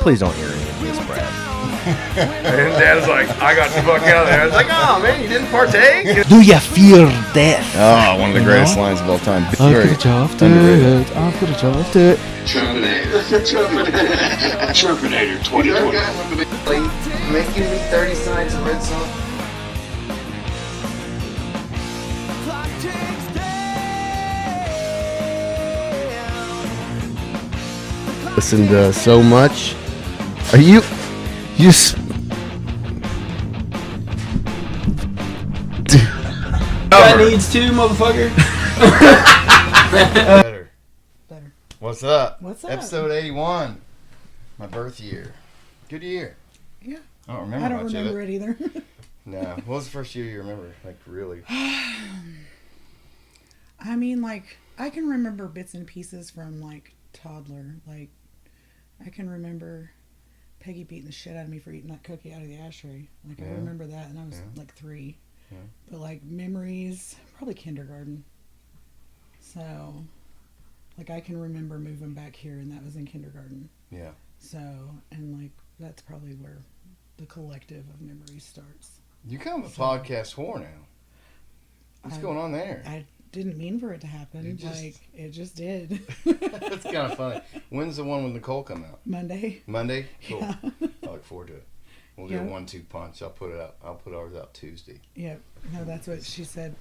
please don't hear any of this, Brad. And Dad's like, I got the fuck out of there. I was like, oh man, you didn't partake? Do you fear death? Oh, one of the greatest lines of all time. I could have chopped it. I could have chopped it. Trumpinator 2020. Making me 30 sides of red sauce. Listened to so much. Are you That needs two, motherfucker. Better. What's up? What's up? Episode 81. My birth year. Good year. Yeah. I don't remember I don't much remember of it either. No. What was the first year you remember? Like, really? I mean, like, I can remember bits and pieces from, like, toddler. Like, I can remember Peggy beating the shit out of me for eating that cookie out of the ashtray. Like, Yeah. I remember that, and I was, like, 3. Yeah. But, like, memories, probably kindergarten. So, like, I can remember moving back here, and that was in kindergarten. Yeah. So, and, like, that's probably where the collective of memories starts. You kind of a podcast whore now. What's going on there? I didn't mean for it to happen. It just did. That's kind of funny. When's the one with Nicole come out? Monday. Monday? Cool. Yeah. I look forward to it. We'll do a 1-2 punch. I'll put ours out Tuesday. Yep. No, that's what she said.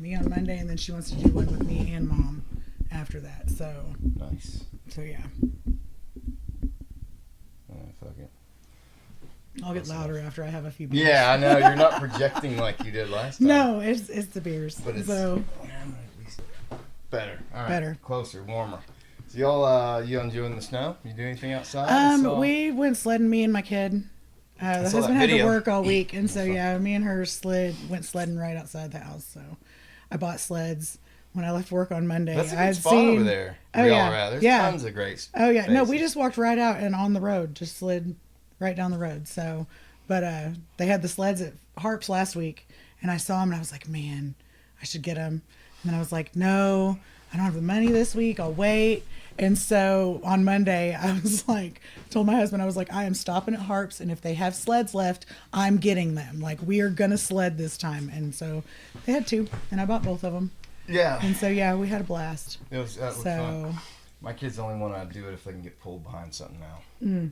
Me on Monday, and then she wants to do one with me and Mom after that. So. Nice. So yeah. Fuck it. I'll get louder after I have a few beers. Yeah, I know. You're not projecting like you did last time. No, it's the beers. But it's so better. All right. Better. Closer, warmer. So y'all, you enjoying the snow? You do anything outside? we went sledding, me and my kid. The saw husband that had to video. work all week, and so yeah, me and her went sledding right outside the house. So I bought sleds when I left work on Monday. That's a good I had spot seen over there. Oh, where yeah. y'all are at. There's Yeah. tons of great Oh yeah, no, we spaces. just walked right out and on the road, just slid right down the road. So, but they had the sleds at Harps last week, and I saw them, and I was like, man, I should get them. And then I was like, no, I don't have the money this week. I'll wait. And so on Monday, I was like, told my husband, I was like, I am stopping at Harps, and if they have sleds left, I'm getting them. Like, we are gonna sled this time. And so they had 2, and I bought both of them. Yeah. And so yeah, we had a blast. That was fun. So. My kids only want to do it if they can get pulled behind something now.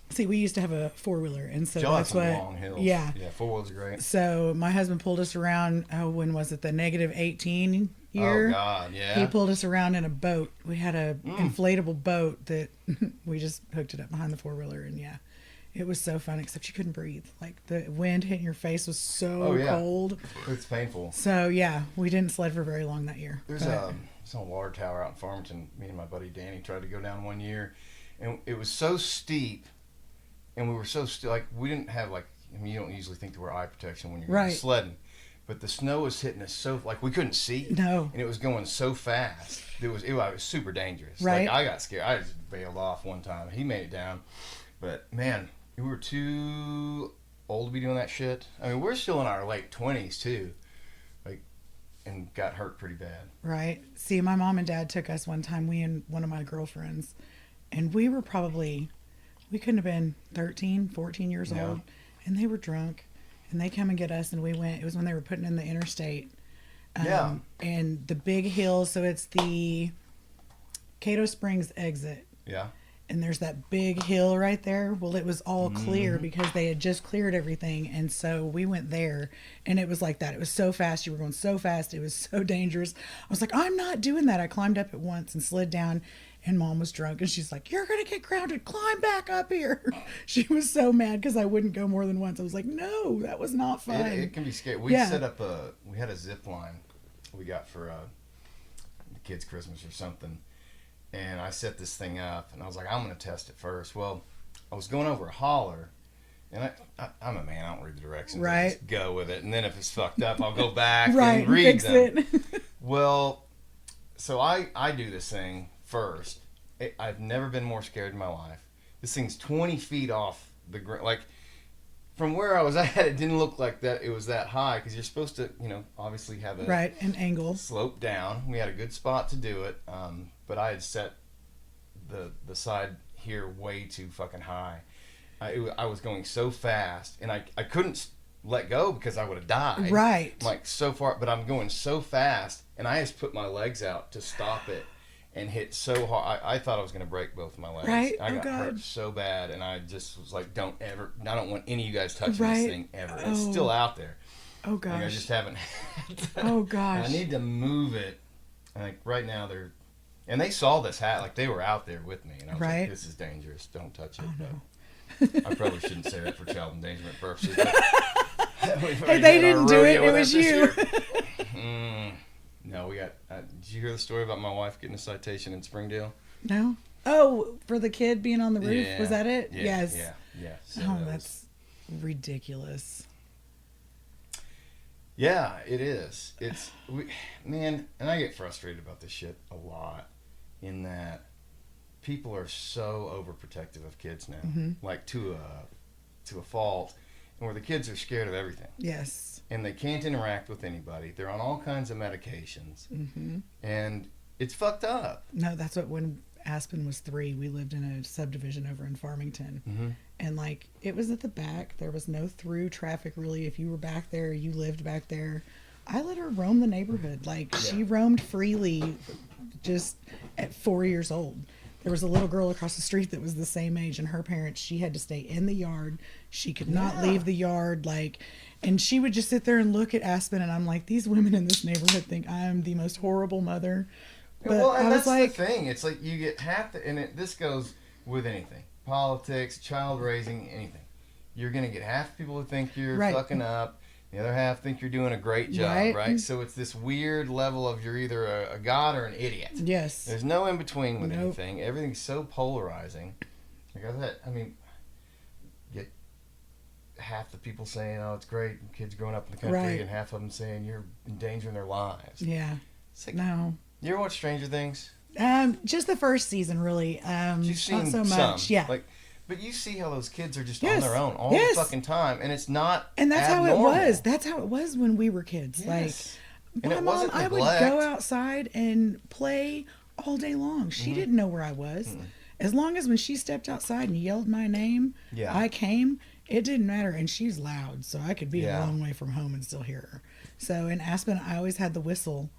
See, we used to have a 4-wheeler, and so Y'all have that's some what. long hills. Yeah. Yeah, 4-wheels are great. So my husband pulled us around. Oh, when was it? The -18 year. Oh God, yeah. He pulled us around in a boat. We had a inflatable boat that we just hooked it up behind the 4-wheeler, and yeah, it was so fun. Except you couldn't breathe. Like the wind hitting your face was so cold. It's painful. So yeah, we didn't sled for very long that year. There's But- some water tower out in Farmington. Me and my buddy Danny tried to go down one year, and it was so steep, and we were so like we didn't have like. I mean, you don't usually think to wear eye protection when you're Right. sledding, but the snow was hitting us so like we couldn't see. No. And it was going so fast. It was super dangerous. Right. Like I got scared. I just bailed off one time. He made it down, but man, we were too old to be doing that shit. I mean, we're still in our late 20s too, like, and got hurt pretty bad. Right. See, my mom and dad took us one time, we and one of my girlfriends, and we were we couldn't have been 13, 14 years Yeah. old, and they were drunk, and they come and get us, and we went. It was when they were putting in the interstate. Yeah. And the big hill, so it's the Cato Springs exit. Yeah. And there's that big hill right there. Well, it was all clear because they had just cleared everything. And so we went there, and it was like that. It was so fast. You were going so fast. It was so dangerous. I was like, I'm not doing that. I climbed up at once and slid down, and Mom was drunk. And she's like, you're going to get grounded. Climb back up here. She was so mad because I wouldn't go more than once. I was like, no, that was not fun. It can be scary. We Yeah. set up we had a zip line we got for the kids' Christmas or something. And I set this thing up, and I was like, I'm going to test it first. Well, I was going over a holler, and I'm a man. I don't read the directions. I Right. just go with it. And then if it's fucked up, I'll go back Right. and read Fix them. it. Well, so I do this thing first. I've never been more scared in my life. This thing's 20 feet off the ground. Like, from where I was at, it didn't look like that. It was that high because you're supposed to, obviously have a Right. An angle. slope down. We had a good spot to do it, but I had set the side here way too fucking high. I was going so fast, and I couldn't let go because I would have died. Right. Like so far, but I'm going so fast, and I just put my legs out to stop it, and hit so hard. I thought I was going to break both my legs. Right. I Oh, got God. hurt so bad, and I just was like, I don't want any of you guys touching Right. this thing ever. It's Oh. still out there. Oh Like, I gosh. just haven't. Oh And gosh. I need to move it. Like right now, and they saw this hat. Like they were out there with me, and I was Right. like, "This is dangerous. Don't touch it." Oh, no. But I probably shouldn't say that for child endangerment purposes. But Hey, they didn't do it. It was you. No, we got. Did you hear the story about my wife getting a citation in Springdale? No. Oh, for the kid being on the roof. Yeah. Was that it? Yeah, Yes. Yeah. So Oh, that that's ridiculous. Yeah, it is. Man, and I get frustrated about this shit a lot. In that, people are so overprotective of kids now, like to a fault, and where the kids are scared of everything, Yes. and they can't interact with anybody. They're on all kinds of medications, and it's fucked up. No, that's what when Aspen was 3, we lived in a subdivision over in Farmington. And like it was at the back. There was no through traffic really. If you were back there, you lived back there. I let her roam the neighborhood. Like she roamed freely just at 4 years old. There was a little girl across the street that was the same age, and her parents, she had to stay in the yard. She could not leave the yard. Like, and she would just sit there and look at Aspen, and I'm like, these women in this neighborhood think I am the most horrible mother. But Well, and I was that's like, the thing. It's like you get half the, and this goes with anything, politics, child raising, anything. You're gonna get half the people who think you're Right. fucking up. The other half think you're doing a great job, Right. right? So it's this weird level of you're either a god or an idiot. yes. There's no in between with Nope. anything. Everything's so polarizing. Like I said, I mean, get half the people saying, "Oh, it's great, kids growing up in the country," Right. and half of them saying you're endangering their lives. Yeah. It's like, No. you ever watch Stranger Things? Just the first season, really. You've seen not so much. some, Yeah. Like, but you see how those kids are just Yes. on their own all Yes. the fucking time, and it's not. And that's abnormal. how it was. That's how it was when we were kids. Yes. Like, And my it mom, wasn't I would neglect. go outside and play all day long. She didn't know where I was. As long as when she stepped outside and yelled my name, Yeah. I came. It didn't matter. And she's loud, so I could be Yeah. a long way from home and still hear her. So in Aspen, I always had the whistle.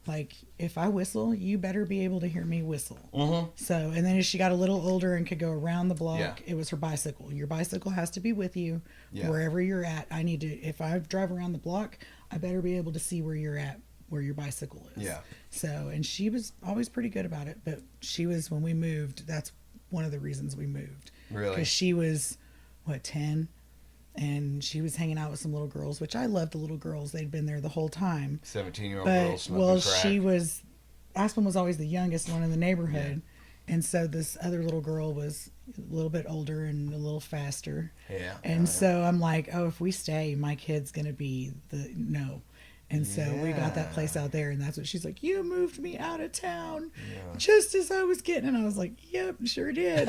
Like, if I whistle, you better be able to hear me whistle. So, and then as she got a little older and could go around the block, Yeah. it was her bicycle. Your bicycle has to be with you Yeah. wherever you're at. I need to, if I drive around the block, I better be able to see where you're at, where your bicycle is. Yeah. So, and she was always pretty good about it, but she was, when we moved, that's one of the reasons we moved. Really? Because she was, 10? And she was hanging out with some little girls, which I loved the little girls. They'd been there the whole time. 17-year-old girl But smoking well, crack. she was Aspen was always the youngest one in the neighborhood, and so this other little girl was a little bit older and a little faster. Yeah. And so I'm like, oh, if we stay, my kid's gonna be the no. And so we got that place out there, and that's what she's like. You moved me out of town, just as I was getting, and I was like, yep, sure did.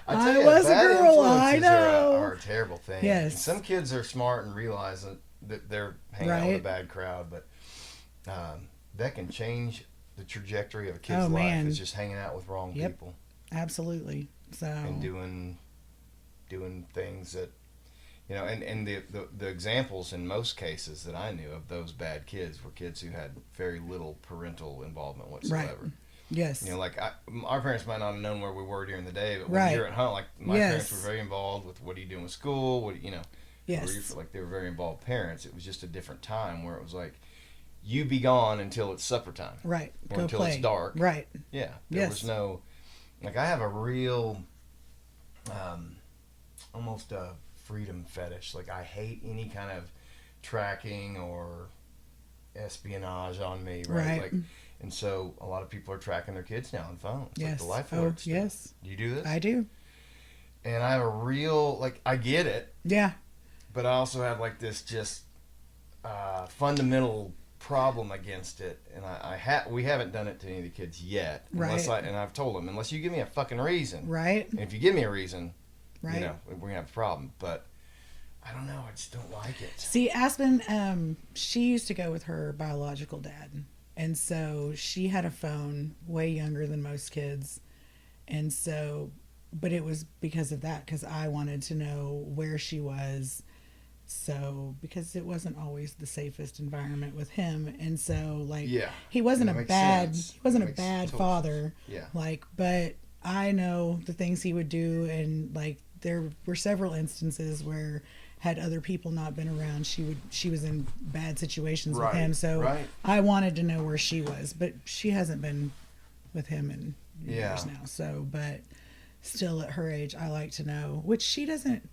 I was a bad girl, I influences know. are a terrible thing. Yes. And some kids are smart and realize that they're hanging out with a Right. bad crowd, but that can change the trajectory of a kid's Oh, life. man. Is just hanging out with wrong Yep. people Absolutely. So and doing things that and the examples in most cases that I knew of those bad kids were kids who had very little parental involvement whatsoever. yes, Like our parents might not have known where we were during the day, but when Right. you're at home, like my Yes. parents were very involved with what are you doing with school, what yes, like they were very involved parents. It was just a different time where it was like, you be gone until it's supper time, right. or Go until play. it's dark. Right. Yeah, there Yes. was no, like I have a real, almost a freedom fetish. Like I hate any kind of tracking or espionage on me, right? Right. Like, and so a lot of people are tracking their kids now on phones. Yes. Like the life Oh, alert stuff. yes. Do you do this? I do. And I have a real, like, I get it, Yeah. but I also have like this just fundamental problem against it, and we haven't done it to any of the kids yet. Right. And I've told them, unless you give me a fucking reason, Right. and if you give me a reason, Right. we're gonna have a problem. But I don't know, I just don't like it. See, Aspen, she used to go with her biological dad. And so she had a phone way younger than most kids. And so, but it was because of that, because I wanted to know where she was. So, because it wasn't always the safest environment with him. And so, like, Yeah. he wasn't That a makes bad, sense. he wasn't That a makes bad total father. Yeah. Like, but I know the things he would do. And like, there were several instances where had other people not been around, she was in bad situations with Right, him. So right. I wanted to know where she was, but she hasn't been with him in years Yeah. now. So, but still at her age, I like to know, which she doesn't.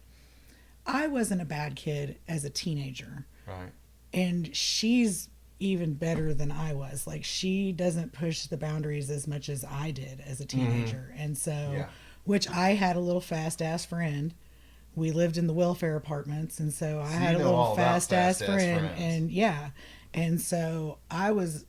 I wasn't a bad kid as a teenager, Right. and she's even better than I was. Like, she doesn't push the boundaries as much as I did as a teenager. And so, Yeah. which I had a little fast ass friend. We lived in the welfare apartments, and so I So had you a know little all about fast ass fast-ass friend, friends. and yeah, and so I was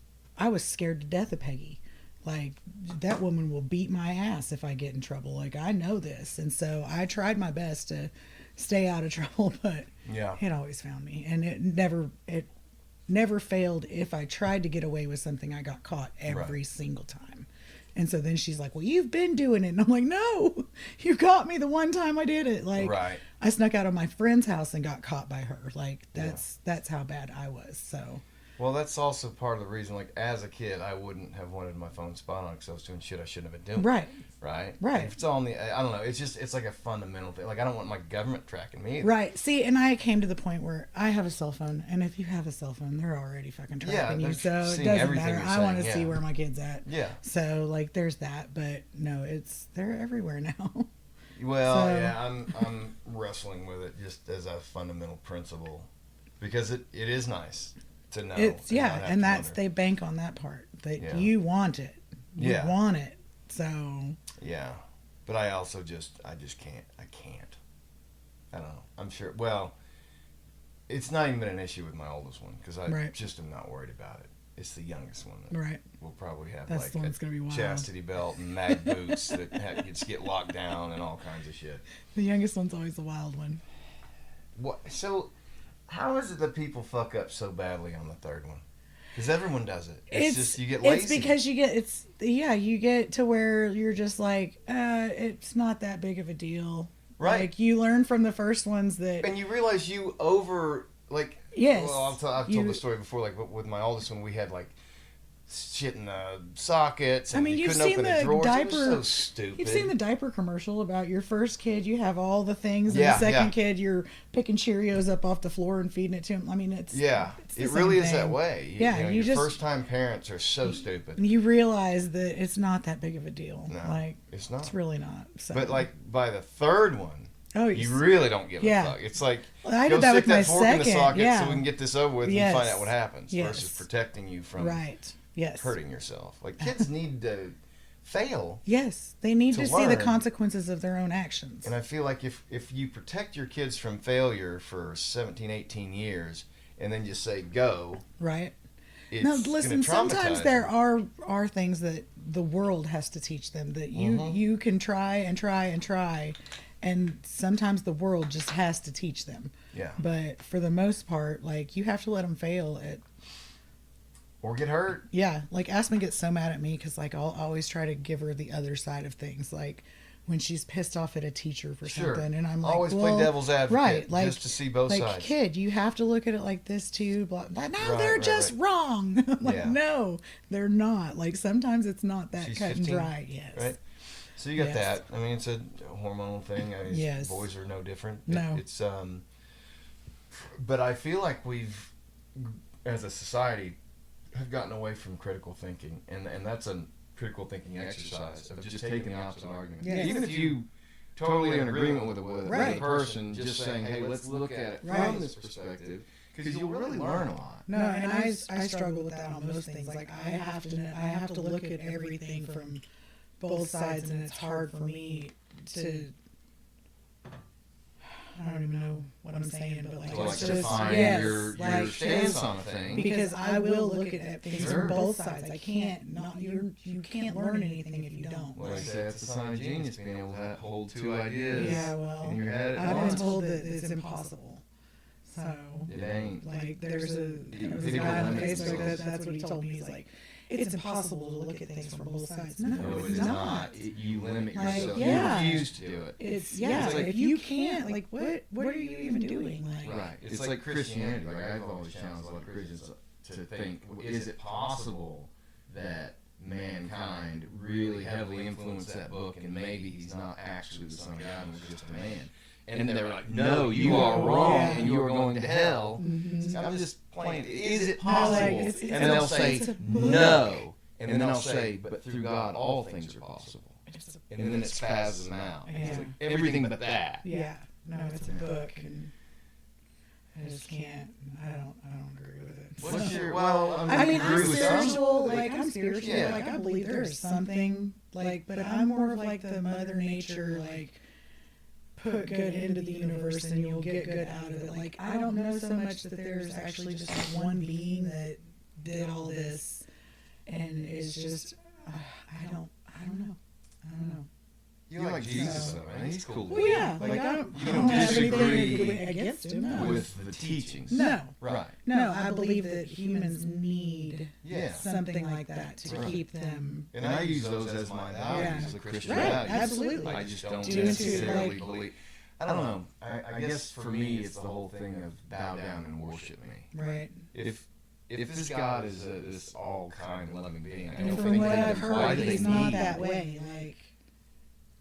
scared to death of Peggy. Like, that woman will beat my ass if I get in trouble. Like, I know this, and so I tried my best to stay out of trouble, but Yeah. it always found me, and it never failed. If I tried to get away with something, I got caught every single time. And so then she's like, well, you've been doing it. And I'm like, no, you got me the one time I did it. Like, Right. I snuck out of my friend's house and got caught by her. Like, that's how bad I was. So, Well, that's also part of the reason, like, as a kid, I wouldn't have wanted my phone spot on because I was doing shit I shouldn't have been doing. right. Right? Right. If it's on the, I don't know, it's like a fundamental thing. Like, I don't want my government tracking me either. Right. See, and I came to the point where I have a cell phone, and if you have a cell phone, they're already fucking tracking you. they're So it seeing doesn't everything matter. you're I want to saying, see yeah. where my kid's at. Yeah. So, like, there's that. But no, they're everywhere now. Well, So- yeah, I'm wrestling with it just as a fundamental principle because it is nice to know. It's and not have and to that's wonder. they bank on that part. That Yeah. you want it. You Yeah. want it. So Yeah, but I also I just can't. I can't. I don't know. I'm sure. Well, it's not even been an issue with my oldest one because I Right. just am not worried about it. It's the youngest one that right. will probably have That's like the one that's gonna be wild. chastity belt and mag boots that just get locked down and all kinds of shit. The youngest one's always the wild one. What? So, how is it that people fuck up so badly on the third one? Because everyone does it. It's just you get lazy. It's because you get to where you're just like, it's not that big of a deal. Right. Like, you learn from the first ones that and you realize you like. yes. Well, I've told the story before. Like with my oldest one, we had like shit in the sockets. And I mean, you you've couldn't seen open the the drawers. It diaper. was so stupid. You've seen the diaper commercial about your first kid. You have all the things, and Yeah, the second yeah. kid, you're picking Cheerios up off the floor and feeding it to him. I mean, it's Yeah, it's the it same really is that thing. way. Yeah, you you just- first time parents are so stupid. You realize that it's not that big of a deal. No, Like, it's not. it's really not. So. But like by the third one, oh, you really don't give Yeah. a fuck. It's like I go did that stick with my that fork in the second. socket Yeah. so we can get this over with Yes. and find out what happens Yes. versus protecting you from right. Yes. hurting yourself. Like kids need to fail. Yes, they need To to see the learn. consequences of their own actions. And I feel like if you protect your kids from failure for 17, 18 years and then just say go, Right. it's No, gonna listen. Sometimes traumatize there them. are things that the world has to teach them that you Mhm. you can try and try and try, and sometimes the world just has to teach them. Yeah. But for the most part, like, you have to let them fail at. Or get hurt. Yeah, like, Aspen gets so mad at me because, like, I'll always try to give her the other side of things, like when she's pissed off at a teacher for Sure. something, and I'm like, Always well, play devil's advocate right? Like, just to see both like, sides. kid, you have to look at it like this too. Blah, blah. No, Right, they're right, just right. wrong. I'm like, Yeah. no, they're not. Like, sometimes it's not that She's cut 15, and dry. Yes. right? So you got Yes. that. I mean, it's a hormonal thing. I mean, Yes. boys are no different. No. It's but I feel like we've, as a society, have gotten away from critical thinking, and that's a critical thinking exercise of just taking the opposite argument. Yes. Even if you totally in agreement with a Right. person, just saying, hey, let's look at it Right. from this perspective, because you'll really learn a lot. No, and I struggle with that on most things. Like, I have to look at everything from both sides, and it's hard for me to. I don't even know what I'm saying, but like, To like it's just define yes, your like, stance on a thing. because I will look at things Sure. from both sides. I can't not you can't learn anything if you don't. Like I say, that's a sign of genius, being able to hold two ideas Yeah, well, in your head at I've been once. told that it's impossible. So, It ain't. like, there's a People guy on limit Facebook themselves. that's what he told me. He's like, it's impossible to look at things from both sides. No, No, it's it is not. not. You limit Like, yourself. yeah. You refuse to do it. It's It's like- if you can't, like, what are you even doing? Like, Right. It's like Christianity. Like I've always challenged a lot of Christians to think: is it possible that mankind really heavily influenced that book, and maybe he's not actually the Son of God and was just a man? And they're like, "No, you are wrong, Yeah. and you are going to hell." Mhm. I'm just playing. Is it No, like, possible? it's And they'll say it's a book. no, and then I'll say, "But through God, all things are possible." It's a And then it spasms them out. It's Yeah. like everything but that. Yeah, no, it's a book, and I just can't. I don't agree with it. What's your? Well, I mean, I'm agree with some. spiritual. Like I'm spiritual. Yeah. Like I believe there's something. Like, but I'm more of like the Mother Nature. Like, put good into the universe, and you'll get good out of it. Like, I don't know so much that there's actually just one being that did all this, and is just. I don't know. You like Jesus, though, man. He's cool. Well, yeah. Like I you don't don't have disagree anything against him. No. with the teachings. No. Right. No, I believe that humans need Yeah. something like that to Right. keep them. And I use those as my values, Yeah. the Christian Right, values. absolutely. I just don't Do it, necessarily like- believe. I don't know. I guess for me, it's the whole thing of bow down and worship me. Right. If this God is this all kind, loving being, I And don't from think what that- I've why heard, do they he's not need that me? way. Like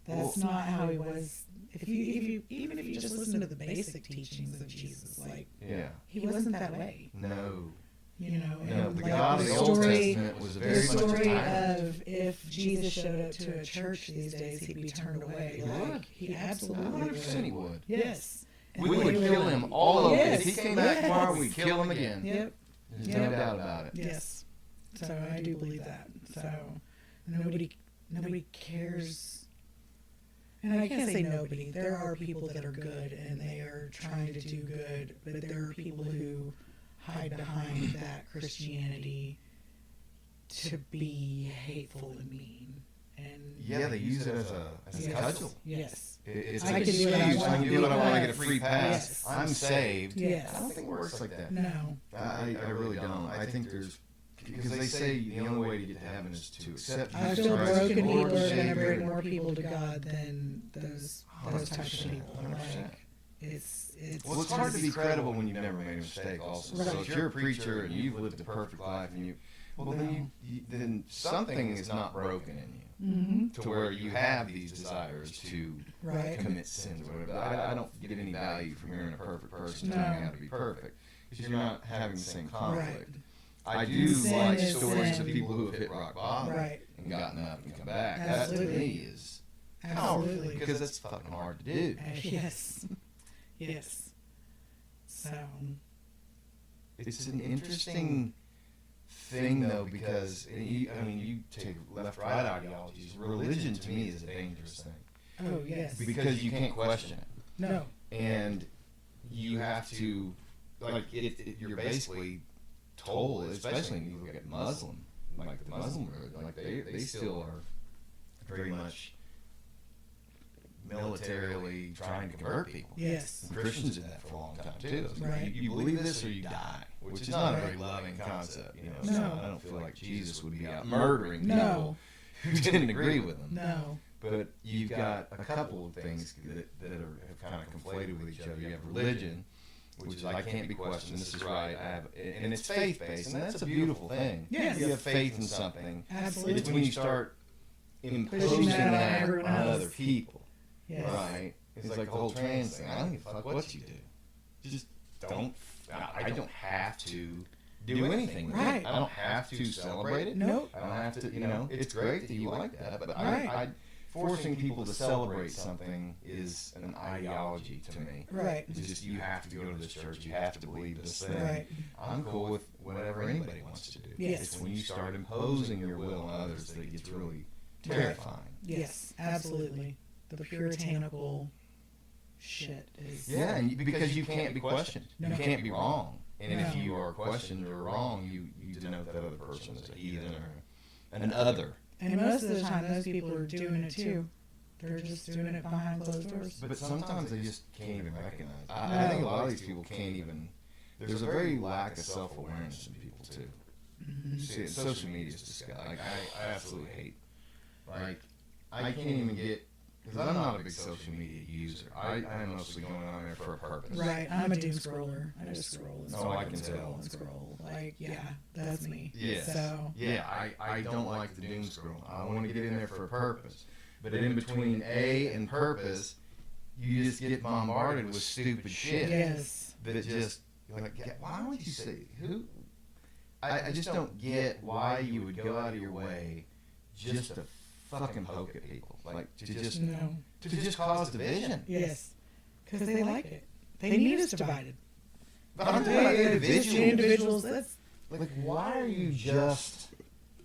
that's not how he was. If you even if you just listen to the basic teachings of Jesus, like Yeah. he wasn't that way. No. You know, No. and The like God of the the Old story, Testament was the very much a story tyrant. of if Jesus showed up to a church these days, he'd be turned away. He would. Like he absolutely 100% he would. would. Yes. We would kill him all over. Yes, If he came back tomorrow, yes. we'd kill him again. Yep. There's Yep. no doubt about it. Yes. So I do believe that. So nobody cares. And I can't say nobody. There are people that are good and they are trying to do good, but there are people who hide behind that Christianity to be hateful and mean. And Yeah, they use it as a yes, cudgel. Yes. It's I an can do what I excuse. want. I can do what I want. I get a Yes. free pass. Yes. I'm saved. Yes. I don't think it works like that. No. I really don't. I think there's because they say the only way to get to heaven is to accept I Jesus feel Christ as broken Lord people and are going to Savior. bring more people to God than those types of people. 100%. Like, it's Well, it's hard to be credible when you've never made a mistake. Also, so Right. if you're a preacher and you've lived a perfect life, and then something is not broken in you Mm-hmm. to where you have these desires to Right. commit sins or whatever. I don't get any value from hearing a perfect person No. telling you how to be perfect because you're not having the same conflict. Right. I do Sin like is stories sin. of people who have hit rock bottom Right. and gotten up and come back. Absolutely. That to me is powerful Absolutely. because that's fucking hard to do. Yes. Yes. So. It's an interesting thing though because you take left-right ideologies. Religion to me is a dangerous thing Oh yes. because you can't question it, No. and you have to you're basically told, especially when you look at Muslim, like the Muslim, like they still are very much militarily trying to convert people. Yes. And Christians did that for a long time too. Right. You believe this or you die, which is not a very loving concept. You know, so No. I don't feel like Jesus would be out murdering No. people who didn't agree with him. No. But you've got a couple of things that have kind of conflated with each other. You have religion, which is I can't be questioned. This is right. And it's faith based, and that's a beautiful thing. Yes. You have faith in something. Absolutely. It's when you start imposing Pushing that on that on everyone else. other people. Yes. Right. It's like the whole trans thing. I don't give a fuck what you do. Just don't. I don't have to do anything. With Right. it. I don't have to celebrate it. Nope. I don't have to. It's great that you like that, but Right. forcing people to celebrate something is an ideology to me. Right. It's just you have to go to this church. You have to believe this thing. Right. I'm cool with whatever anybody wants to do. Yes. It's when you start imposing your will on others that it gets really terrifying. Yes. Absolutely. The puritanical shit is. Yeah, and because you can't be questioned. No. You can't be wrong. And if No. you are questioned or wrong, you denote that other person as a heathen or an other. And most of the time, those people are doing it too. They're just doing it behind closed doors. But sometimes they just can't even recognize. I think a lot of these people can't even. There's a very lack of self-awareness in people too. See, social media is disgusting. Like, I absolutely hate. Like, I can't even get, because I'm not a big social media user. I'm mostly going on there for a purpose. Right. I'm a doom scroller. I just scroll and Oh, scroll I and can scroll tell. and scroll. Like, yeah, that's me. Yes. So, Yeah, I don't like the doom scroll. I want to get in there for a purpose. But in between A and purpose, you just get bombarded with stupid shit. yes. That just, like, why would you say, who? I just don't get why you would go out of your way just to fucking poke at people. Like, to just No. cause division. Yes. Because they like it. They need us divided. But I'm talking about individuals. Individuals, that's, Like, why are you just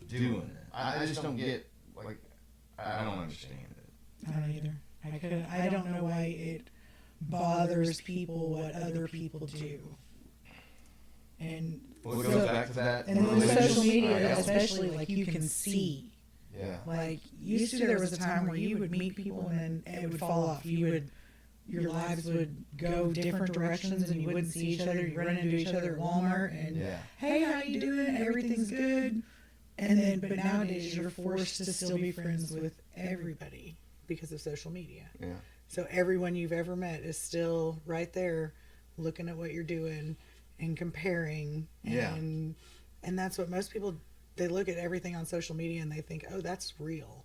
doing it? I just don't get, like, I don't understand it. I don't either. I don't know why it bothers people what other people do. And Well, it goes back to that. and then with religious social media, idea. especially, like, you can see. Yeah. Like, used to there was a time where you would meet people and then it would fall off. Your lives would go different directions and you wouldn't see each other. You run into each other at Walmart and, Yeah. hey, how you doing? Everything's good. And then, but nowadays you're forced to still be friends with everybody because of social media. Yeah. So everyone you've ever met is still right there looking at what you're doing and comparing. Yeah. And that's what most people, they look at everything on social media and they think, oh, that's real.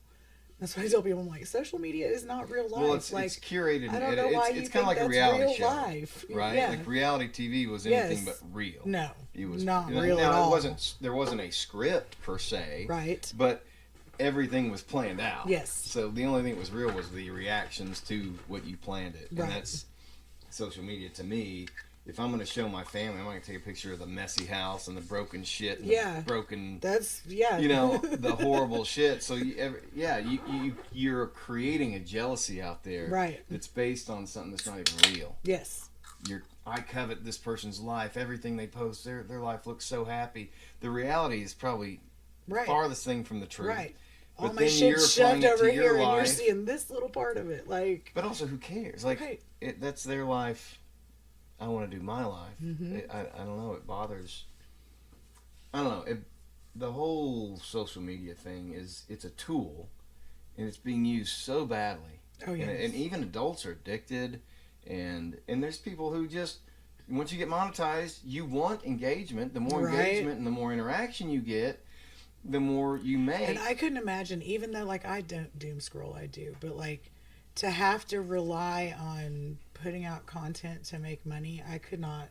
That's why I tell people, I'm like, social media is not real life. Well, it's like, curated. I don't know why you it's think kind of like that's a reality real show, life. right? Yeah. Like reality TV was anything Yes. but real. No, It was not you know, real now, at all. There wasn't a script per se, Right. But everything was planned out. Yes. So the only thing that was real was the reactions to what you planned it, and Right. that's social media to me. If I'm going to show my family, I'm going to take a picture of the messy house and the broken shit, and Yeah. the broken, That's, yeah. you know, the horrible shit. So you're creating a jealousy out there, Right. That's based on something that's not even real. Yes. I covet this person's life. Everything they post, their life looks so happy. The reality is probably Right. farthest thing from the truth. Right. But All my then you're shit's applying shoved it to over your here and you're life. seeing this little part of it. Like, But also, who cares? Like, Right. that's their life. I want to do my life. Mm-hmm. I don't know. It bothers. I don't know. The whole social media thing it's a tool, and it's being used so badly. oh, yeah. And even adults are addicted, and there's people who just once you get monetized, you want engagement. The more Right. engagement and the more interaction you get, the more you make. And I couldn't imagine, even though, like, I don't doom scroll, I do, but, like, to have to rely on putting out content to make money, I could not.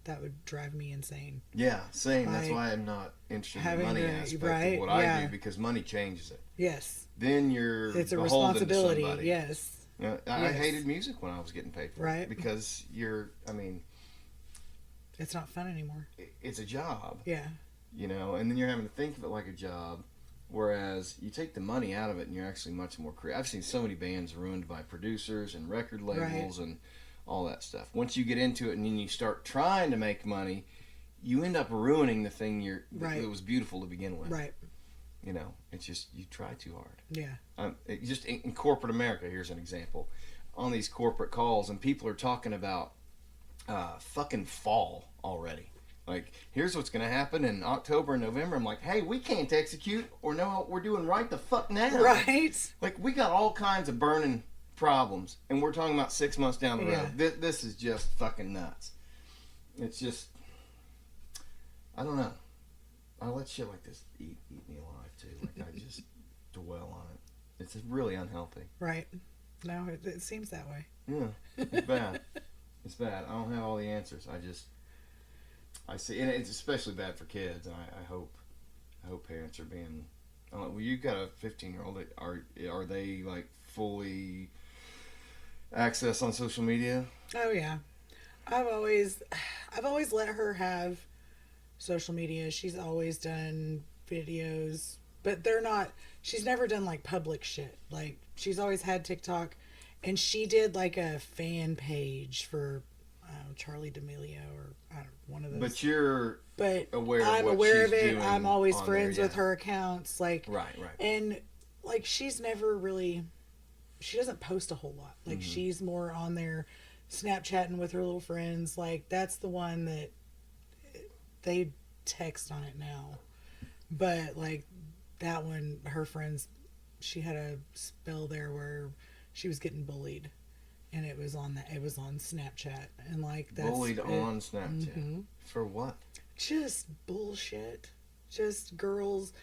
That would drive me insane. Yeah, same. That's Like, why I'm not interested in the having money to- aspect right, of what I yeah. do, because money changes it. Yes, Then you're it's a beholden to responsibility. somebody. Yes, You know, I Yes. hated music when I was getting paid for it, Right. because it's not fun anymore. it's a job, Yeah, you know, and then you're having to think of it like a job. Whereas you take the money out of it and you're actually much more creative. I've seen so many bands ruined by producers and record labels and all that stuff. Once you get into it and then you start trying to make money, you end up ruining the thing Right. that was beautiful to begin with. right. You know, it's just you try too hard. Yeah, Just in corporate America, here's an example. On these corporate calls, and people are talking about fucking fall already. Like, here's what's going to happen in October and November. I'm like, hey, we can't execute or know what we're doing right the fuck now. right. Like, we got all kinds of burning problems, and we're talking about 6 months down the road. This is just fucking nuts. It's just, I don't know. I let shit like this eat me alive, too. Like, I just dwell on it. It's really unhealthy. Right. No, it seems that way. Yeah, it's bad. It's bad. I don't have all the answers. I see, and it's especially bad for kids. And I hope parents are being. Well, you got a 15-year-old. Are they like fully access on social media? Oh yeah, I've always let her have social media. She's always done videos, but they're not. She's never done like public shit. Like, she's always had TikTok, and she did like a fan page for Charlie D'Amelio or I don't know, one of those. But you're aware of I'm what aware she's of it. doing I'm always on friends there, with yeah. her accounts. Like, Right. and like, she's never really. She doesn't post a whole lot. Like, she's more on there Snapchatting with her little friends. Like, that's the one that they text on it now. But like that one, her friends, she had a spell there where she was getting bullied, and it was on Snapchat, and like that's Bullied it. on Snapchat. Mhm. For what? Just bullshit. Just girls.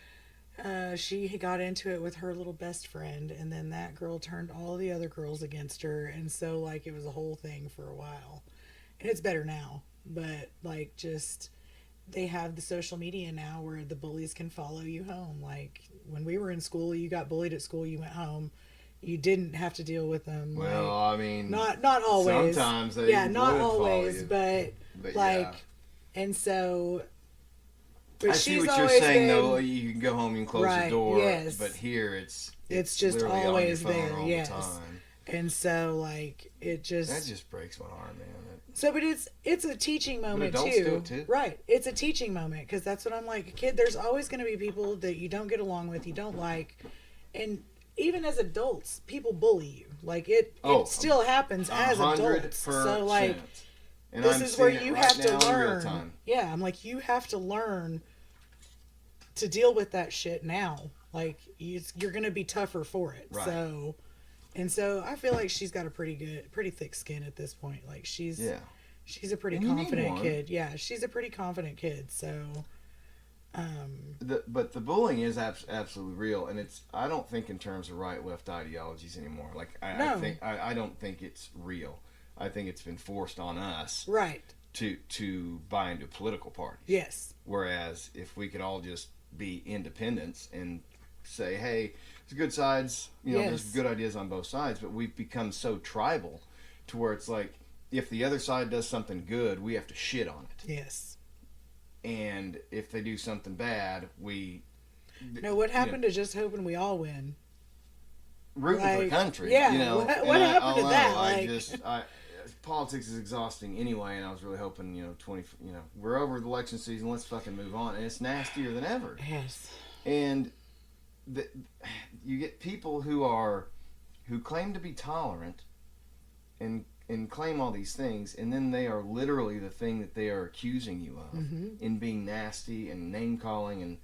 She got into it with her little best friend, and then that girl turned all the other girls against her, and so like it was a whole thing for a while. And it's better now, but like just they have the social media now where the bullies can follow you home. Like when we were in school, you got bullied at school, you went home. You didn't have to deal with them. Well, like, I mean, not always. Sometimes they not would follow always, you. but like, yeah. and so. But I see she's what you're always saying, been, though. You can go home and close Right, the door, yes. but here it's just literally on your always phone there, all yes. the time. And so like it just That just breaks my heart, man. so, but it's a teaching moment adults too. do it, too. Right? It's a teaching moment because that's what I'm like. Kid, there's always going to be people that you don't get along with, you don't like, and even as adults, people bully you. Like it still happens as adults. So like, and this I'm is where seeing it you right have to now in real learn. time. Yeah, I'm like, you have to learn to deal with that shit now. Like you're going to be tougher for it. Right. So. And so I feel like she's got a pretty thick skin at this point. Like she's a pretty And you need confident one. kid. Yeah, she's a pretty confident kid. So, But the bullying is absolutely real, and I don't think in terms of right left ideologies anymore. Like I don't think it's real. I think it's been forced on us, right? To buy into political parties. Yes. Whereas if we could all just be independents and say, hey, there's good sides, there's good ideas on both sides, but we've become so tribal to where it's like if the other side does something good, we have to shit on it. Yes. And if they do something bad, we what happened to just hoping we all win? Rooting for the country. Yeah. What happened to that? Politics is exhausting anyway, and I was really hoping, we're over the election season, let's fucking move on. And it's nastier than ever. Yes. And you get people who claim to be tolerant and claim all these things, and then they are literally the thing that they are accusing you of in being nasty and name calling, and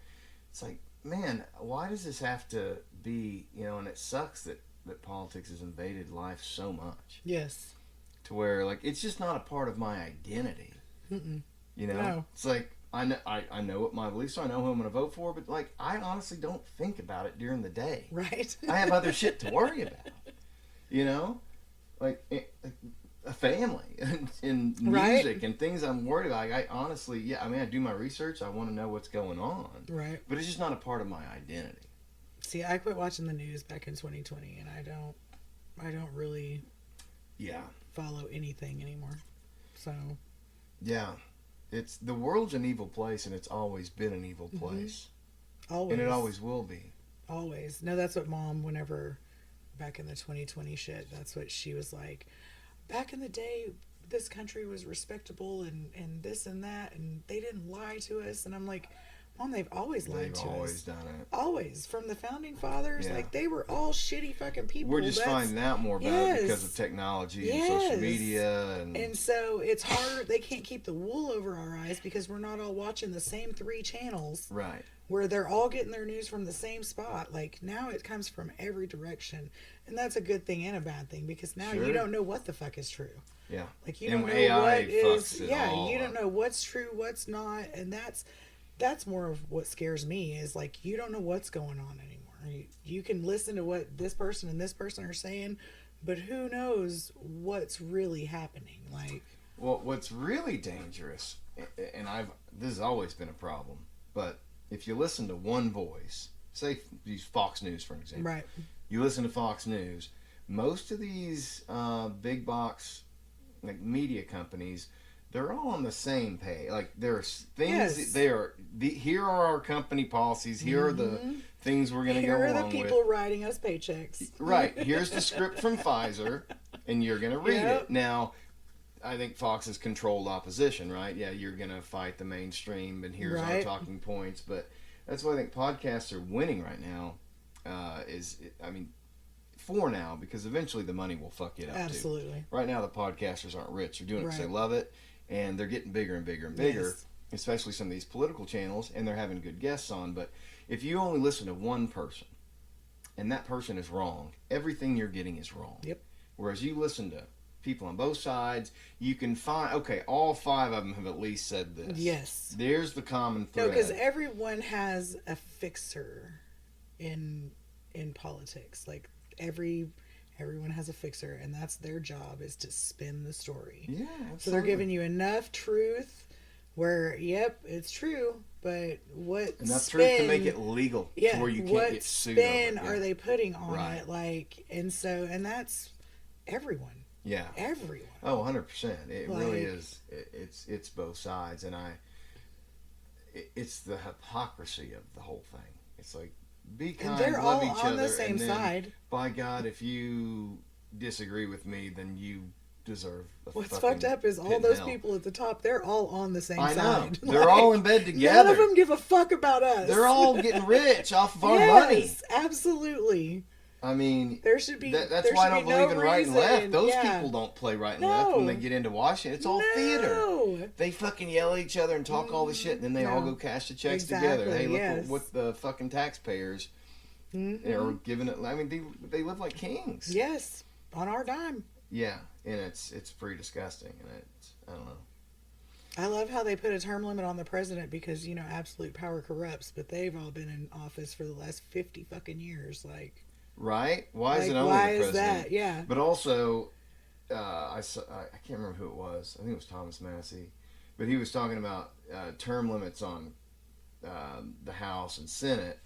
it's like, man, why does this have to be, and it sucks that politics has invaded life so much. Yes. To where like it's just not a part of my identity. Mm-mm. No. It's like I know what my beliefs are. I know who I'm going to vote for, but like I honestly don't think about it during the day. Right. I have other shit to worry about. Like a family and music and things I'm worried about. Like, I honestly, I do my research. I want to know what's going on. Right. But it's just not a part of my identity. See, I quit watching the news back in 2020, and I don't really follow anything anymore. So it's the world's an evil place, and it's always been an evil place. Always. And it always will be. Always. No, that's what Mom, whenever back in the 2020 shit, that's what she was like. Back in the day, this country was respectable and this and that, and they didn't lie to us. And I'm like, Mom, they've always lied to us. They've always done it. Always. From the founding fathers, like, they were all shitty fucking people. We're just finding out more about it because of technology and social media. And so it's harder. They can't keep the wool over our eyes because we're not all watching the same 3 channels. Right. Where they're all getting their news from the same spot. Like, now it comes from every direction. And that's a good thing and a bad thing because now you don't know what the fuck is true. Yeah. Like, you don't know AI what is... all you don't know what's true, what's not. And that's more of what scares me is, like, you don't know what's going on anymore. You can listen to what this person and this person are saying, but who knows what's really happening. Like... Well, what's really dangerous, and this has always been a problem, but... If you listen to one voice, say use Fox News for an example. Right. You listen to Fox News, most of these big box like media companies, they're all on the same page. Like there's things here are our company policies, here are the things we're going to go along with. Here are the people writing us paychecks. Right. Here's the script from Pfizer, and you're going to read it. Now, I think Fox is controlled opposition, right? Yeah, you're going to fight the mainstream, and here's our talking points. But that's why I think podcasts are winning right now. For now, because eventually the money will fuck it up. Absolutely. Too. Right now, the podcasters aren't rich. They're doing it because they love it, and they're getting bigger and bigger and bigger. Yes. especially some of these political channels, and they're having good guests on. But if you only listen to one person, and that person is wrong, everything you're getting is wrong. Yep. Whereas you listen to people on both sides, you can find, okay, all 5 of them have at least said this. Yes. There's the common thread. No, because everyone has a fixer in politics. Like everyone has a fixer, and that's their job, is to spin the story. Yeah, So they're giving you enough truth where, yep, it's true, but what enough spin, truth to make it legal to where you can't what get sued spin over it. are they putting on Right. it? Like, and that's everyone. Yeah. Everyone. Oh, 100%. It really Like- is. It's both sides, and it's the hypocrisy of the whole thing. It's like, be kind, And they're love all each on other, the same and then, side. by God, if you disagree with me, then you deserve a What's fucking fucked up is all pit in those hell. people at the top, they're all on the same I know. side. They're all in bed None together. of them give a fuck about us. They're all getting rich off of our yes, money. absolutely. I mean, There should be. that's there why I should don't be no believe in right and left. reason. Those Yeah. people don't play right and left when No. they get into Washington. It's all theater. No. They fucking yell at each other and talk all this shit, and then they all No. go cash the checks Exactly, together. Hey, look yes. what the fucking taxpayers are giving it. I mean, they live like kings. Yes, on our dime. Yeah, and it's pretty disgusting, and I don't know. I love how they put a term limit on the president because, absolute power corrupts, but they've all been in office for the last 50 fucking years. Like, Right? Why is it like, only why the is president? that? Yeah. But also, I can't remember who it was. I think it was Thomas Massey. But he was talking about term limits on the House and Senate.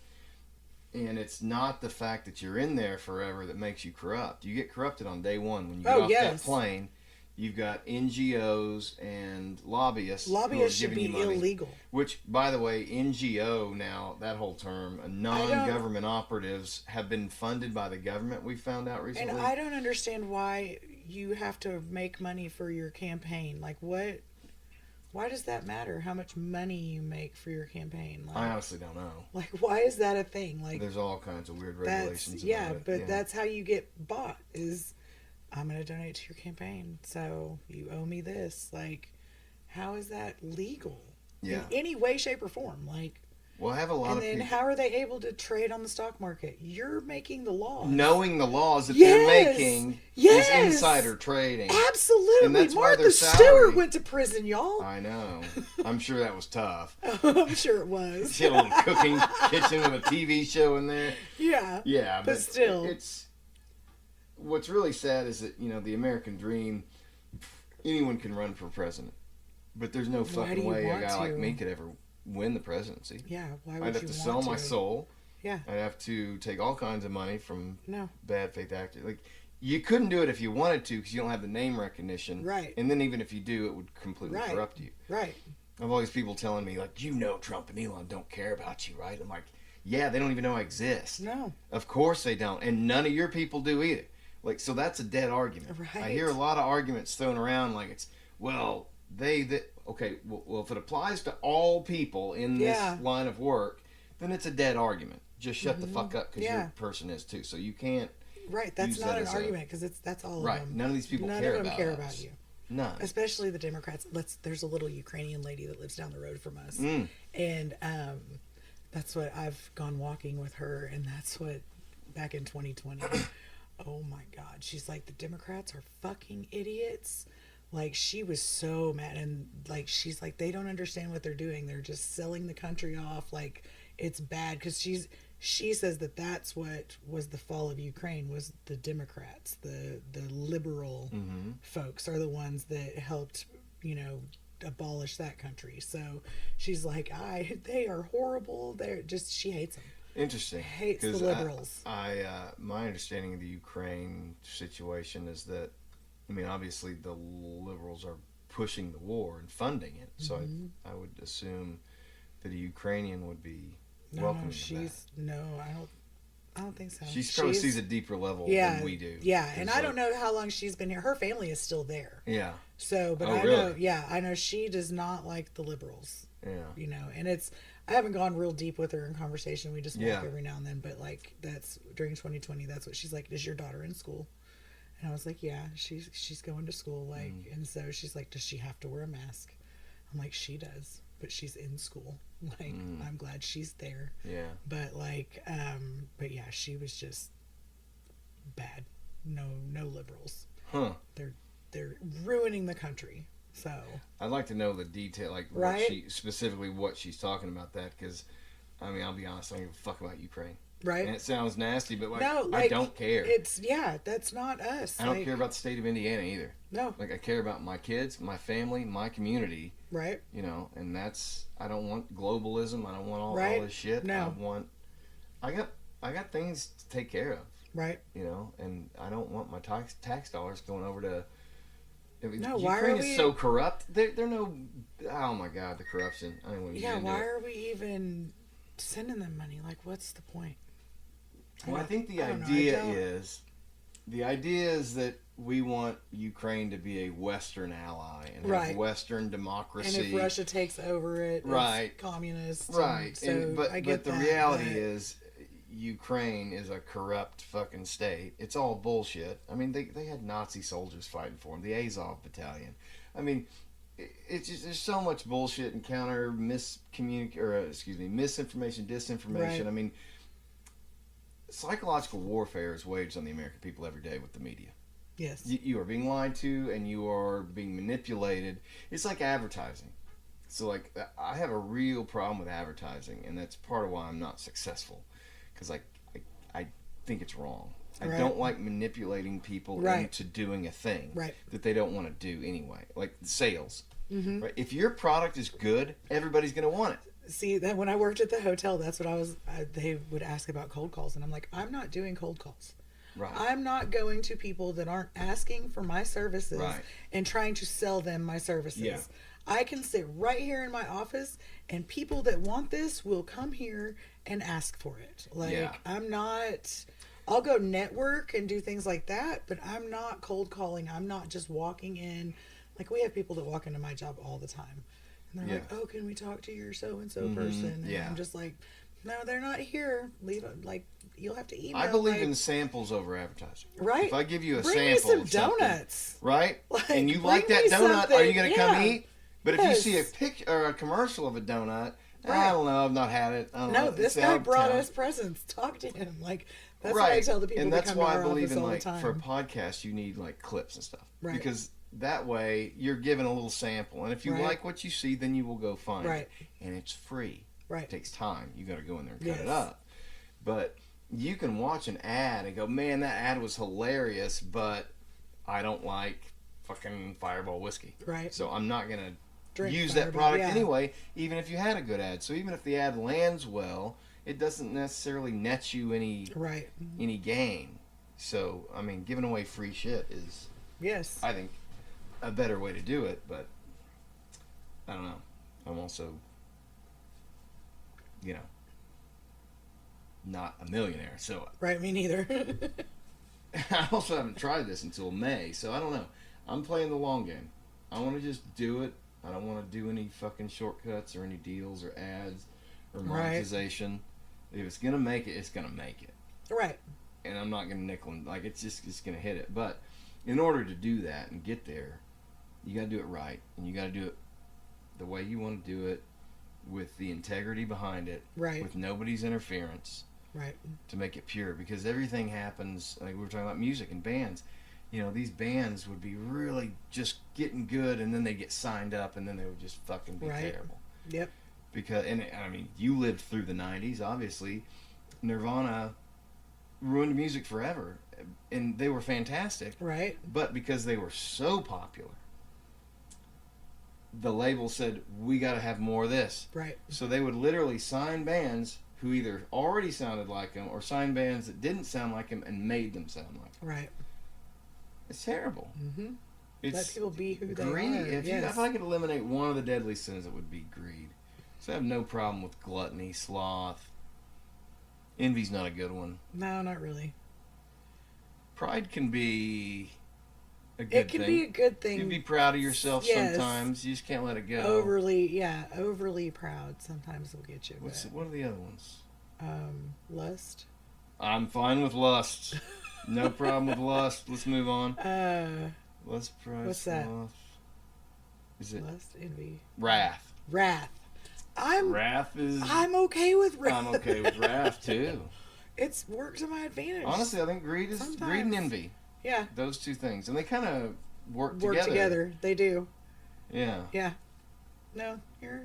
And it's not the fact that you're in there forever that makes you corrupt. You get corrupted on day one. When you get off that yes. plane, you've got NGOs and lobbyists. Lobbyists who are should giving be you money. illegal. Which, by the way, NGO now, that whole term, non-government operatives have been funded by the government, we found out recently. And I don't understand why you have to make money for your campaign. Like, what? Why does that matter? How much money you make for your campaign? Like, I honestly don't know. like, why is that a thing? Like, There's all kinds of weird that's regulations yeah, about it. but that's how you get bought. Is I'm going to donate to your campaign, so you owe me this. Like, how is that legal? Yeah. In any way, shape, or form? Like, We'll have a lot and of then people how are they able to trade on the stock market? You're making the laws. knowing the laws that Yes. they're making Yes. is insider trading. Absolutely. And that's why Martha their Stewart salary- went to prison, y'all. I know. I'm sure that was tough. I'm sure it was. She had a little cooking kitchen with a TV show in there. Yeah. Yeah, But still. it's what's really sad is that the American dream. Anyone can run for president, but there's no Why do fucking you way a want guy like to? me could ever win the presidency. Yeah. Why would I'd have you to want sell to? my soul. Yeah. I'd have to take all kinds of money from No. bad faith actors. Like, you couldn't do it if you wanted to because you don't have the name recognition. Right. And then even if you do, it would completely Right. corrupt you. Right. I have all these people telling me, like, Trump and Elon don't care about you, right? I'm like, yeah, they don't even know I exist. No. Of course they don't. And none of your people do either. Like, so that's a dead argument. Right. I hear a lot of arguments thrown around like it's, well, okay, well, if it applies to all people in this Yeah. line of work, then it's a dead argument. Just shut the fuck up because Yeah. your person is too. So you can't. Right. That's Use not that an as a- argument because that's all Right. of them. None of these people None care of them about care us. about you. None. Especially the Democrats. There's a little Ukrainian lady that lives down the road from us, Mm. and that's what I've gone walking with her, and that's what back in 2020. Oh my God, she's like, the Democrats are fucking idiots. Like, she was so mad, and like, she's like, they don't understand what they're doing. They're just selling the country off. Like, it's bad because she says that's what was the fall of Ukraine was the Democrats, the liberal folks are the ones that helped, abolish that country. So she's like, they are horrible. They're just, she hates them. Interesting. Hates the 'Cause liberals. My understanding of the Ukraine situation is that, I mean, obviously the liberals are pushing the war and funding it. So I would assume that a Ukrainian would be welcoming I don't think so. She probably sees a deeper level yeah, than we do. Yeah, and 'Cause, I don't know how long she's been here. Her family is still there. Yeah. So, but Oh, I really? know, I know she does not like the liberals. Yeah. And I haven't gone real deep with her in conversation. We just walk Yeah. every now and then, but like, that's during 2020, that's what she's like, is your daughter in school? And I was like, yeah, she's going to school. Like, and so she's like, does she have to wear a mask? I'm like, she does. but she's in school. Like, I'm glad she's there. Yeah. But like, but yeah, she was just bad. No liberals. Huh. They're ruining the country. So I'd like to know the detail, like Right? what she's talking about that, because I mean, I'll be honest, I don't give a fuck about Ukraine. right. And it sounds nasty, but like, No, I like, don't care. It's that's not us. I don't Like, care about the state of Indiana either. No, Like, I care about my kids, my family, my community, right. you know, and I don't want globalism. I don't want all Right. this shit. No. I got things to take care of, Right. you know, and I don't want my tax dollars going over to. I mean, No, Ukraine why are is we- so corrupt. They're no. Oh my God, the corruption. I don't want to get Yeah, into why it. are we even sending them money? Like, what's the point? Well, I think the I don't know. idea is that we want Ukraine to be a Western ally and have Right. Western And democracy. if Russia takes over it, Right. it's communist. Right, So but I get the that, reality but- is, Ukraine is a corrupt fucking state. It's all bullshit. I mean, they had Nazi soldiers fighting for them, the Azov Battalion. I mean, it's just there's so much bullshit and misinformation, disinformation. Right. I mean, psychological warfare is waged on the American people every day with the media. Yes. You are being lied to and you are being manipulated. It's like advertising. So, like, I have a real problem with advertising, and that's part of why I'm not successful. Because I think it's wrong. I Right. don't like manipulating people Right. into doing a thing Right. that they don't want to do anyway. Like sales. Mm-hmm. Right? If your product is good, everybody's going to want it. See, that when I worked at the hotel, that's what they would ask about cold calls, and I'm like, I'm not doing cold calls. Right. I'm not going to people that aren't asking for my services Right. and trying to sell them my services. Yeah. I can sit right here in my office, and people that want this will come here and ask for it. Like, Yeah. I'll go network and do things like that, but I'm not cold calling. I'm not just walking in. Like, we have people that walk into my job all the time. And they're Yeah. like, oh, can we talk to your so-and-so person? And yeah. I'm just like, no, they're not here. Leave it. Like, you'll have to email. I believe like, in samples over advertising. Right. If I give you a Bring sample me some of something, donuts. right? Like, and you bring like that me donut, are you going to come something. eat? But if you Yes. see a picture or a commercial of a donut, I Right. don't know, I've not had it. I don't No, know, this it's guy out of brought town. us presents. Talk to him. Like, that's right. what I tell the people and that that's come why to I our believe office in all like the time. for a podcast you need like clips and stuff Right. because that way you're given a little sample, and if you Right. like what you see, then you will go find Right. it, and it's free. Right. It takes time. You got to go in there and Yes. cut it up, but you can watch an ad and go, man, that ad was hilarious, but I don't like fucking Fireball whiskey, Right. so I'm not gonna Drink use that Fireball, product yeah. anyway, even if you had a good ad. So even if the ad lands well, it doesn't necessarily net you any Right. gain. So I mean, giving away free shit is, Yes. I think, a better way to do it. But I don't know. I'm also, not a millionaire, so Right. Me neither. I also haven't tried this until May. So I don't know. I'm playing the long game. I want to just do it. I don't want to do any fucking shortcuts or any deals or ads or Right. monetization. If it's gonna make it, it's gonna make it. right. And I'm not gonna nickel and like it's gonna hit it. But in order to do that and get there, you gotta do it right, and you gotta do it the way you want to do it, with the integrity behind it, Right. with nobody's interference, Right. to make it pure. Because everything happens. Like we were talking about music and bands. These bands would be really just getting good, and then they get signed up, and then they would just fucking be Right. terrible. Yep. Because, and I mean, you lived through the '90s, obviously. Nirvana ruined music forever, and they were fantastic. Right. But because they were so popular, the label said, we got to have more of this. Right. So they would literally sign bands who either already sounded like them or sign bands that didn't sound like them and made them sound like them. Right. It's terrible. Mm-hmm. It's Let people be who they greed. are. If I could eliminate one of the deadly sins, it would be greed. So I have no problem with gluttony, sloth. Envy's not a good one. No, not really. Pride can be a good It can thing. be a good thing. You'd be proud of yourself Yes. sometimes. You just can't let it go. overly proud sometimes will get you. What are the other ones? Lust. I'm fine with lust. No problem with lust. Let's move on. Lust, pride, What's that? sloth. Is it Lust, envy, wrath? wrath. Wrath is. I'm okay with wrath. I'm okay with wrath too. It's worked to my advantage. Honestly, I think greed is greed and envy. Yeah. Those two things, and they kind of work together. They do. Yeah. Yeah. No, you're.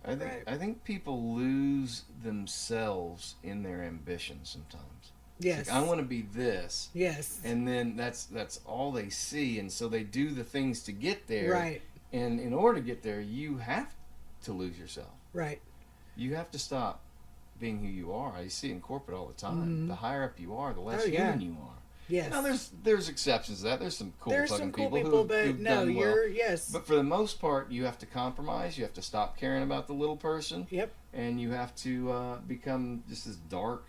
I think people lose themselves in their ambition sometimes. Yes. Like, I want to be this. Yes. And then that's all they see, and so they do the things to get there. Right. And in order to get there, you have to lose yourself. Right. You have to stop being who you are. I see it in corporate all the time. Mm-hmm. The higher up you are, the less Oh, yeah. human you are. Yes. Now there's exceptions to that. There's some cool There's fucking some cool people, people, but who've no, done well. you're yes. But for the most part, you have to compromise. You have to stop caring about the little person. Yep. And you have to become just this dark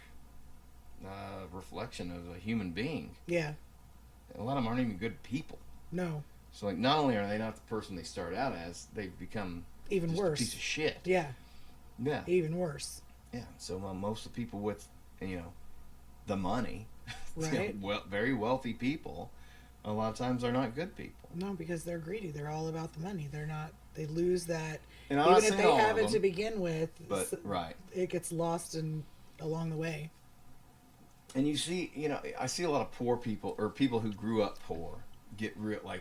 reflection of a human being. Yeah. A lot of them aren't even good people. No. So like, not only are they not the person they started out as, they've become Even just worse. a piece of shit. Yeah. Yeah. Even worse. Yeah. So most of the people with, the money, Right. very wealthy people, a lot of times are not good people. No, because they're greedy. They're all about the money. They're not. They lose that. And I'm not Even if saying they all have of it to them, begin with, but right. it gets lost along the way. And you see, I see a lot of poor people or people who grew up poor get real I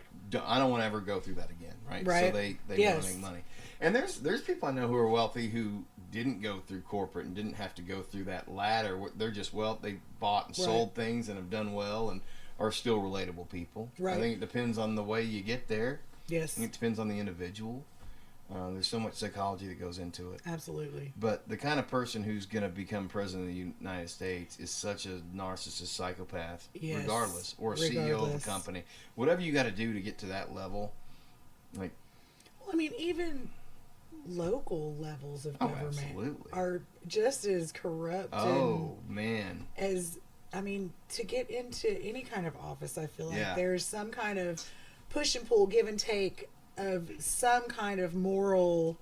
don't want to ever go through that again, right? Right. So they Yes. want to make money. And there's people I know who are wealthy who didn't go through corporate and didn't have to go through that ladder. They're just they bought and Right. sold things and have done well and are still relatable people. Right. I think it depends on the way you get there. Yes. I think it depends on the individual. There's so much psychology that goes into it. Absolutely. But the kind of person who's going to become president of the United States is such a narcissist psychopath, Yes. regardless, or a CEO of Regardless. a company. Whatever you got to do to get to that level, Well, I mean, even local levels of government absolutely. are just as corrupt man. as, I mean, to get into any kind of office, I feel like Yeah. there's some kind of push and pull, give and take of some kind of moral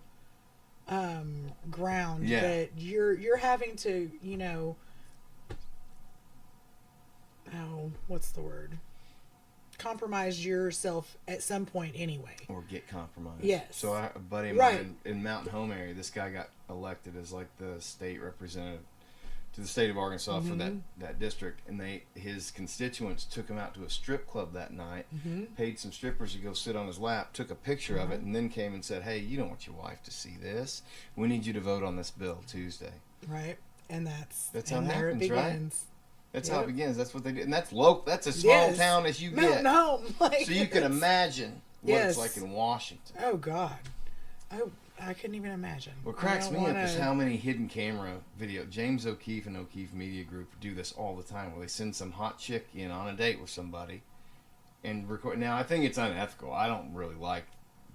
ground Yeah. that you're having to, what's the word? Compromise yourself at some point anyway. Or get compromised. Yes. So a buddy of Right. mine in Mountain Home area, this guy got elected as like the state representative to the state of Arkansas for that district, and his constituents took him out to a strip club that night, paid some strippers to go sit on his lap, took a picture of it, and then came and said, "Hey, you don't want your wife to see this. We need you to vote on this bill Tuesday." Right. And that's how it there happens, it right? begins. That's how it Yep. begins. That's what they do, and that's local. That's as small Yes. town as you Mountain get. Home. Like, So you can imagine what Yes. it's like in Washington. Oh God. I couldn't even imagine. What cracks I me don't up is wanna- how many hidden camera video. James O'Keefe and O'Keefe Media Group do this all the time, where they send some hot chick in on a date with somebody and record. Now, I think it's unethical. I don't really like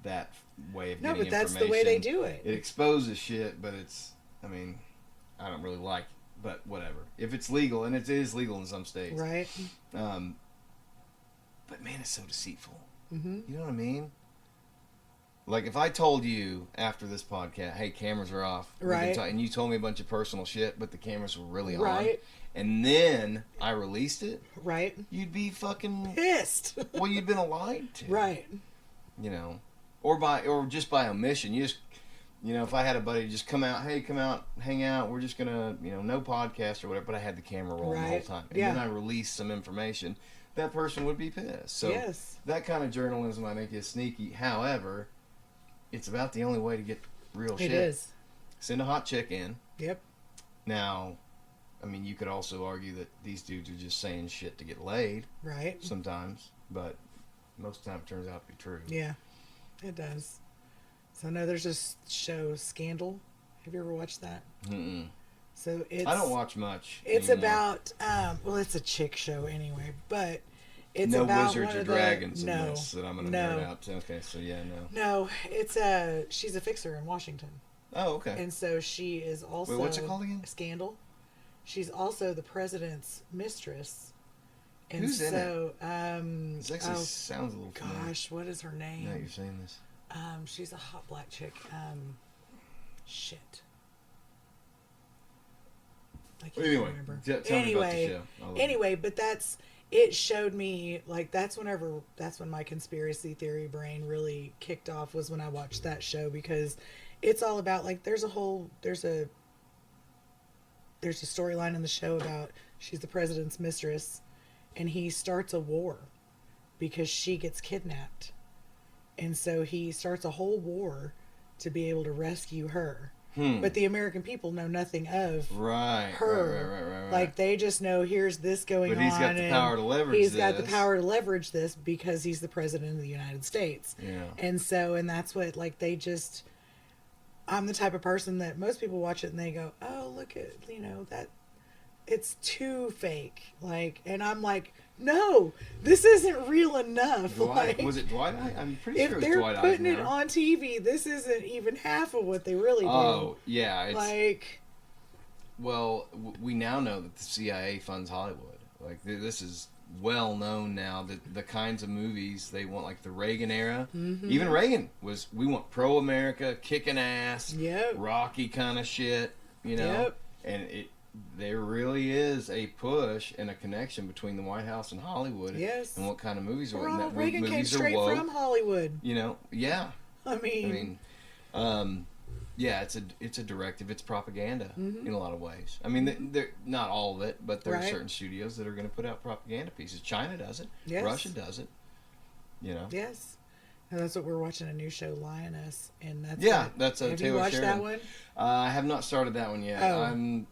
that way of No, getting but that's information. the way they do it. It exposes shit, but I don't really like it. But whatever. If it's legal, and it is legal in some states. Right. But man, it's so deceitful. Mm-hmm. You know what I mean? Like if I told you after this podcast, hey, cameras are off, we can Right. talk, and you told me a bunch of personal shit, but the cameras were really Right. on, and then I released it, Right. you'd be fucking Pissed. well, you'd been lied to, Right. or just by omission. You just, if I had a buddy just come out, hang out, we're just gonna, no podcast or whatever, but I had the camera rolling the whole Right. time, and Yeah. then I released some information, that person would be pissed. So Yes. that kind of journalism I think is sneaky. However, it's about the only way to get real shit. It is. Send a hot chick in. Yep. Now, you could also argue that these dudes are just saying shit to get laid Right. sometimes, but most of the time it turns out to be true. Yeah. It does. So no, there's this show Scandal. Have you ever watched that? Mm-mm. So it's. I don't watch much. It's anymore. about. Well, it's a chick show anyway, but it's no about wizards one or of the- dragons no, in this that I'm gonna no. nerd out to. Okay, so yeah, no. No, it's she's a fixer in Washington, Oh, okay. and so she is also. Wait, what's it called again? Scandal. She's also the president's mistress. And Who's in so, This actually sounds a little familiar. gosh, what is her name? Now you're saying this. She's a hot black chick. Shit. I can't Anyway, remember. tell me about the show. I'll look Anyway, but it showed me, like, that's when my conspiracy theory brain really kicked off, was when I watched that show, because it's all about like there's a storyline in the show about she's the president's mistress, and he starts a war because she gets kidnapped, and so he starts a whole war to be able to rescue her. But the American people know nothing of Right. her. Right. Like they just know here's this going on. But he's got the and power to leverage He's got the this. power to leverage this because he's the president of the United States. Yeah. And that's what like they just. I'm the type of person that most people watch it and they go, "Oh, look at that." It's too fake. Like, and I'm like, no, this isn't real enough. Dwight, Like, was it Dwight? I'm pretty if sure it was they're Dwight putting it Eisenhower. on TV, this isn't even half of what they really do. Oh, yeah. It's, like, well, we now know that the CIA funds Hollywood. Like, this is well known now that the kinds of movies they want, like the Reagan era. Mm-hmm. Even Reagan we want pro-America, kicking ass, Yep. Rocky kind of shit, Yep. And there really is a push and a connection between the White House and Hollywood. Yes. And what kind of movies are Ronald and Reagan came movies are straight woke. from Hollywood. Yeah. I mean, Yeah, it's a directive. It's propaganda Mm-hmm. in a lot of ways. I mean, they're not all of it, but there are Right. certain studios that are going to put out propaganda pieces. China does it. Yes. Russia does it. yes. And that's what we're watching, a new show, Lioness, and that's that's a have Taylor you watched Sheridan. that one? I have not started that one yet. Oh.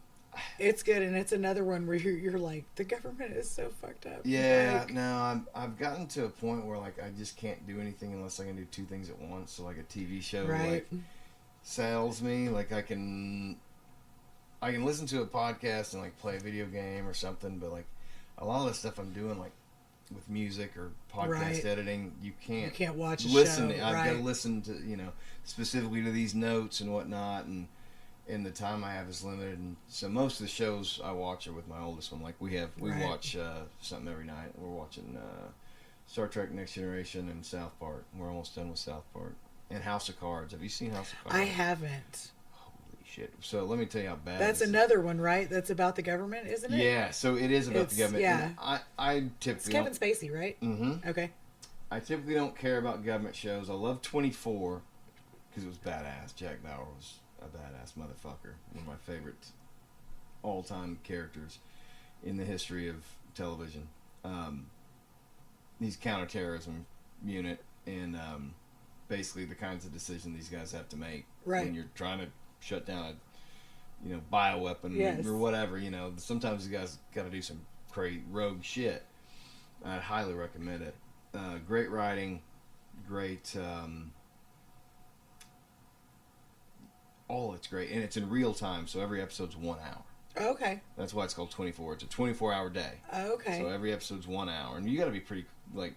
It's good, and it's another one where you're like, the government is so fucked up. Yeah, Like, no, I've gotten to a point where like I just can't do anything unless I can do two things at once. So like a TV show, Right. like sells me. Like I can listen to a podcast and like play a video game or something, but like a lot of the stuff I'm doing, like with music or podcast Right. editing, you can't watch a listen. show, I've got to right. listen to specifically to these notes and whatnot, and the time I have is limited. And so most of the shows I watch are with my oldest one. Like we Right. watch something every night. We're watching Star Trek: Next Generation and South Park. We're almost done with South Park. And House of Cards. Have you seen House of Cards? I haven't. Holy shit! So let me tell you how bad. That's this is. another one, right? That's about the government, isn't it? Yeah, so it is about It's- the government. yeah. And I It's typically Kevin Spacey, right? Mm-hmm. Okay. I typically don't care about government shows. I love 24 because it was badass. Jack Bauer was a badass motherfucker. One of my favorite all-time characters in the history of television. He's counterterrorism unit, and basically the kinds of decisions these guys have to make Right. when you're trying to shut down a bioweapon Yes. or whatever. Sometimes you guys got to do some crazy rogue shit. I'd highly recommend it. Great writing, great. It's great, and it's in real time, so every episode's 1 hour. Okay. That's why it's called 24. It's a 24-hour day. Okay. So every episode's 1 hour, and you got to be pretty like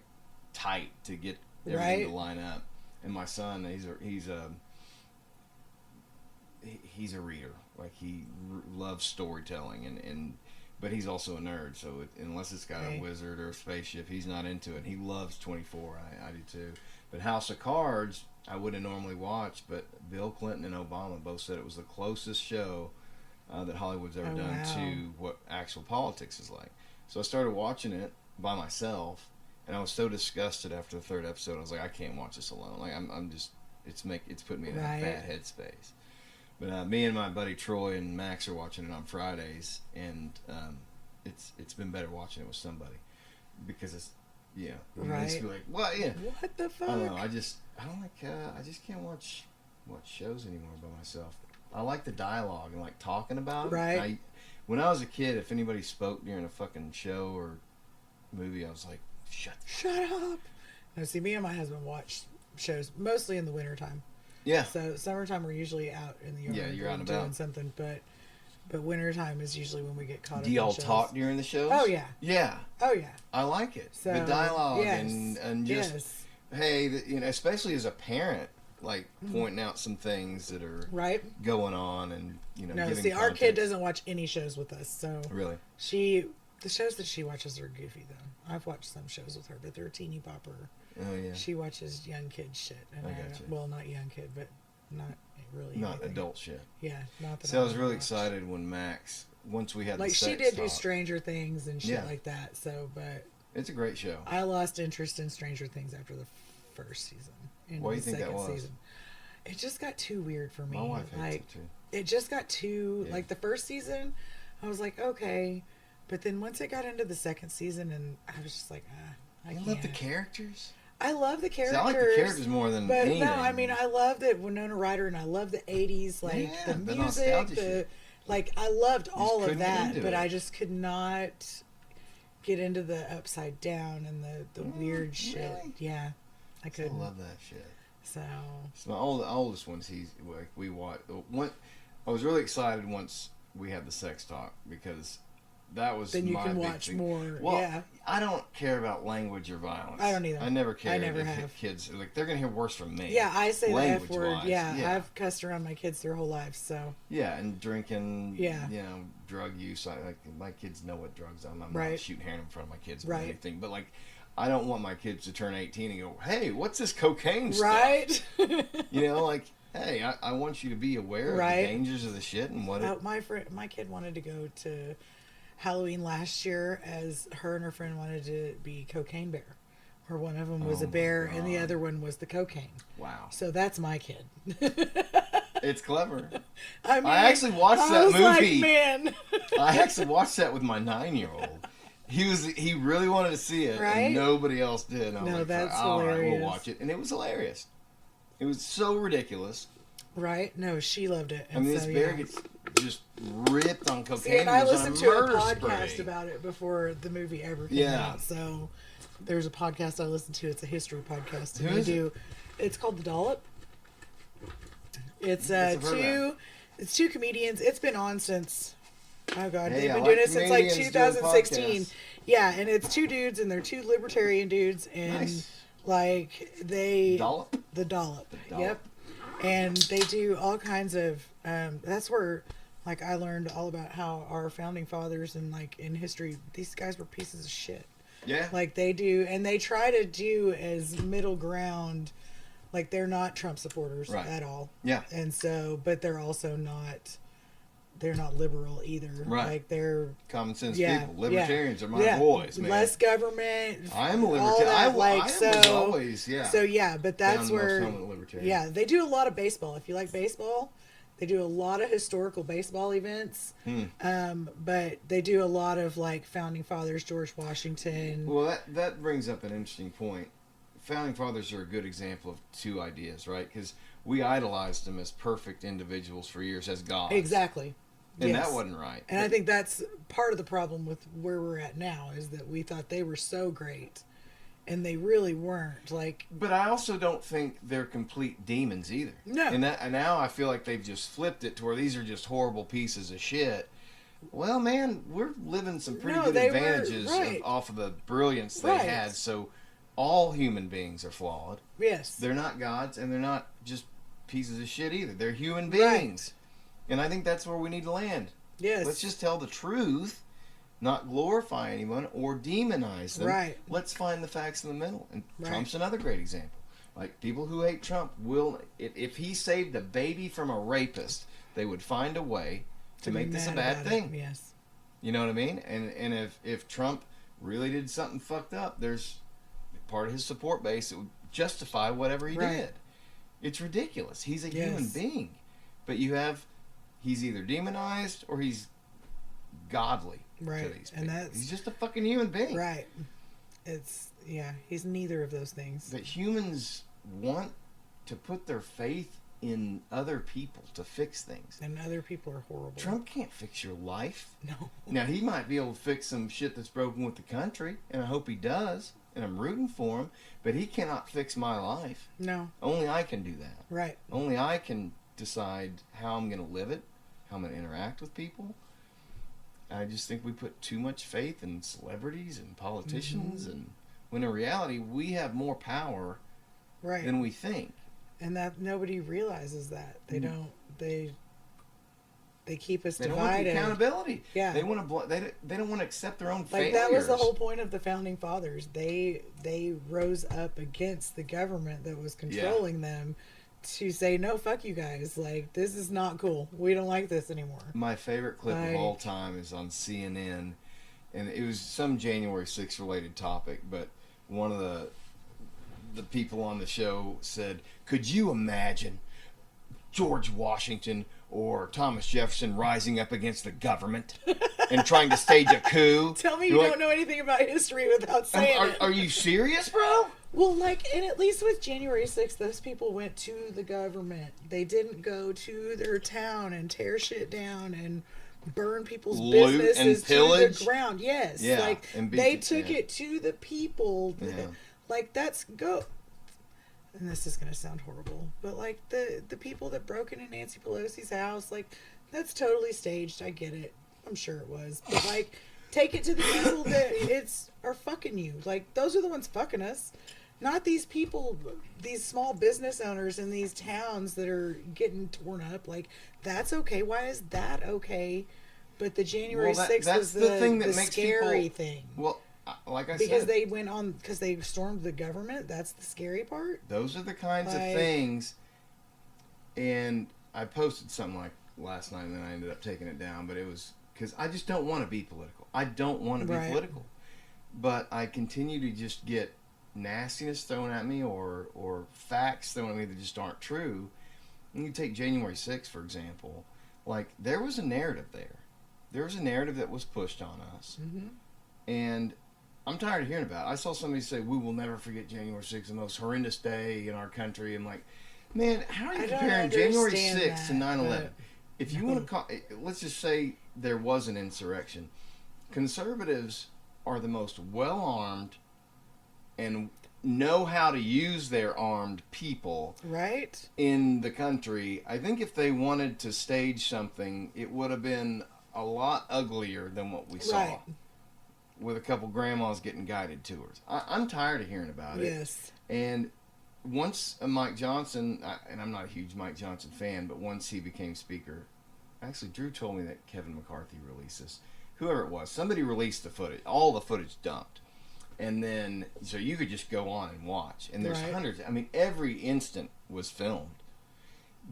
tight to get everything Right. to line up. And my son, he's a reader. Like he loves storytelling, but he's also a nerd. So unless it's got Right. a wizard or a spaceship, he's not into it. He loves 24. I do too. But House of Cards, I wouldn't normally watch, but Bill Clinton and Obama both said it was the closest show that Hollywood's ever Oh, done wow. to what actual politics is like. So I started watching it by myself, and I was so disgusted after the third episode. I was like, I can't watch this alone. Like I'm just, it's putting me in Right. a bad headspace. But me and my buddy Troy and Max are watching it on Fridays, and it's been better watching it with somebody because it's Right. It's like what What the fuck? I don't know. I just can't watch shows anymore by myself. I like the dialogue and like talking about it. Right. When I was a kid, if anybody spoke during a fucking show or movie, I was like, shut. Shut up. No, see, me and my husband watch shows mostly in the wintertime. Yeah. So summertime we're usually out in the yard. Yeah, you're or out and doing about. something, but wintertime is usually when we get caught up. Do y'all in shows. talk during the shows? Oh yeah. Yeah. Oh yeah. I like it. So The dialogue yes, and just yes. hey, especially as a parent, like pointing out some things that are Right. going on and No, giving see, our kid context. doesn't watch any shows with us, so Really. the shows that she watches are goofy though. I've watched some shows with her, but they're teeny popper. Oh yeah. She watches young kid shit, and I gotcha. well, not young kid, but not really. Not anything. adult shit. Yeah, not that. So I was really watch. excited when Max, once we had Like the she sex did do talk. Stranger Things and shit Yeah. like that. So, but It's a great show. I lost interest in Stranger Things after the first season. Into Why do you the think that second was? Season. it just got too weird for me. My wife hates like it too. it just got too Yeah. like the first season, I was like okay, but then once it got into the second season, and I was just like, I I can't. love the characters. I love the See, characters. I like the characters more than But anything. no, I mean, I love that Winona Ryder, and I love the '80s, like Yeah, the the music, nostalgia the shit. like. I loved all of couldn't get that, into but it. I just could not get into the upside down and the weird shit. really? Yeah, I I couldn't. love that shit. So So my oldest ones, we watched. I was really excited once we had the sex talk because that was then you my can big watch thing. more. Well, Yeah, I don't care about language or violence. I don't either. I never cared. never if have. Kids like they're gonna hear worse from me. yeah. I say the F word. Language-wise, Yeah, I've cussed around my kids their whole lives. So Yeah, and drinking. Yeah. You know, drug use. Like my kids know what drugs are. I'm not Right. shooting heroin in front of my kids or Right. anything. But like, I don't want my kids to turn 18 and go, "Hey, what's this cocaine stuff?" right. You know, like, hey, I want you to be aware Right. of the dangers of the shit and what it. My kid wanted to go to Halloween last year, as her and her friend wanted to be Cocaine Bear, where one of them was Oh a bear my and the God. other one was the cocaine. Wow, So that's my kid. it's clever. I mean, I actually watched I that was like, movie. man. I actually watched that with my 9-year-old. He really wanted to see it, Right? and nobody else did. And I was No, like, that's all right, hilarious. we'll watch it, and it was hilarious. It was so ridiculous. Right? No, she loved it. I And mean, this so, bear yeah. gets just ripped on cocaine. See, and I goes on listened to a murder podcast spree. about it before the movie ever came Yeah. out. So there's a podcast I listen to. It's a history podcast. Who And is they it? do. It's called The Dollop. It's Yes, I've heard that. it's two comedians. It's been on since Hey, they've been I doing like it since like comedians doing 2016. podcasts. Yeah, and it's two dudes, and they're two libertarian dudes, and Nice. like they Dollop. the dollop. Dollop. Yep. And they do all kinds of. That's where, like, I learned all about how our founding fathers and like in history, these guys were pieces of shit. Yeah. Like they do, and they try to do as middle ground. Like they're not Trump supporters Right. at all. Yeah. And so, but they're also not. They're not liberal either. Right. Like they're Common sense yeah, people. Libertarians yeah, are my yeah. boys, man. Less government. I'm a all libertarian. that, like, I was so. always, yeah. So yeah, but that's Down the most where helmet libertarian. yeah, they do a lot of baseball. If you like baseball, they do a lot of historical baseball events. But they do a lot of like founding fathers, George Washington. Well, that brings up an interesting point. Founding fathers are a good example of two ideas, right? Because we idolized them as perfect individuals for years as gods. Exactly. And Yes. that wasn't right. And I think that's part of the problem with where we're at now is that we thought they were so great, and they really weren't. Like But I also don't think they're complete demons either. No. And now I feel like they've just flipped it to where these are just horrible pieces of shit. Well, man, we're living some pretty No, good they were- advantages right. off of the brilliance they Right. had. So all human beings are flawed. yes, They're not gods, and they're not just pieces of shit either. They're human Right. beings. And I think that's where we need to land. yes, Let's just tell the truth, not glorify anyone or demonize them. Right. Let's find the facts in the middle. And Right. Trump's another great example. Like, people who hate Trump will, if he saved a baby from a rapist, they would find a way to be make this a mad bad about thing. it. Yes, You know what I mean? And if Trump really did something fucked up, there's part of his support base that would justify whatever he Right. did. It's ridiculous. He's a human Yes. being. But he's either demonized or he's godly to Right. these And people. that's- He's just a fucking human being. right. It's he's neither of those things. But humans want to put their faith in other people to fix things. And other people are horrible. Trump can't fix your life. No. Now, he might be able to fix some shit that's broken with the country, and I hope he does, and I'm rooting for him, but he cannot fix my life. No. Only I can do that. Right. Only I can decide how I'm going to live it, how I'm going to interact with people. I just think we put too much faith in celebrities and politicians, and when in reality, we have more power Right. than we think. And that nobody realizes that. They don't. They keep us They don't want the divided. accountability. Yeah. They want to. They don't want to accept their own Like failures. that was the whole point of the founding fathers. They rose up against the government that was controlling them to say no, fuck you guys. Like this is not cool. We don't like this anymore. My favorite clip of Like- all time is on CNN, and it was some January 6th related topic, but one of the people on the show said, "Could you imagine George Washington or Thomas Jefferson rising up against the government and trying to stage a coup. Tell me you You're don't know anything about history without saying it. Are you serious, bro? Well, like, and at least with January 6th, those people went to the government. They didn't go to their town and tear shit down and burn people's Loot businesses and pillage? to the ground. Yes. Yeah, Like, and they beat- took yeah. it to the people. Yeah. Like, that's go. And this is going to sound horrible, but like the people that broke into Nancy Pelosi's house, like, that's totally staged. I get it. I'm sure it was. But like, take it to the people that are fucking you. Like, those are the ones fucking us. Not these people, these small business owners in these towns that are getting torn up. Like, that's okay. Why is that okay? But the January 6th that's was the thing that the makes scary people- thing. Well, like I Because said, because they stormed the government. That's the scary part. those are the kinds of Like- things. And I posted something like last night, and then I ended up taking it down. But it was because I just don't want to be political. I don't want to be Right. political. But I continue to just get nastiness thrown at me or facts thrown at me that just aren't true. And you take January 6th, for example. Like, there was a narrative there. There was a narrative that was pushed on us. Mm-hmm. And I'm tired of hearing about it. I saw somebody say, we will never forget January 6th, the most horrendous day in our country. I'm like, man, how are you I don't comparing January understand 6th to that, 9/11? but- If you want to call, let's just say there was an insurrection. Conservatives are the most well-armed and know how to use their armed people Right? in the country. I think if they wanted to stage something, it would have been a lot uglier than what we saw. Right. With a couple grandmas getting guided tours. I'm tired of hearing about it. Yes. And once Mike Johnson, and I'm not a huge Mike Johnson fan, but once he became speaker, actually Drew told me that Kevin McCarthy released this. Whoever it was, somebody released the footage, all the footage dumped. And then, so you could just go on and watch. And there's Right. hundreds. I mean, every instant was filmed.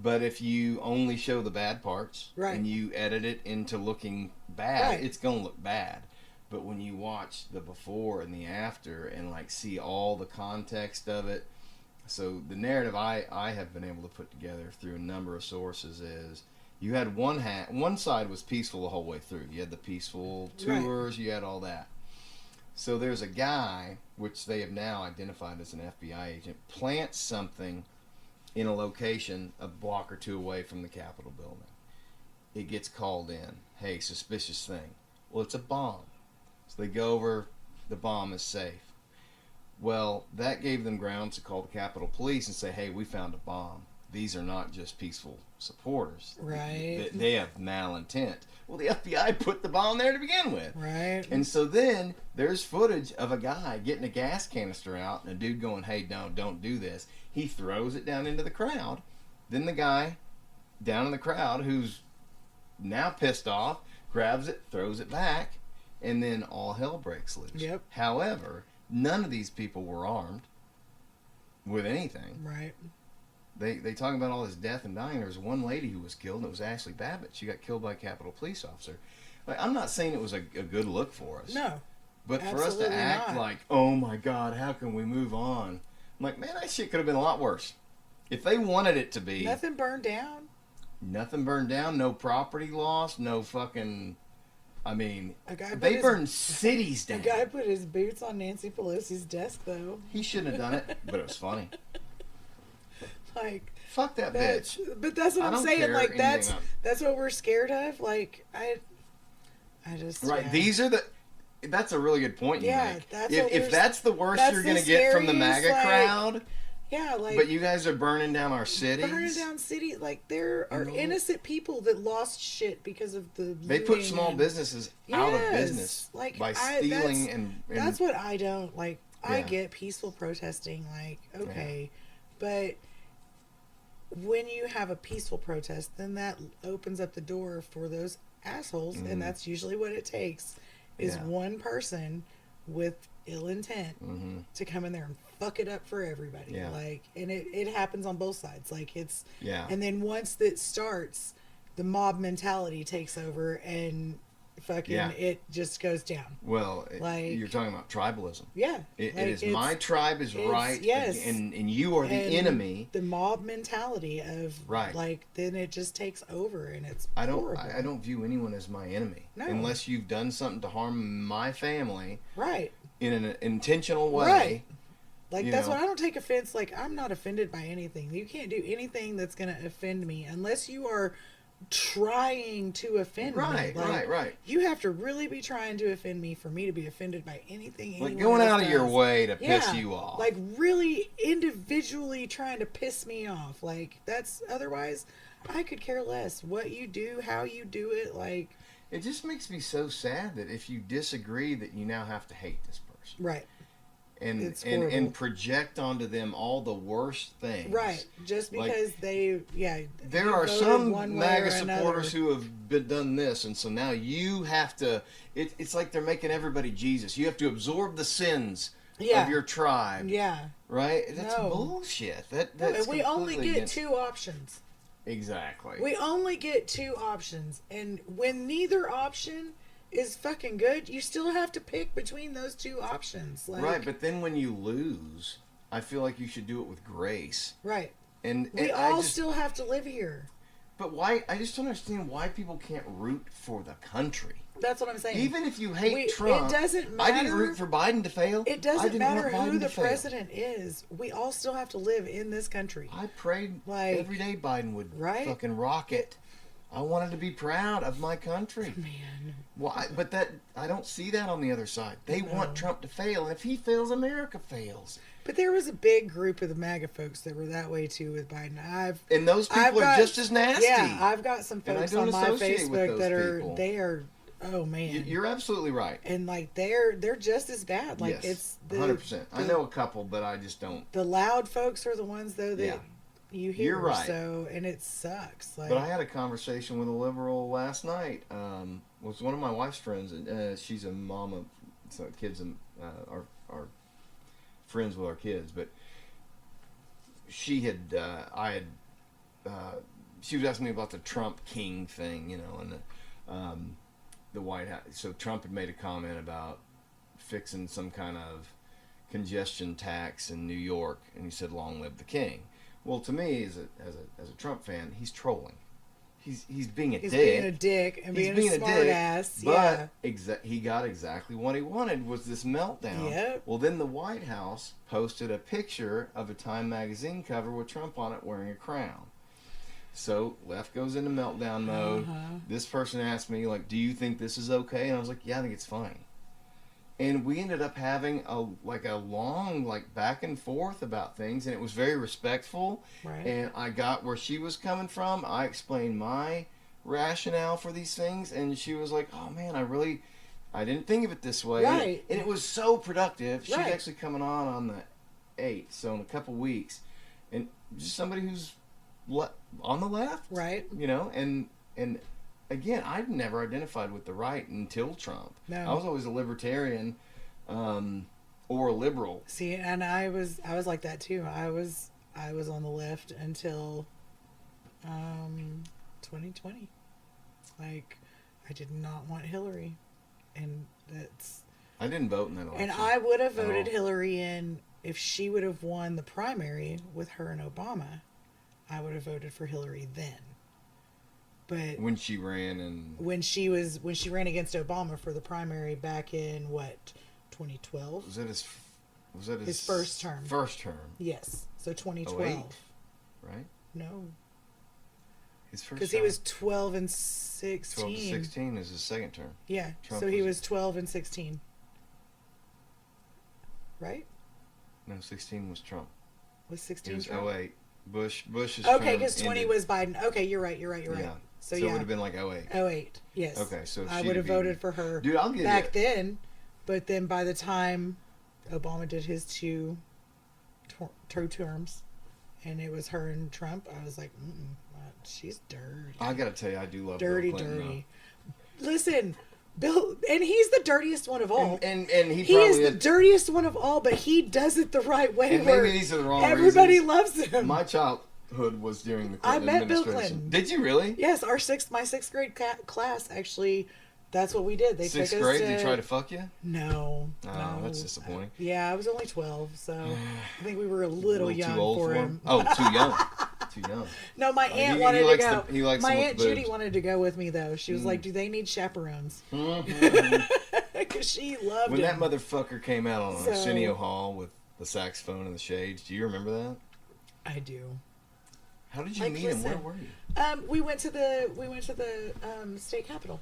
But if you only show the bad parts Right. and you edit it into looking bad, Right. it's going to look bad. But when you watch the before and the after and like see all the context of it, so the narrative I have been able to put together through a number of sources is you had one side was peaceful the whole way through. You had the peaceful tours, you had all that. So there's a guy, which they have now identified as an FBI agent, plants something in a location a block or two away from the Capitol building. It gets called in. Hey, suspicious thing. Well, it's a bomb. So they go over, the bomb is safe. Well, that gave them grounds to call the Capitol Police and say, hey, we found a bomb. These are not just peaceful supporters. Right. They have malintent. Well, the FBI put the bomb there to begin with. Right. And so then there's footage of a guy getting a gas canister out and a dude going, hey, no, don't do this. He throws it down into the crowd. Then the guy down in the crowd who's now pissed off grabs it, throws it back, and then all hell breaks loose. Yep. However, none of these people were armed with anything. Right. They talk about all this death and dying. There was one lady who was killed, and it was Ashley Babbitt. She got killed by a Capitol Police officer. Like, I'm not saying it was a good look for us. No. But for us absolutely to act not. like, oh my God, how can we move on? I'm like, man, that shit could have been a lot worse. If they wanted it to be, Nothing burned down. nothing burned down, no property lost, no fucking, I mean, A guy put they his- burned cities The down. guy put his boots on Nancy Pelosi's desk, though. He shouldn't have done it, but it was funny. Like, Fuck that that's, bitch. but that's what I I'm don't saying. care Like, anything about- that's what we're scared of. Like, I just Right, yeah. these are the, that's a really good point you Yeah, make. that's If, what if we're- that's the worst that's you're the going to get from the scariest, MAGA like, crowd, yeah, like but you guys are burning down our cities. burning down city. Like, there are know. innocent people that lost shit because of the. They put looting small and- businesses out of Yes, business like, by I- stealing that's- and That's what I don't like. I Yeah. get peaceful protesting, like, okay, but when you have a peaceful protest, then that opens up the door for those assholes, and that's usually what it takes is Yeah. one person with ill intent to come in there and fuck it up for everybody. Yeah. Like, and it happens on both sides. Like, it's Yeah. and then once that starts, the mob mentality takes over, and fucking Yeah. it just goes down. Well, Like- you're talking about tribalism. Yeah. It like, is it's- my tribe is it's- right, yes. and you are the and enemy. The mob mentality of Right. like then it just takes over and it's I horrible. don't view anyone as my enemy No. unless you've done something to harm my family Right. in an intentional way. Right. Like You that's know. what I don't take offense. Like I'm not offended by anything. You can't do anything that's gonna offend me unless you are trying to offend Right, me. Like, right. You have to really be trying to offend me for me to be offended by anything. Like anyone going else out of your does. way to piss Yeah, you off. Like really individually trying to piss me off. Like that's otherwise I could care less what you do, how you do it. Like It just makes me so sad that if you disagree, that you now have to hate this person. right. And It's and horrible. project onto them all the worst things. Right. Just Like, because they there you are voted some one way MAGA or supporters another. who have done this, and so now you have to. It's like they're making everybody Jesus. You have to absorb the sins Yeah. of your tribe, Yeah. right? That's No. bullshit. That's And we only completely get against- two options. Exactly. We only get two options. And when neither option is fucking good, you still have to pick between those two options. Like, Right, but then when you lose, I feel like you should do it with grace. right. And We I all just, still have to live here. but why? I just don't understand why people can't root for the country. That's what I'm saying. Even if you hate We- Trump, it doesn't I didn't matter- root for Biden to fail. It I doesn't didn't matter want Biden who to the fail. president is. We all still have to live in this country. I prayed Like- every day Biden would Right? fucking rock it. I wanted to be proud of my country. Man. Why? But that I don't see that on the other side. They want Trump to fail, and if he fails, America fails. But there was a big group of the MAGA folks that were that way too with Biden. And those people I've are got- just as nasty. Yeah, I've got some And I folks don't on my associate with Facebook those that are people. they are oh man. You're absolutely right. And like they're just as bad. Like yes, it's the 100%. I the- know a couple, but I just don't. the loud folks are the ones though that Yeah. you hear. You're right. So and it sucks. Like But I had a conversation with a liberal last night. Was one of my wife's friends. She's a mom of some kids, and are friends with our kids. But she had, she was asking me about the Trump King thing, and the White House. So Trump had made a comment about fixing some kind of congestion tax in New York, and he said, "Long live the King." Well, to me, as a Trump fan, he's trolling. He's being a he's dick. being a dick and He's being a smart ass. Yeah. But he got exactly what he wanted, was this meltdown. Yep. Well, then the White House posted a picture of a Time magazine cover with Trump on it wearing a crown. So left goes into meltdown mode. This person asked me, like, "Do you think this is okay?" And I was like, "Yeah, I think it's fine." And we ended up having a long back and forth about things, and it was very respectful. Right. And I got where she was coming from. I explained my rationale for these things, and she was like, "Oh man, I didn't think of it this way." Right. And it was so productive. She's Right. actually coming on the 8th, so in a couple weeks, and just somebody who's on the left, Right. and again, I'd never identified with the right until Trump. No. I was always a libertarian or a liberal. See, and I was like that too. I was on the left until 2020. Like I did not want Hillary, and that's I didn't vote in that election. and I would have at voted all. Hillary in if she would have won the primary with her and Obama. I would have voted for Hillary then. But when she ran and when she ran against Obama for the primary back in what 2012. was that his first term. First term, Yes, so 2012. 08? Right? No, His first because he term. was 12 and 16. 12 to 16 is his second term. Yeah, Trump so he was- was 12 and 16. Right? No, 16 was Trump. Was It 16 was Trump? 08. Bush's Okay, term because 20 ended. was Biden. Okay, you're right. Yeah. So, it yeah. would have been like 08. 08. Yes. Okay, so I she'd would have have voted been- for her Dude, I'll give back you then, but then by the time Obama did his two terms, and it was her and Trump, I was like, she's dirty. I gotta tell you, I do love dirty, Bill Clinton, dirty. Listen, Bill, and he's the dirtiest one of all. though. And he he probably is the dirtiest one of all, but he does it the right way. And where maybe these are the wrong everybody reasons. loves him. My childhood was during the I Clinton met Bill administration. Clinton. Did you really? Yes, my sixth grade class actually That's what we did. They Sixth took us grade, to... did he try to fuck you? No. Oh, no. that's disappointing. Yeah, I was only 12, so I think we were a little young too old for him. Oh, too young. Too young. No, my aunt he wanted to likes go. he likes My them with aunt the Judy boobs. wanted to go with me though. She was like, "Do they need chaperones?" Because she loved When that him. motherfucker came out on So- Arsenio Hall with the saxophone and the shades, do you remember that? I do. How did you Like, meet him? Where listen. were you? We went to the state capitol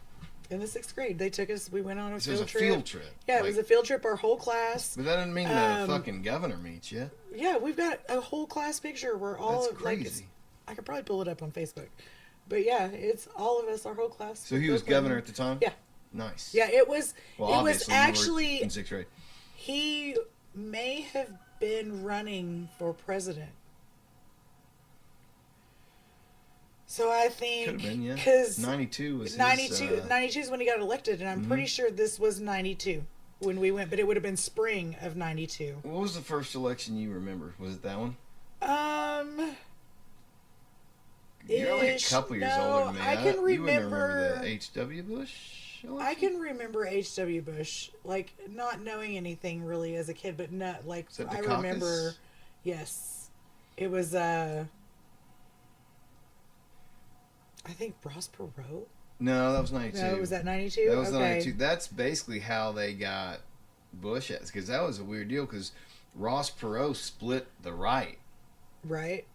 in the 6th grade. They took us. We went on a So it was field a trip. field trip. Yeah, it was a field trip. Our whole class. But that doesn't mean the fucking governor meets you. Yeah, we've got a whole class picture where all That's of like. crazy. I could probably pull it up on Facebook, but yeah, it's all of us. Our whole class. So he was governor at the time? Yeah. Nice. Yeah, it was. Well, it was obviously you were actually. in 6th grade. He may have been running for president. So I think Could have been, yeah. because 92 was his, 92 is when he got elected, and I'm pretty sure this was 92 when we went, but it would have been spring of 92. What was the first election you remember? Was it that one? You're like a Ish. couple years No, older than me. I can You wouldn't remember remember the H.W. Bush election? I can remember H.W. Bush, like not knowing anything really as a kid, but not like Is that the I caucus? remember. Yes, it was. I think Ross Perot. No, that was 92. No, was that 92? That was okay. 92. That's basically how they got Bush at, because that was a weird deal, because Ross Perot split the right. Right.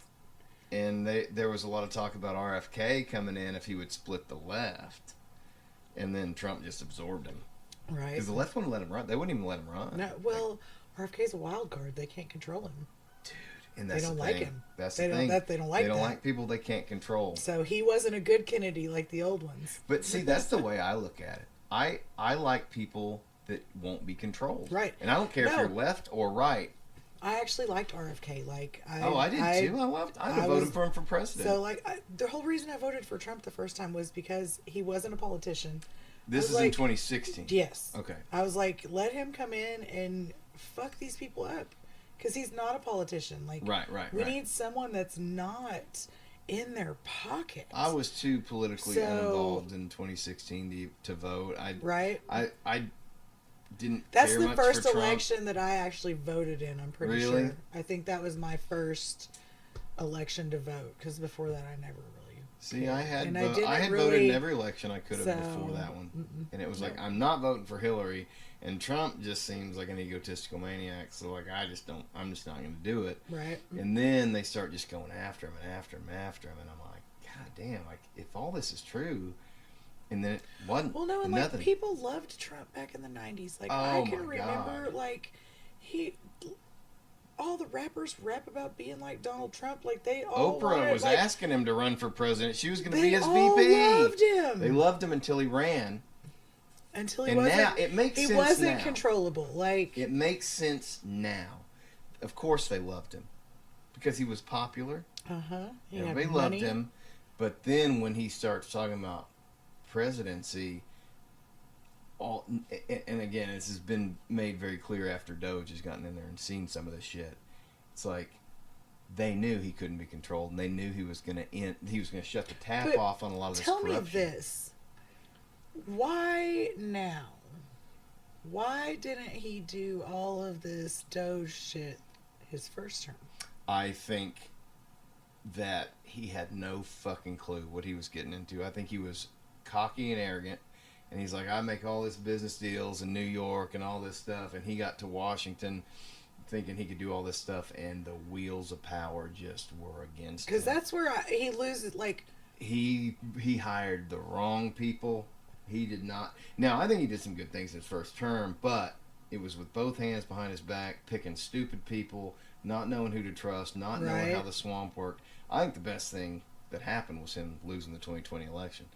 And there was a lot of talk about RFK coming in if he would split the left. And then Trump just absorbed him. Right. Because the left wouldn't let him run. They wouldn't even let him run. No, well, RFK's a wild card. They can't control him. And They that's don't the like thing. him. That's They the don't- thing. they don't like They don't that. like people they can't control. So he wasn't a good Kennedy like the old ones. But see, that's the way I look at it. I like people that won't be controlled. Right. And I don't care if No. you're left or right. I actually liked RFK. Like I did too. I'd have voted for him for president. So like the whole reason I voted for Trump the first time was because he wasn't a politician. This was is in like- 2016. Yes. Okay. I was like, let him come in and fuck these people up, because he's not a politician. Like, Right. we need someone that's not in their pocket. I was too politically So- uninvolved in 2016 to vote. Right. I didn't. That's care the much first for Trump. election that I actually voted in. I'm pretty Really? sure. I think that was my first election to vote, because before that I never really. See, I had And I I, didn't had voted really- in every election I could have So, before that one, and it was like I'm not voting for Hillary, and Trump just seems like an egotistical maniac. So like I'm just not going to do it. Right. And then they start just going after him and after him and after him, and I'm like, God damn! Like if all this is true, and then it wasn't. Well, no, and nothing. like people loved Trump back in the '90s. Like Oh, I can my remember, God. like all the rappers rap about being like Donald Trump. Like they all Oprah wanted, was like, asking him to run for president. She was going to They be his all VP. loved him. They loved him until he ran. until he And wasn't. now it makes he sense wasn't now. controllable. Like It makes sense now. Of course they loved him because he was popular. Everybody loved him. But then when he starts talking about presidency, and again, this has been made very clear after Doge has gotten in there and seen some of this shit. It's like they knew he couldn't be controlled, and they knew he was going to end. He was going to shut the tap But off on a lot of this Tell corruption. me this: why now? Why didn't he do all of this Doge shit his first term? I think that he had no fucking clue what he was getting into. I think he was cocky and arrogant, and he's like, I make all this business deals in New York and all this stuff, and he got to Washington thinking he could do all this stuff, and the wheels of power just were against him. Because that's where he loses. Like He hired the wrong people. He did not. Now, I think he did some good things in his first term, but it was with both hands behind his back, picking stupid people, not knowing who to trust, not knowing Right. how the swamp worked. I think the best thing that happened was him losing the 2020 election,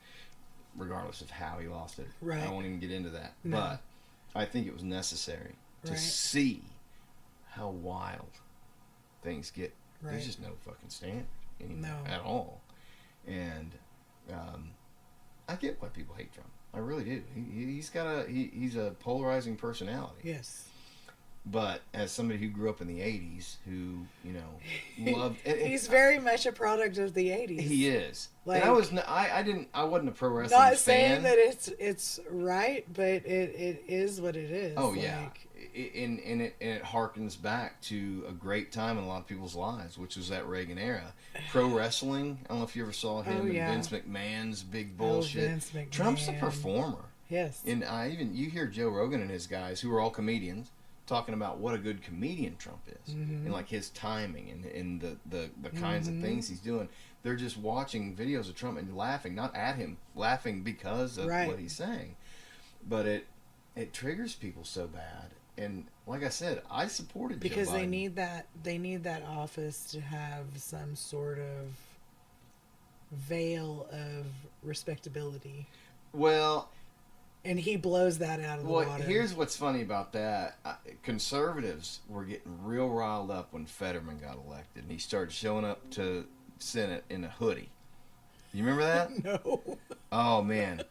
regardless of how he lost it. Right. I won't even get into that. No. But I think it was necessary to Right. see how wild things get. Right. There's just no fucking standard anymore No. at all. And I get why people hate Trump. I really do. He's a polarizing personality. yes, But as somebody who grew up in the 80s, who, loved... He's very much a product of the 80s. He is. Like, and I wasn't a pro wrestling not fan. saying that it's right, but it is what it is. Oh, yeah. And it harkens back to a great time in a lot of people's lives, which was that Reagan era. Pro wrestling, I don't know if you ever saw him and Vince McMahon's big bullshit. Vince McMahon. Trump's a performer. Yes. And you hear Joe Rogan and his guys, who are all comedians, talking about what a good comedian Trump is, and like his timing and the kinds of things he's doing. They're just watching videos of Trump and laughing, not at him, laughing because of what he's saying. But it triggers people so bad. And like I said, I supported because Joe Biden. they need that office to have some sort of veil of respectability. Well, and he blows that out of the water. Here's what's funny about that. Conservatives were getting real riled up when Fetterman got elected, and he started showing up to Senate in a hoodie. You remember that? No. Oh, man.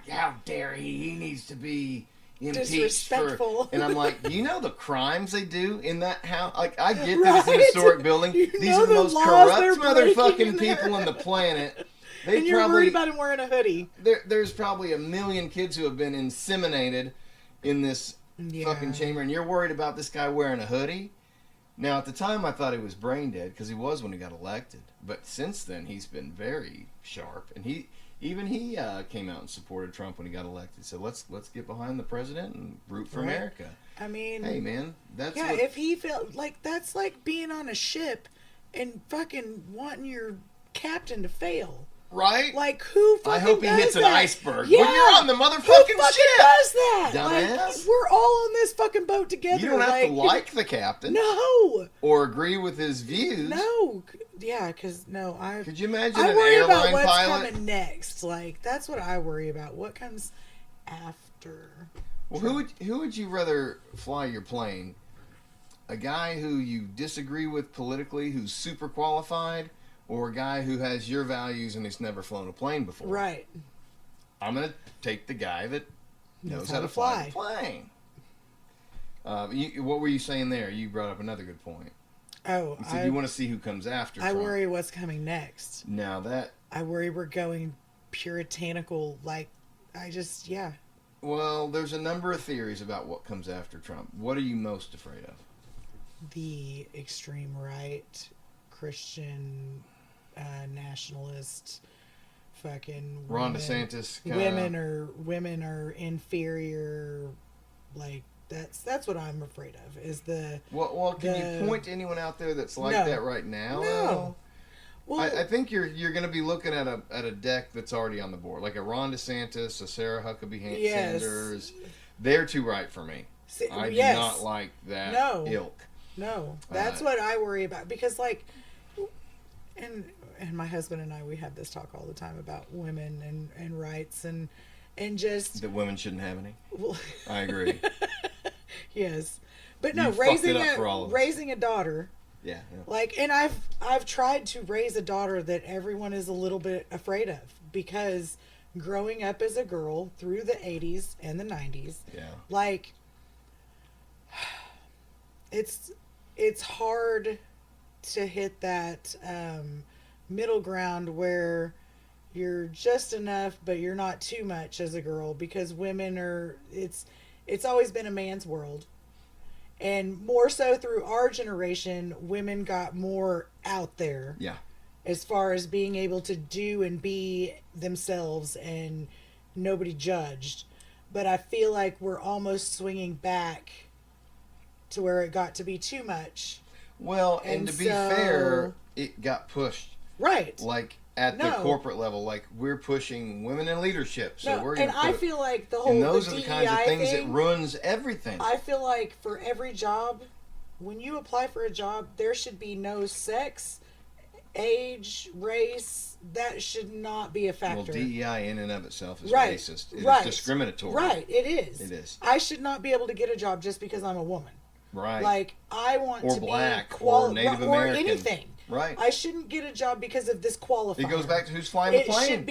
How dare he? He needs to be impeached. Disrespectful. And I'm like, the crimes they do in that house? Like, I get that it's an historic building. These are the most corrupt motherfucking people on the planet. And you're worried about him wearing a hoodie. There's probably 1 million kids who have been inseminated in this fucking chamber, and you're worried about this guy wearing a hoodie? Now, at the time, I thought he was brain dead, because he was when he got elected. But since then, he's been very sharp, and he came out and supported Trump when he got elected. So let's get behind the president and root for America. I mean, hey man, if he felt like that's like being on a ship and fucking wanting your captain to fail. Right? Like, who fucking I hope he hits that? an iceberg Yeah. when you're on the motherfucking who fucking ship. does that? Dumbass. Like, we're all on this fucking boat together. You don't have to like the captain. No. Or agree with his views. No. Yeah, because, Could you imagine I an worry airline about what's pilot? coming next. Like, that's what I worry about. What comes after? Well, who would you rather fly your plane? A guy who you disagree with politically, who's super qualified, or a guy who has your values and has never flown a plane before? Right. I'm going to take the guy that knows how to fly the plane. What were you saying there? You brought up another good point. Oh, You said you want to see who comes after I Trump. worry what's coming next. Now that... I worry we're going puritanical, Well, there's a number of theories about what comes after Trump. What are you most afraid of? The extreme right, Christian, nationalist, fucking Ron DeSantis. Women are inferior. Like that's what I'm afraid of. Is the Well, can you point to anyone out there that's like that right now? No. Well, I think you're going to be looking at a deck that's already on the board, like a Ron DeSantis, a Sarah Huckabee Sanders. They're too right for me. I do not like that ilk. No, that's what I worry about, because and my husband and I, we have this talk all the time about women and rights and just that women shouldn't have any. Well, I agree. Yes, but no, You raising a daughter. Yeah. And I've tried to raise a daughter that everyone is a little bit afraid of, because growing up as a girl through the 80s and the 90s, it's hard to hit that middle ground where you're just enough but you're not too much as a girl, because women are it's always been a man's world. And more so through our generation, women got more out there. Yeah. As far as being able to do and be themselves and nobody judged. But I feel like we're almost swinging back to where it got to be too much. Well, and to be fair, it got pushed. Right. At the corporate level, we're pushing women in leadership. So we're going to I feel like the whole and those the are the DEI kinds of things thing, that ruins everything. I feel like for every job, when you apply for a job, there should be no sex, age, race. That should not be a factor. Well, DEI in and of itself is racist. It is discriminatory. Right, it is. It is. I should not be able to get a job just because I'm a woman. Right. I want or to black, be or Native American. or anything. Right. I shouldn't get a job because of this qualifier. It goes back to who's flying the plane.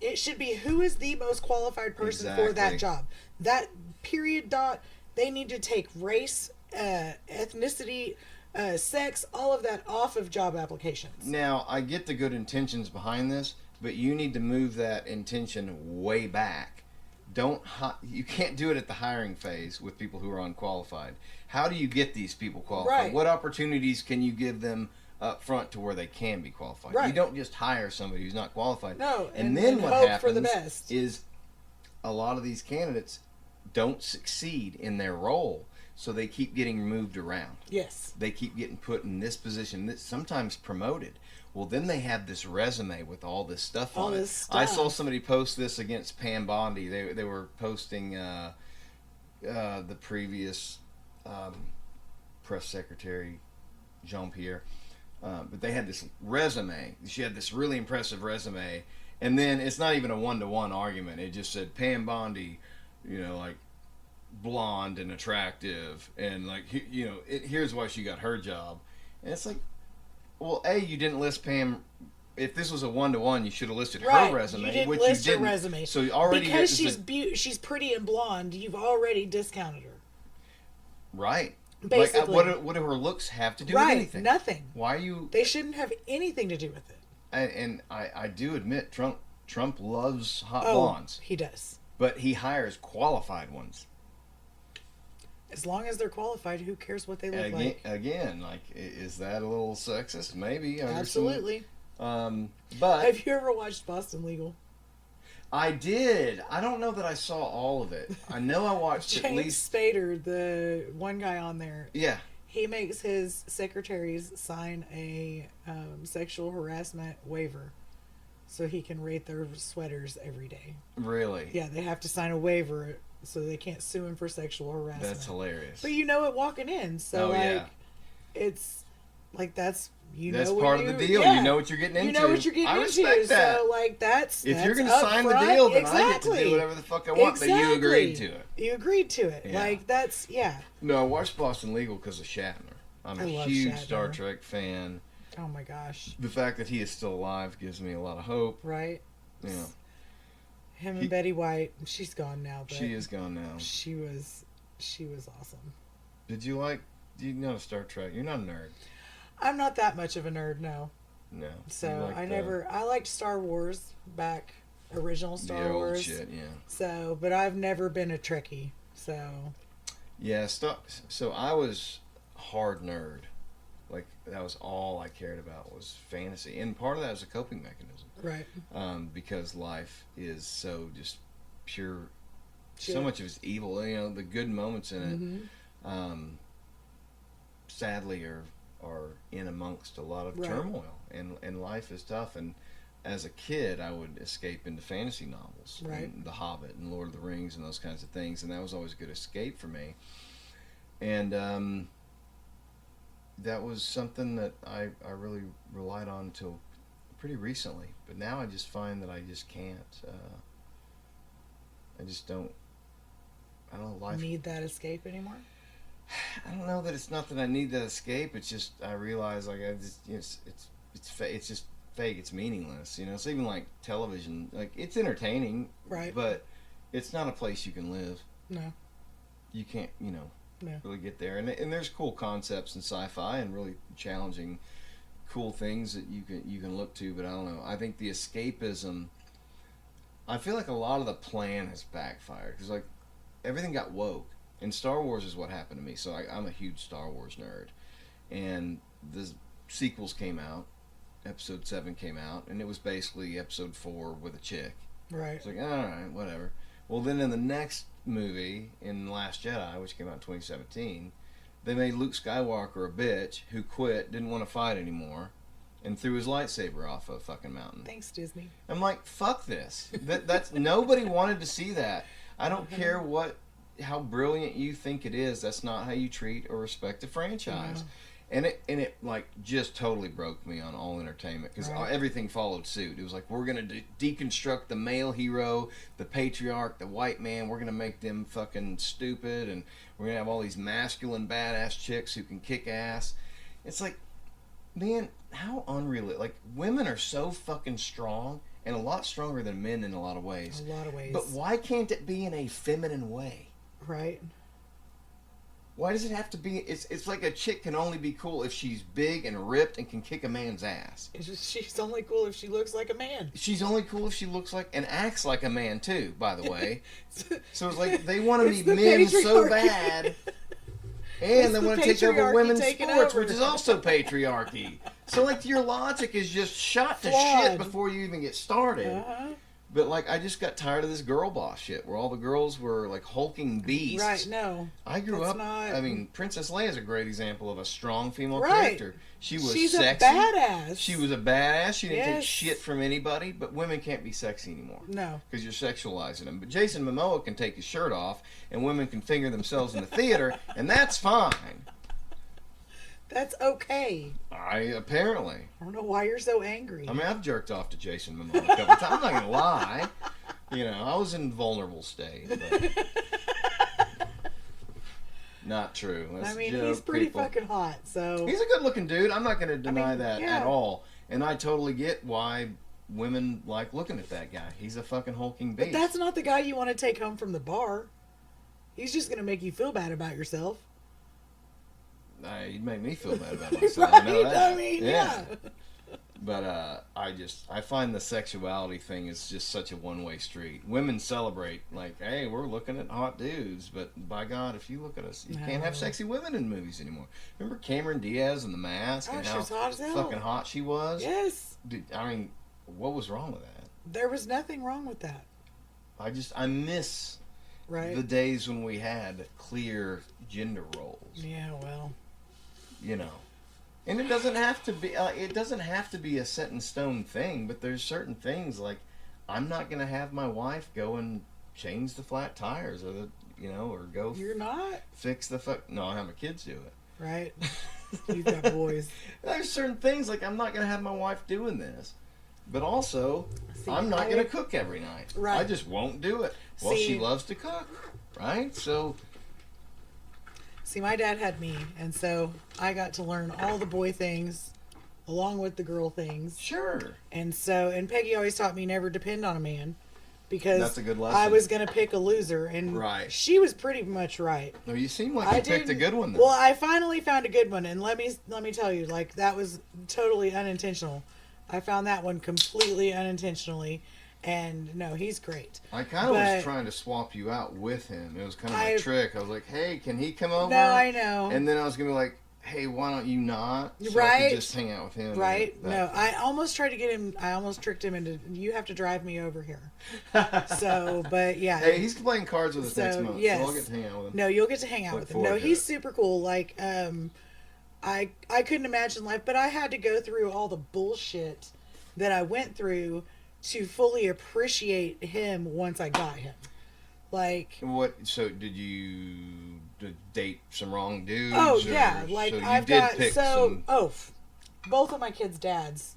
It should be who is the most qualified person for that job. That period dot, They need to take race, ethnicity, sex, all of that off of job applications. Now, I get the good intentions behind this, but you need to move that intention way back. You can't do it at the hiring phase with people who are unqualified. How do you get these people qualified? Right. What opportunities can you give them up front to where they can be qualified? Right. You don't just hire somebody who's not qualified. No, and then and what hope happens for the best. is a lot of these candidates don't succeed in their role, so they keep getting moved around. Yes. They keep getting put in this position, sometimes promoted. Well, then they have this resume with all this stuff on it. I saw somebody post this against Pam Bondi. They were posting the previous press secretary, Jean-Pierre. But they had this resume. She had this really impressive resume. And then it's not even a one-to-one argument. It just said Pam Bondi, like blonde and attractive. And here's why she got her job. And it's like, well, you didn't list Pam. If this was a one-to-one, you should have listed her resume. You didn't which list you her didn't. resume. So already because she's pretty and blonde, you've already discounted her. Right. Basically. What do her looks have to do with anything? Nothing. Why are you? They shouldn't have anything to do with it. And I do admit Trump loves hot blondes. He does. But he hires qualified ones. As long as they're qualified, who cares what they look like? Again, is that a little sexist? Maybe. Absolutely. But have you ever watched Boston Legal? I did. I don't know that I saw all of it. I know I watched at James least. Spader, the one guy on there. Yeah. He makes his secretaries sign a sexual harassment waiver so he can rate their sweaters every day. Really? Yeah, they have to sign a waiver so they can't sue him for sexual harassment. That's hilarious. But you know it walking in, so it's like that's part of the deal. Yeah. You know what you're getting into. You know what you're getting I into. respect that. So that's if you're going to sign the deal, then I get to do whatever the fuck I want. But you agreed to it. You agreed to it. Yeah. That's No, I watched Boston Legal because of Shatner. I'm a huge Star Trek fan. Oh my gosh. The fact that he is still alive gives me a lot of hope. Right. Yeah. Him and Betty White. She's gone now. But she is gone now. She was awesome. Do you know Star Trek? You're not a nerd. I'm not that much of a nerd, no. No. So I liked Star Wars back, original Star Wars. Old shit, yeah. So, but I've never been a Trekkie, so. Yeah, so I was hard nerd. Like, that was all I cared about was fantasy. And part of that was a coping mechanism. Right. Because life is so just pure. Sure. So much of it's evil. The good moments in it, sadly, are in amongst a lot of turmoil. And life is tough. And as a kid, I would escape into fantasy novels. Right. And The Hobbit and Lord of the Rings and those kinds of things. And that was always a good escape for me. And that was something that I really relied on until pretty recently. But now I just find that I just can't. I just don't. I don't know. Life Need that escape anymore? I don't know that it's not that I need that escape. It's just I realize it's just fake. It's meaningless. It's even like television. Like it's entertaining, right? But it's not a place you can live. No. You can't. No. Really get there. And there's cool concepts in sci-fi and really challenging, cool things that you can look to. But I don't know. I think the escapism. I feel like a lot of the plan has backfired because like everything got woke. And Star Wars is what happened to me. So I'm a huge Star Wars nerd. And the sequels came out. Episode 7 came out. And it was basically Episode 4 with a chick. Right. It's like, all right, whatever. Well, then in the next movie, in The Last Jedi, which came out in 2017, they made Luke Skywalker a bitch who quit, didn't want to fight anymore, and threw his lightsaber off a fucking mountain. Thanks, Disney. I'm like, fuck this. That's nobody wanted to see that. I don't care how brilliant you think it is. That's not how you treat or respect a franchise. No. And it like just totally broke me on all entertainment because everything followed suit. It was like we're gonna deconstruct the male hero, the patriarch, the white man. We're gonna make them fucking stupid, and we're gonna have all these masculine badass chicks who can kick ass. It's like, man, how unreal! Like women are so fucking strong and a lot stronger than men in a lot of ways. A lot of ways. But why can't it be in a feminine way? Right. Why does it have to be? It's like a chick can only be cool if she's big and ripped and can kick a man's ass. It's just, she's only cool if she looks like a man. She's only cool if she looks like and acts like a man too. By the way, so it's like they want to be the men so patriarchy. bad, It's and they the want to take over patriarchy women's taking sports, over. which is also patriarchy. So like your logic is just shot to Flawed. shit before you even get started. Uh-huh. But like I just got tired of this girl boss shit, where all the girls were like hulking beasts. Right, no. I grew That's up. not- I mean, Princess Leia is a great example of a strong female Right. character. She was She's sexy. a badass. She was a badass. She didn't take Yes. shit from anybody. But women can't be sexy anymore No. because you're sexualizing them. But Jason Momoa can take his shirt off, and women can finger themselves in the theater, and that's fine. That's okay. Apparently. I don't know why you're so angry. I mean, I've jerked off to Jason Momoa a couple times. I'm not gonna lie. You know, I was in vulnerable state. But not true. That's I mean, a joke, he's pretty people. fucking hot, so. He's a good-looking dude. I'm not going to deny mean, that yeah. at all. And I totally get why women like looking at that guy. He's a fucking hulking beast. But that's not the guy you want to take home from the bar. He's just going to make you feel bad about yourself. He'd make me feel bad about myself. I know Right? that. I mean, yeah. But I find the sexuality thing is just such a one-way street. Women celebrate like, hey, we're looking at hot dudes, but by God, if you look at us, you can't have No. sexy women in movies anymore. Remember Cameron Diaz in The Mask Oh, and she how was hot as hell. fucking hot she was? Yes. Dude, I mean, what was wrong with that? There was nothing wrong with that. I miss Right? the days when we had clear gender roles. Yeah, well. You know. And it doesn't have to be a set in stone thing, but there's certain things like I'm not going to have my wife go and change the flat tires or or go You're not? fix the no, I have my kids do it. Right? You've got boys. There's certain things like I'm not going to have my wife doing this. But also, See, I'm not going to cook every night. Right. I just won't do it. Well, she See- loves to cook, right? So See, my dad had me, and so I got to learn all the boy things along with the girl things. sure. And Peggy always taught me never depend on a man because That's a good I lesson. was going to pick a loser, and Right. she was pretty much right. No, you seem like I you picked a didn't- good one. Then. Well, I finally found a good one, and let me tell you, like that was totally unintentional. I found that one completely unintentionally, and no, he's great. I kind of but- was trying to swap you out with him. It was kind of I- my trick. I was like, hey, can he come over? No, I know. And then I was going to be like, hey, why don't you not? So I Right. could just hang out with him. Right? and No, that- I almost tried to get him. I almost tricked him into. You have to drive me over here. So, but yeah. Hey, he's playing cards with us next So, month, yes. so I'll get to hang out with him. No, you'll get to hang out Look with him. No, forward to he's it. super cool. Like, I couldn't imagine life, but I had to go through all the bullshit that I went through to fully appreciate him once I got him. Like, What? So did you date some wrong dudes? oh or- yeah, like so you I've did got pick so some, both of my kids' dads.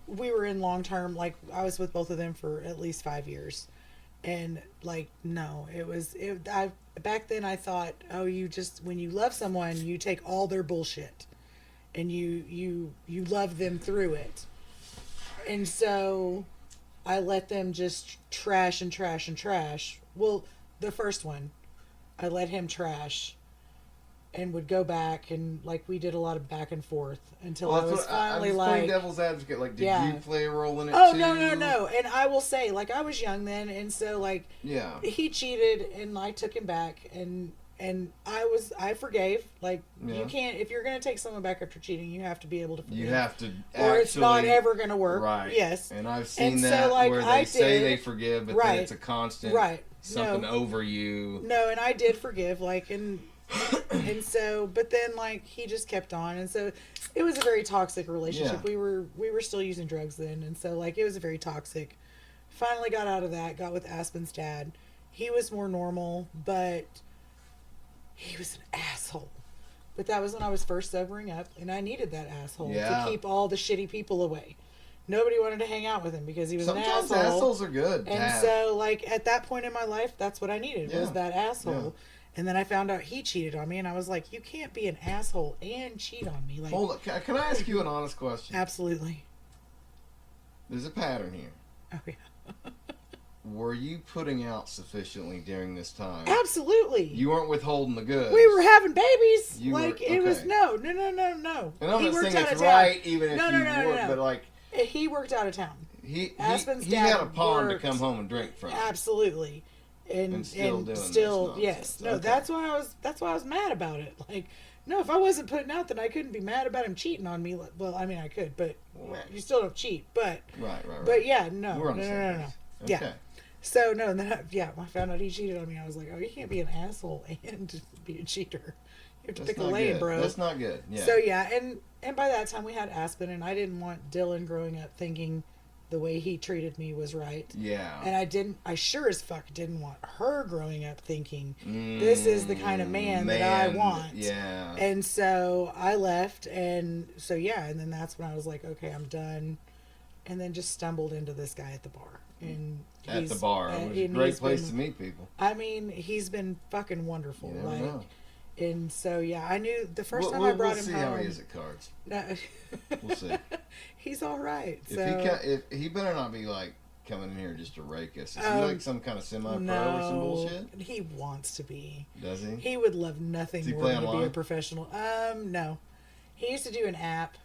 We were in long term. Like I was with both of them for at least 5 years, and like no, it was it. I back then I thought, oh, you just when you love someone, you take all their bullshit, and you love them through it, and so I let them just trash and trash and trash. Well, the first one, I let him trash and would go back and like we did a lot of back and forth until Well, I that's was what finally I'm just like playing devil's advocate. Like, did Yeah. you play a role in it oh too? no. And I will say like I was young then, and so like Yeah. he cheated and I took him back, and I forgave. Like Yeah. you can't, if you're going to take someone back after cheating, you have to be able to forgive. You have to or it's not actually- ever going to work. Right. Yes. And I've seen And so, that like, where they I say did- they forgive, but Right. then it's a constant Right. something No. over you. No, and I did forgive, like, and so, but then like he just kept on, and so it was a very toxic relationship. Yeah. We were still using drugs then, and so like it was a very toxic. Finally got out of that. Got with Aspen's dad. He was more normal, but he was an asshole. But that was when I was first sobering up, and I needed that asshole Yeah. to keep all the shitty people away. Nobody wanted to hang out with him because he was Sometimes an asshole. assholes are good. to And have. so, like, at that point in my life, that's what I needed was Yeah. that asshole. Yeah. And then I found out he cheated on me, and I was like, you can't be an asshole and cheat on me. Like, Hold on. Can I ask you an honest question? absolutely. There's a pattern here. Oh, yeah. were you putting out sufficiently during this time? Absolutely. You weren't withholding the goods. We were having babies. You like were- it was okay. no. And I'm He not worked saying out it's of town. right, even if No, you no, no, no, work, no. but like He worked out of town. he Aspen's he dad had a pond worked. to come home and drink from. Absolutely. And still doing this still yes. nonsense. No, Okay. that's why I was mad about it. Like, no, if I wasn't putting out, then I couldn't be mad about him cheating on me. Well, I mean, I could, but you still don't cheat. But Right. but yeah, no, We're on no, the no, same no, no. page. Yeah. Okay. So no, and then I found out he cheated on me. I was like, oh, you can't be an asshole and be a cheater. You have to That's pick a not lane, good. bro. That's not good. Yeah. So yeah, and by that time we had Aspen, and I didn't want Dylan growing up thinking the way he treated me was right. yeah. And I sure as fuck didn't want her growing up thinking this is the kind of man that I want. Yeah. And so I left, and so yeah, and then that's when I was like, okay, I'm done. And then just stumbled into this guy at the bar. And At the bar. It was a and great he's place been- to meet people. I mean, he's been fucking wonderful. You never like, know. and so yeah, I knew the 1st time we'll, I brought we'll him see home. how he is at cards. No, We'll see. he's all right. If So if he better not be like coming in here just to rake us. Is he Um, like some kind of semi-pro or some no, bullshit? he wants to be. Does he? He would love nothing Does he more play than to be a online? professional. No, he used to do an app,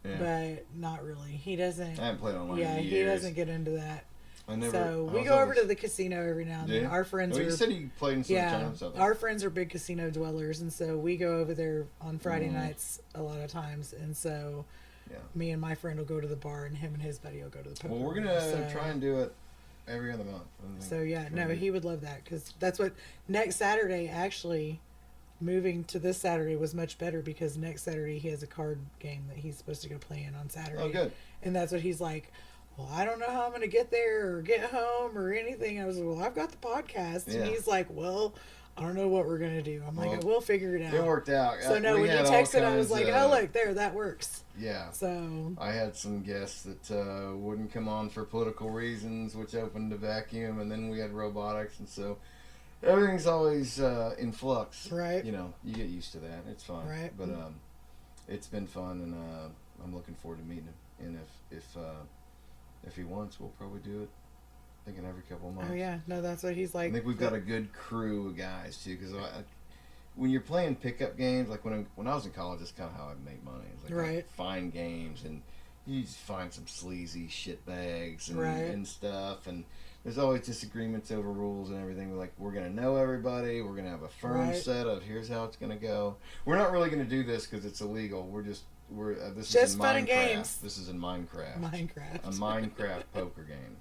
Yeah. but not really. He doesn't. I haven't played online Yeah, in he years. doesn't get into that. I never. So I we was go over always- to the casino every now and Do then. you? Our friends Oh, you are said you played in some yeah, tournaments out there. our friends are big casino dwellers, and so we go over there on Friday Mm. nights a lot of times. And so Yeah. me and my friend will go to the bar, and him and his buddy will go to the poker. Well, we're room. gonna So- try and do it every other month. So yeah, Try no, and do- he would love that because that's what next Saturday actually. Moving to this Saturday was much better because next Saturday he has a card game that he's supposed to go play in on Saturday. Oh, good. And that's what he's like. Well, I don't know how I'm going to get there or get home or anything. I was like, well, I've got the podcast, Yeah. and he's like, well, I don't know what we're going to do. I'm like, Well, we'll figure it out. It worked out. So no, We when you had all texted, I was kinds like, of- oh look, there, that works. Yeah. So I had some guests that wouldn't come on for political reasons, which opened the vacuum, and then we had robotics, and so everything's always in flux. Right. You know, you get used to that. It's fine. Right. But it's been fun, and I'm looking forward to meeting him. And if he wants, we'll probably do it. I think in every couple of months. oh yeah, no, that's what he's I like. think we've got a good crew of guys too, because when you're playing pickup games, like when I was in college, that's kind of how I made money. It's like Right. I'd find games, and you just find some sleazy shit bags and, Right. and stuff, and there's always disagreements over rules and everything. We're like, we're gonna know everybody. We're gonna have a firm Right. set of here's how it's gonna go. We're not really gonna do this because it's illegal. This Just is in fun and Minecraft. games. This is in Minecraft. Minecraft. A Minecraft poker game.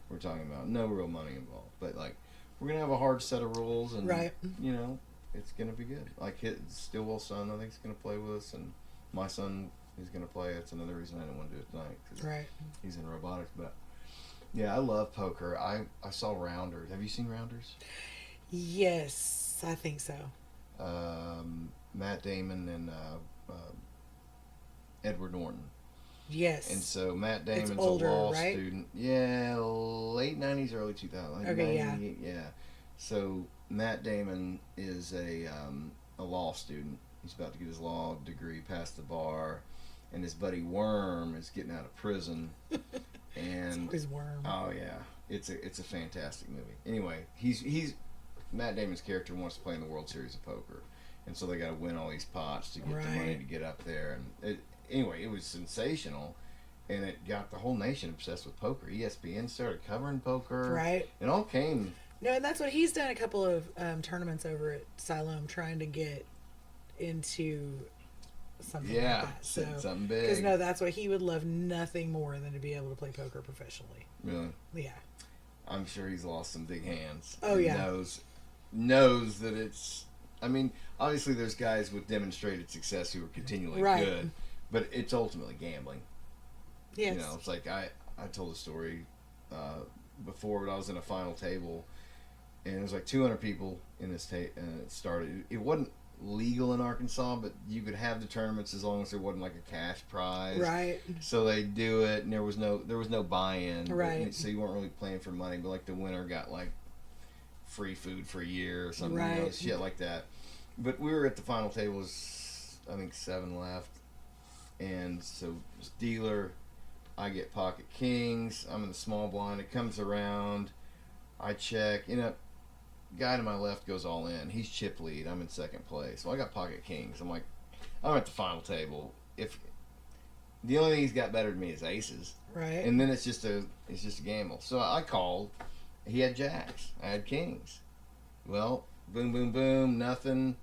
We're talking about no real money involved, but like we're gonna have a hard set of rules, and Right. you know it's gonna be good. Like Stillwell's son, I think, is gonna play with us, and my son is gonna play. That's another reason I didn't want to do it tonight because Right. he's in robotics. But yeah, I love poker. I saw Rounders. Have you seen Rounders? Yes, I think so. Matt Damon and Edward Norton. Yes. And so Matt Damon's older, a law right? student. Yeah, late 90s, early 2000s. Like Okay, yeah. 90, yeah. So Matt Damon is a law student. He's about to get his law degree, pass the bar, and his buddy Worm is getting out of prison. And Always worm. oh yeah, it's a fantastic movie. Anyway, he's Matt Damon's character wants to play in the World Series of Poker, and so they got to win all these pots to get the money Right. to get up there. And anyway, it was sensational, and it got the whole nation obsessed with poker. ESPN started covering poker. Right. It all came. No, and that's what he's done a couple of tournaments over at Siloam trying to get into something Yeah, like that. So, something because big. no, that's what he would love nothing more than to be able to play poker professionally. Really, Yeah. I'm sure he's lost some big hands. Oh, He yeah. knows that it's. I mean, obviously, there's guys with demonstrated success who are continually Right. good, but it's ultimately gambling. Yes. You know, it's like I told a story before, but I was in a final table, and it was like 200 people in this it started. It wasn't legal in Arkansas, but you could have the tournaments as long as there wasn't like a cash prize. Right. So they do it, and there was no buy-in. Right. So you weren't really playing for money, but like the winner got like free food for a year or something, you know, Right. shit like that. But we were at the final table, was I think 7 left, and so it's dealer. I get pocket kings. I'm in the small blind. It comes around. I check. Guy to my left goes all in. He's chip lead. I'm in second place. Well, I got pocket kings. I'm like, I'm at the final table. If the only thing he's got better than me is aces, Right. and then it's just a gamble. So I called. He had jacks. I had kings. Well, boom, boom, boom, nothing.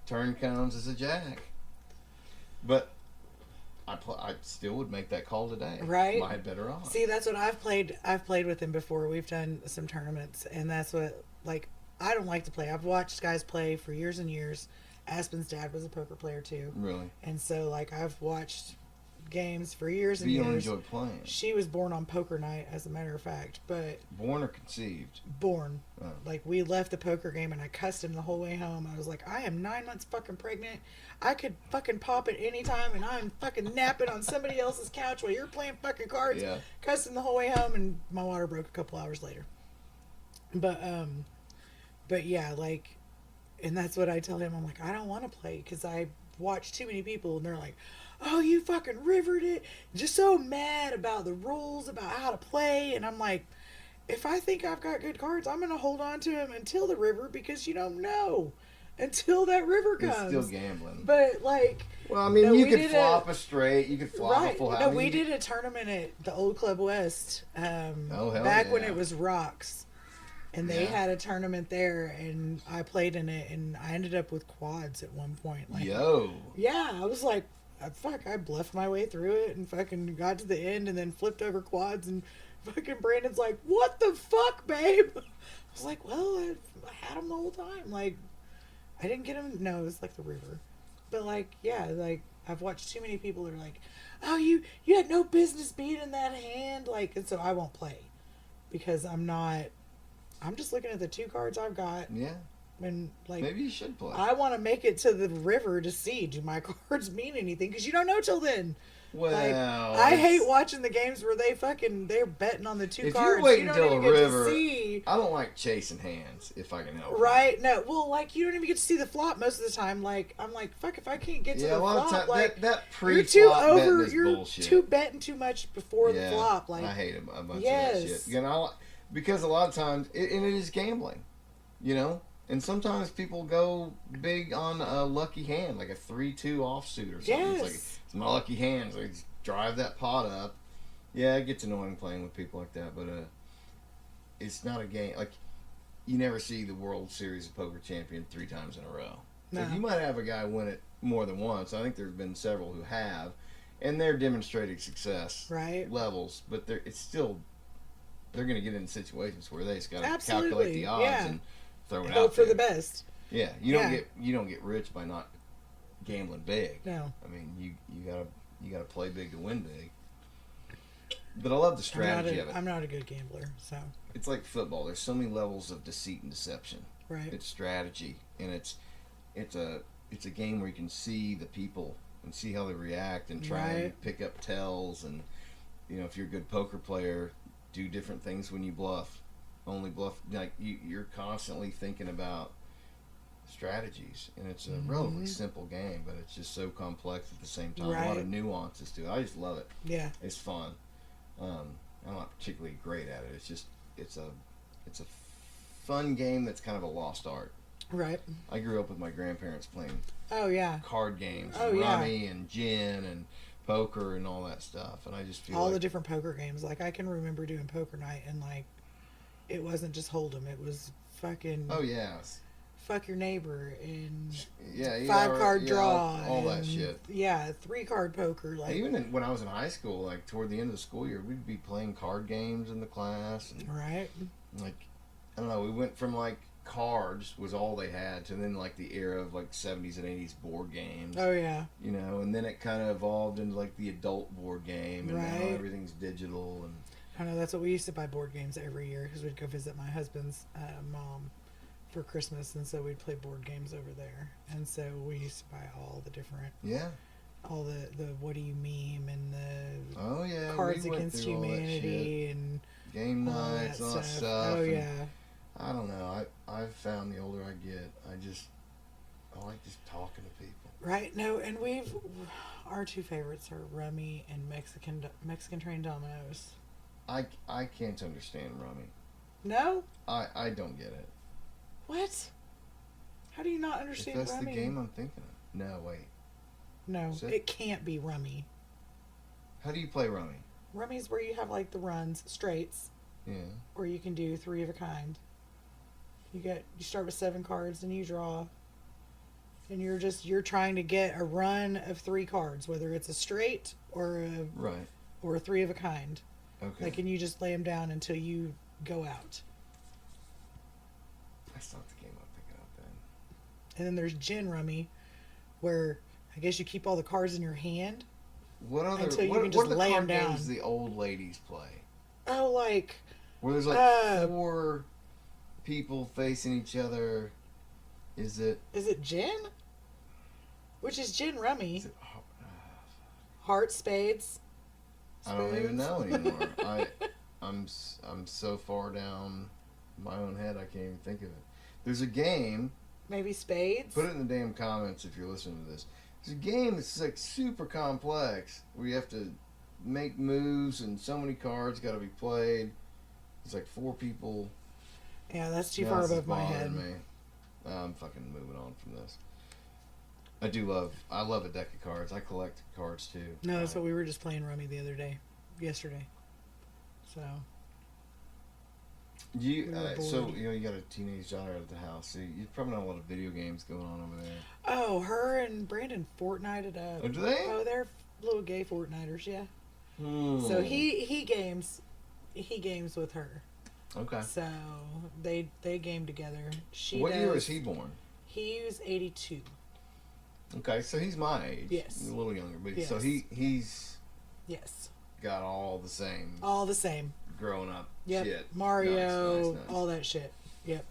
Turn comes as a jack. But I still would make that call today. Right. I had better odds. See, that's what I've played. I've played with him before. We've done some tournaments, and that's what, like, I don't like to play. I've watched guys play for years and years. Aspen's dad was a poker player too. Really? And so, like, I've watched games for years But and you years. don't enjoy playing. She was born on poker night, as a matter of fact, but Born or conceived? born. Oh. Like, we left the poker game and I cussed him the whole way home. I was like, I am 9 months fucking pregnant. I could fucking pop at any time and I'm fucking napping on somebody else's couch while you're playing fucking cards. Yeah. Cussed him the whole way home, and my water broke a couple hours later. But yeah, like, and that's what I tell him. I'm like, I don't want to play because I watch too many people and they're like, oh, you fucking rivered it. Just so mad about the rules, about how to play. And I'm like, if I think I've got good cards, I'm going to hold on to them until the river, because you don't know until that river It's comes. still gambling. But, like, Well, I mean, No, you we could did flop a straight. You could flop a right. full house. No, I mean, we you- did a tournament at the Old Club West hell back when yeah. it was Rocks. And they Yeah. had a tournament there, and I played in it, and I ended up with quads at one point. Like, Yo. yeah, I was like, fuck, I bluffed my way through it and fucking got to the end and then flipped over quads, and fucking Brandon's like, what the fuck, babe? I was like, well, I had him the whole time. Like, I didn't get him. No, it was like the river. But, like, yeah, like, I've watched too many people that are like, oh, you had no business being in that hand. Like, and so I won't play because I'm just looking at the 2 cards I've got, Yeah. and, like, Maybe you should play. I want to make it to the river to see, do my cards mean anything? Because you don't know till then. Well, Like, I hate watching the games where they're betting on the 2 If cards. you're waiting you don't till even the get river, to see. I don't like chasing hands if I can help it. Right? No. Well, like, you don't even get to see the flop most of the time. Like, I'm like, fuck, if I can't get to Yeah, the a lot of flop, times like, that you're too pre-flop betting over. is You're bullshit. too betting too much before the Yeah, flop. Like, I hate a bunch Yes. of that shit. You know, because a lot of times, and it is gambling. You know, and sometimes people go big on a lucky hand, like a 3-2 offsuit or something. Yes. It's like, it's my lucky hand, so I just drive that pot up. Yeah, it gets annoying playing with people like that, but it's not a game. Like, you never see the World Series of Poker champion 3 times in a row. No. Like, you might have a guy win it more than once. I think there have been several who have, and they're demonstrating success Right. levels, but it's still, they're going to get in situations where they just got to Absolutely, calculate the odds yeah. and throw it hope out for there. the best. Yeah, you don't get rich by not gambling big. No. I mean, you gotta play big to win big. But I love the strategy of it. I'm not a good gambler, so. It's like football. There's so many levels of deceit and deception. Right. It's strategy, and it's a game where you can see the people and see how they react and try and Right. pick up tells, and if you're a good poker player, do different things when you bluff. Only bluff, like you're constantly thinking about strategies, and it's a relatively simple game, but it's just so complex at the same time. A lot Right. of nuances to it. I just love it. Yeah. It's fun. I'm not particularly great at it. It's a fun game that's kind of a lost art. Right. I grew up with my grandparents playing Oh, yeah. card games, Oh, and yeah. rummy and gin and poker and all that stuff, and I just feel All like the different poker games. Like, I can remember doing poker night, and, like, it wasn't just Hold'em. It was fucking oh yeah, fuck your neighbor and yeah, 5-card yeah, draw. all that and, shit. Yeah, 3-card poker. Like, Even when I was in high school, like toward the end of the school year, we'd be playing card games in the class, and right. like I don't know, we went from like cards was all they had to then like the era of like 70s and 80s board games. Oh, yeah. And then it kind of evolved into like the adult board game, and now Right. everything's digital. And I know that's what we used to buy board games every year because we'd go visit my husband's mom for Christmas, and so we'd play board games over there. And so we used to buy all the different, yeah, all the what do you meme and the oh yeah, Cards we went Against through all that Humanity shit. and Game all nights, that all that stuff. stuff. Oh and yeah, I don't know. I've found the older I get, I like just talking to people. right. No, and our 2 favorites are Rummy and Mexican Train Dominoes. I can't understand rummy. No? I don't get it. What? How do you not If understand that's rummy? the game I'm thinking of. No, wait. No, Is it? it can't be rummy. How do you play rummy? Rummy's where you have like the runs, straights, Yeah. or you can do 3 of a kind. You start with 7 cards and you draw. And you're trying to get a run of 3 cards, whether it's a straight or Right. a 3 of a kind. Okay. Like, and you just lay them down until you go out. That's not the game I'm thinking of then. And then there's gin rummy, where I guess you keep all the cards in your hand. What other? Until you what, can what just are the lay 'em card down. games the old ladies play? Oh, like Where there's like Uh, 4 people facing each other. Is it? is it gin? Which is gin rummy? Is it Heart, spades. I don't even spoons. know anymore. I'm so far down my own head I can't even think of it. There's a game. Maybe spades. Put it in the damn comments if you're listening to this. There's a game that's like super complex where you have to make moves and so many cards got to be played. It's like 4 people. Yeah, that's too Now far this is above my head. bothering me. I'm fucking moving on from this. I love a deck of cards. I collect cards too. No, that's what we were just playing rummy the other day, yesterday. So You We were so bored. you got a teenage daughter at the house. So you probably know a lot of video games going on over there. oh, her and Brandon Fortnited up. Oh, do they? Oh, they're little gay Fortniters, yeah. Hmm. So he games with her. Okay. So they game together. What year was he born? He was 82. Okay, so he's my age. Yes. A little younger, but so Yes. he's Yes. got all the same All the same. growing up Yep. shit. Mario, Nice. all that shit. Yep.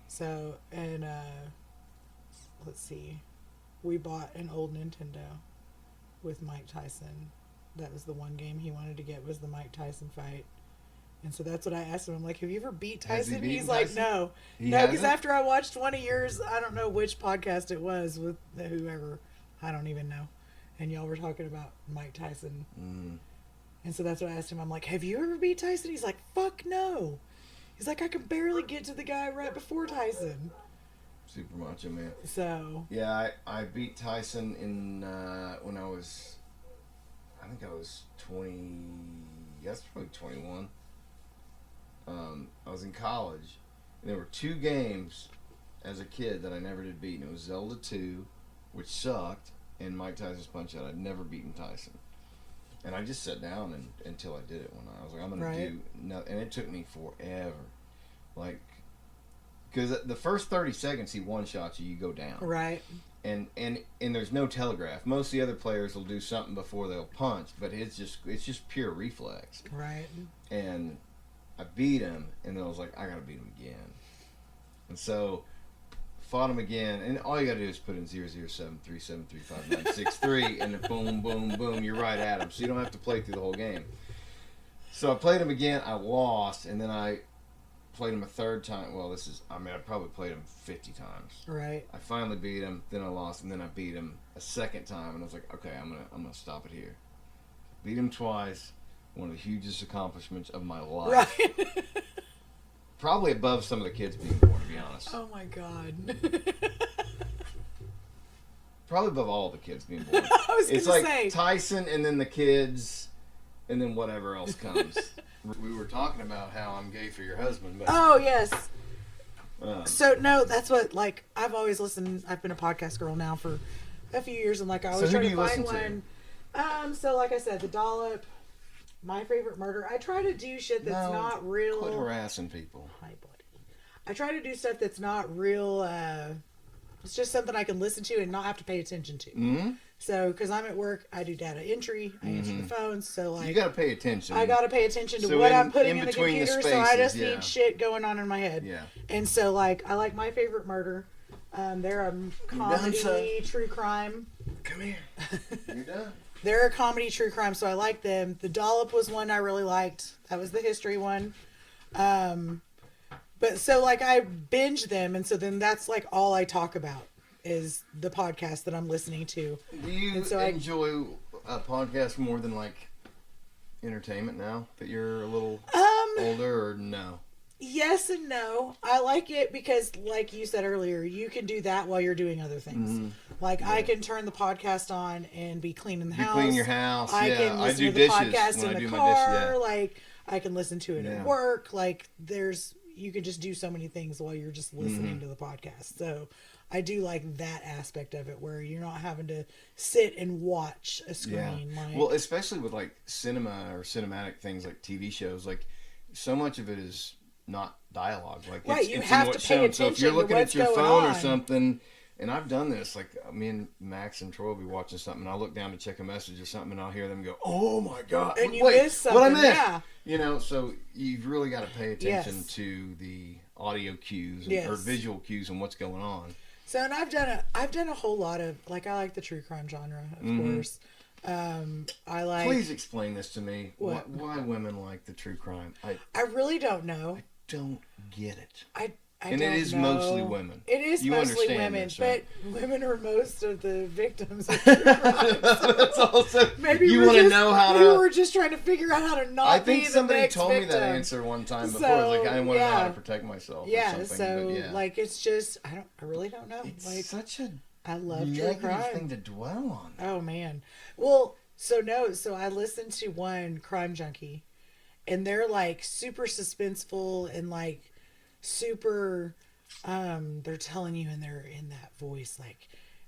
So, and let's see. We bought an old Nintendo with Mike Tyson. That was the one game he wanted to get, was the Mike Tyson fight. And so that's what I asked him. I'm like, have you ever beat Has he Tyson? beaten He's like, Tyson? no. He No, because hasn't? after I watched one of yours, I don't know which podcast it was with whoever. I don't even know. And y'all were talking about Mike Tyson. Mm. And so that's what I asked him. I'm like, have you ever beat Tyson? He's like, fuck no. He's like, I can barely get to the guy right before Tyson. Super Macho Man. So, Yeah, I beat Tyson in when I think I was 20. That's probably 21. I was in college, and there were 2 games as a kid that I never did beat. And it was Zelda 2, which sucked, and Mike Tyson's Punch Out. I'd never beaten Tyson, and I just sat down until I did it. When I was like, I'm gonna Right. do no, and it took me forever, like. Because the first 30 seconds he one-shots you, you go down. right. And there's no telegraph. Most of the other players will do something before they'll punch, but it's just pure reflex. Right. And I beat him, and then I was like, I gotta beat him again. And so fought him again, and all you gotta do is put in 00737359663, and then boom, boom, boom, you're right at him. So you don't have to play through the whole game. So I played him again. I lost, and then I played him a 3rd time. Well, I probably played him 50 times. Right. I finally beat him, then I lost, and then I beat him a 2nd time, and I was like, okay, I'm gonna stop it here. Beat him twice, one of the hugest accomplishments of my life. Right. Probably above some of the kids being born, to be honest. Oh my God. Probably above all the kids being born. I was It's going like to say. Tyson, and then the kids, and then whatever else comes. We were talking about how I'm gay for your husband, but Oh, yes. um, So, no, that's what, like, I've always listened. I've been a podcast girl now for a few years, and, like, I always who try do to you find listen one. So, like I said, The Dollop, My Favorite Murder. I try to do shit that's no, not real. quit harassing people. Hi, buddy. I try to do stuff that's not real. It's just something I can listen to and not have to pay attention to. Mm-hmm. So, because I'm at work, I do data entry. I answer the phones. So, like, You got to pay attention. I got to pay attention to So what in- I'm putting in in the between the computer. So I spaces, just yeah. need shit going on in my head. Yeah. And so, like, I like My Favorite Murder. They're a comedy, son. true crime. Come here. You're done. They're a comedy, true crime, so I like them. The Dollop was one I really liked. That was the history one. But so, like, I binge them, and so then that's, like, all I talk about is the podcast that I'm listening to. Do you And so I- enjoy a podcast more than like entertainment now that you're a little older, or no? Yes and no. I like it because, like you said earlier, you can do that while you're doing other things. Like I can turn the podcast on and be cleaning the house. Clean your house. I yeah, can I listen do to the dishes podcast when in I the do car. my dishes. Yeah. Like I can listen to it Yeah. at work. Like you can just do so many things while you're just listening to the podcast. So I do like that aspect of it where you're not having to sit and watch a screen. Yeah. Like, Well, especially with like cinema or cinematic things like TV shows, like so much of it is not dialogue. Like Right, it's, you it's have in to what's pay shown. So if attention you're to looking at what's your going phone or on. something, and I've done this, like me and Max and Troy will be watching something, and I'll look down to check a message or something, and I'll hear them go, "Oh my god!" And you Wait, miss what I something, missed? yeah. You know, so you've really got to pay attention Yes. to the audio cues and, Yes. or visual cues and what's going on. So, and I've done a whole lot of, like, I like the true crime genre, of course. I like. Please explain this to me. What? Why women like the true crime? I really don't know. Don't get it. I And don't it is know. mostly women. It is You mostly understand women, this, right? but women are most of the victims of true crime. That's also. Maybe you we're want to just- know how we to. were just trying to figure out how to not I be think the somebody next told me victim. that answer one time before. So, Like I want to know how yeah. to protect myself. Yeah, or something, so but yeah. like it's just I really don't know. it's Like such a I love true negative crime. thing to dwell on. Oh man. Well, so I listened to one Crime Junkie, and they're like super suspenseful and like super. They're telling you in that voice, like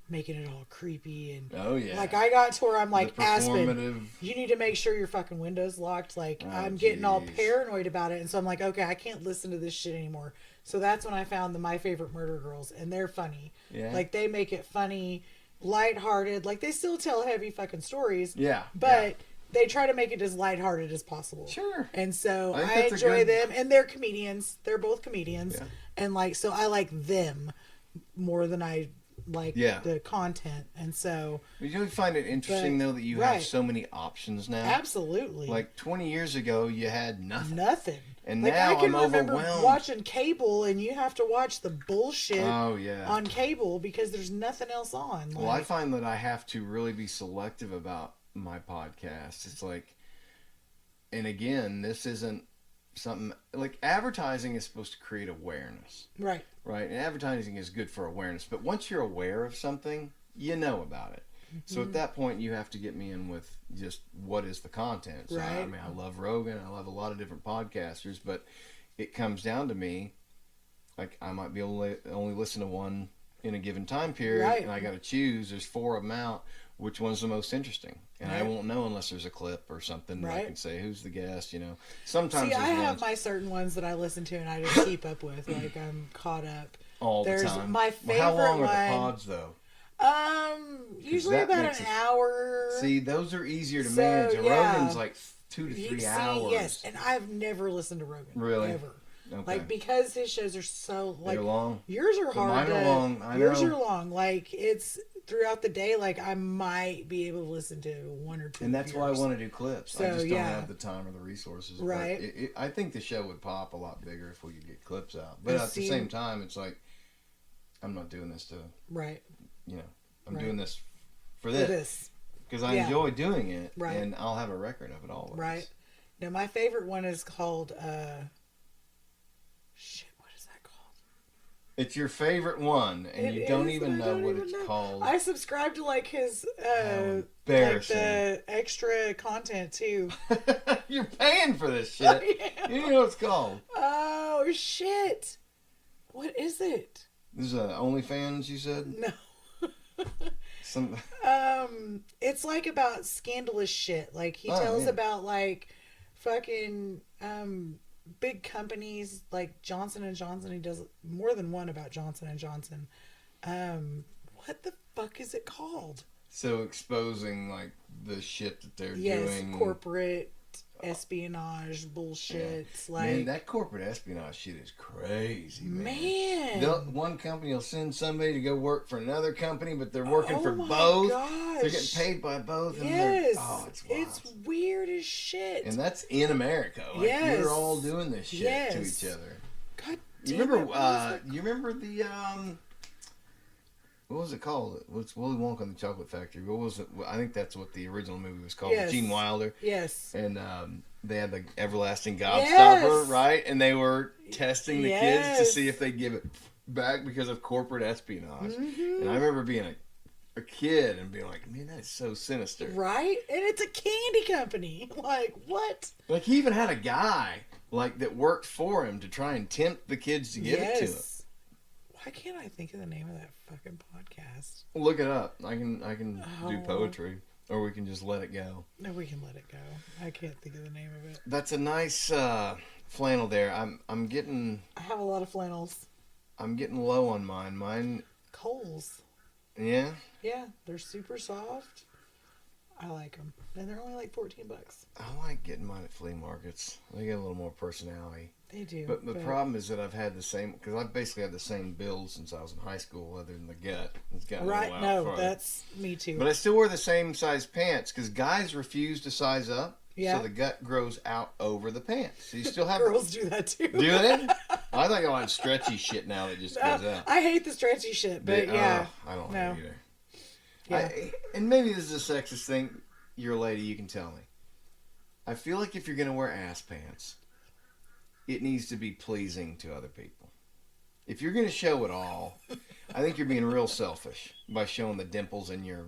making it all creepy and. Oh yeah. Like I got to where I'm like, the Aspen, performative. you need to make sure your fucking window's locked. Like Oh, I'm getting all jeez. paranoid about it, and so I'm like, okay, I can't listen to this shit anymore. So that's when I found the My Favorite Murder Girls, and they're funny. Yeah. Like they make it funny, lighthearted. Like they still tell heavy fucking stories. Yeah. But they try to make it as lighthearted as possible. Sure. And so I think I that's a enjoy good- them, and they're comedians. They're both comedians, Yeah. and like so I like them more than I like Yeah. the content, and so. You do find it interesting But- though that you right. have so many options now. Absolutely. Like 20 years ago, you had nothing. Nothing. And like now I can I'm remember overwhelmed. watching cable, and you have to watch the bullshit Oh yeah. on cable because there's nothing else on. Well, I Like, find that I have to really be selective about my podcast. It's like, and again, this isn't something like advertising is supposed to create awareness, right. right? And advertising is good for awareness. But once you're aware of something, you know about it. So at that point, you have to get me in with just what is the content. So I Right. mean, I love Rogan. I love a lot of different podcasters, but it comes down to me. Like I might be able to only listen to one in a given time period, Right. and I got to choose. There's 4 of them out. Which one's the most interesting? And I Right. won't know unless there's a clip or something that I Right. can say who's the guest. You know, sometimes See, I there's have ones my certain ones that I listen to, and I just keep up with. Like I'm caught up. all the there's time. my Well, how long favorite are the one- pods though? Usually that about makes an it- hour. See, those are easier to So, manage. And yeah. Rogan's like 2 to 3 hours. Yes, and I've never listened to Rogan. Really? Ever. Okay. Like because his shows are so like They're long. yours are But hard. mine are to, long, I yours know. are long. Like it's throughout the day. Like I might be able to listen to 1 or 2. And that's of why I yours. want to do clips. I So, just don't yeah. have the time or the resources. But Right. I think the show would pop a lot bigger if we could get clips out. But And at the see- same time, it's like, I'm not doing this to, Right. you know, I'm Right. doing this for For this. this. Because I Yeah. enjoy doing it. Right. And I'll have a record of it all. Right. Now my favorite one is called shit, what is that called? It's your favorite one, and It you don't is, even and I know don't what even it's know. called. I subscribe to like his like embarrassing. the extra content too. You're paying for this shit. Yeah. You know what it's called. Oh shit. What is it? This is OnlyFans, you said? No. Some. It's like about scandalous shit. Like he Oh, tells yeah. about like fucking big companies like Johnson and Johnson. He does more than one about Johnson and Johnson. What the fuck is it called? So exposing like the shit that they're Yes, doing. corporate espionage bullshit. Like Man, that corporate espionage shit is crazy, man. man. One company will send somebody to go work for another company, but they're working Oh for my both. gosh. They're getting paid by both. And Yes, it's wild. it's weird as shit. And that's in America. Like, Yes. we're all doing this shit to Yes. each other. God You damn remember? it, what is that? You remember the What was it called? What's Willy Wonka and the Chocolate Factory? What was it? I think that's what the original movie was called. Yes. With Gene Wilder. Yes. And they had the everlasting Yes. gobstopper, right? And they were testing the kids to Yes. see if they'd give it back because of corporate espionage. Mm-hmm. And I remember being a kid and being like, man, that's so sinister. Right? And it's a candy company. Like, what? Like, he even had a guy like that worked for him to try and tempt the kids to give it to him. Why can't I think of the name of that fucking podcast? Look it up. I can do Oh. poetry, or we can just let it go. No, we can let it go. I can't think of the name of it. That's a nice flannel there. I'm getting I have a lot of flannels. low on mine. Mine, Coles. yeah. Yeah, they're super soft. I like them. And they're only like $14. I like getting mine at flea markets. They get a little more personality. They do. But the problem is that I've had the same, because I've basically had the same build since I was in high school, other than the gut. It's gotten a Right? little out No, farther. that's me too. But I still wear the same size pants because guys refuse to size up. Yeah. So the gut grows out over the pants. So you still have Girls do that too. Do they? I think I want stretchy shit now that just goes out. I hate the stretchy shit, but yeah. I don't No. hate it either. Yeah. And maybe this is a sexist thing. You're a lady, you can tell me. I feel like if you're going to wear ass pants, it needs to be pleasing to other people. If you're going to show it all, I think you're being real selfish by showing the dimples in your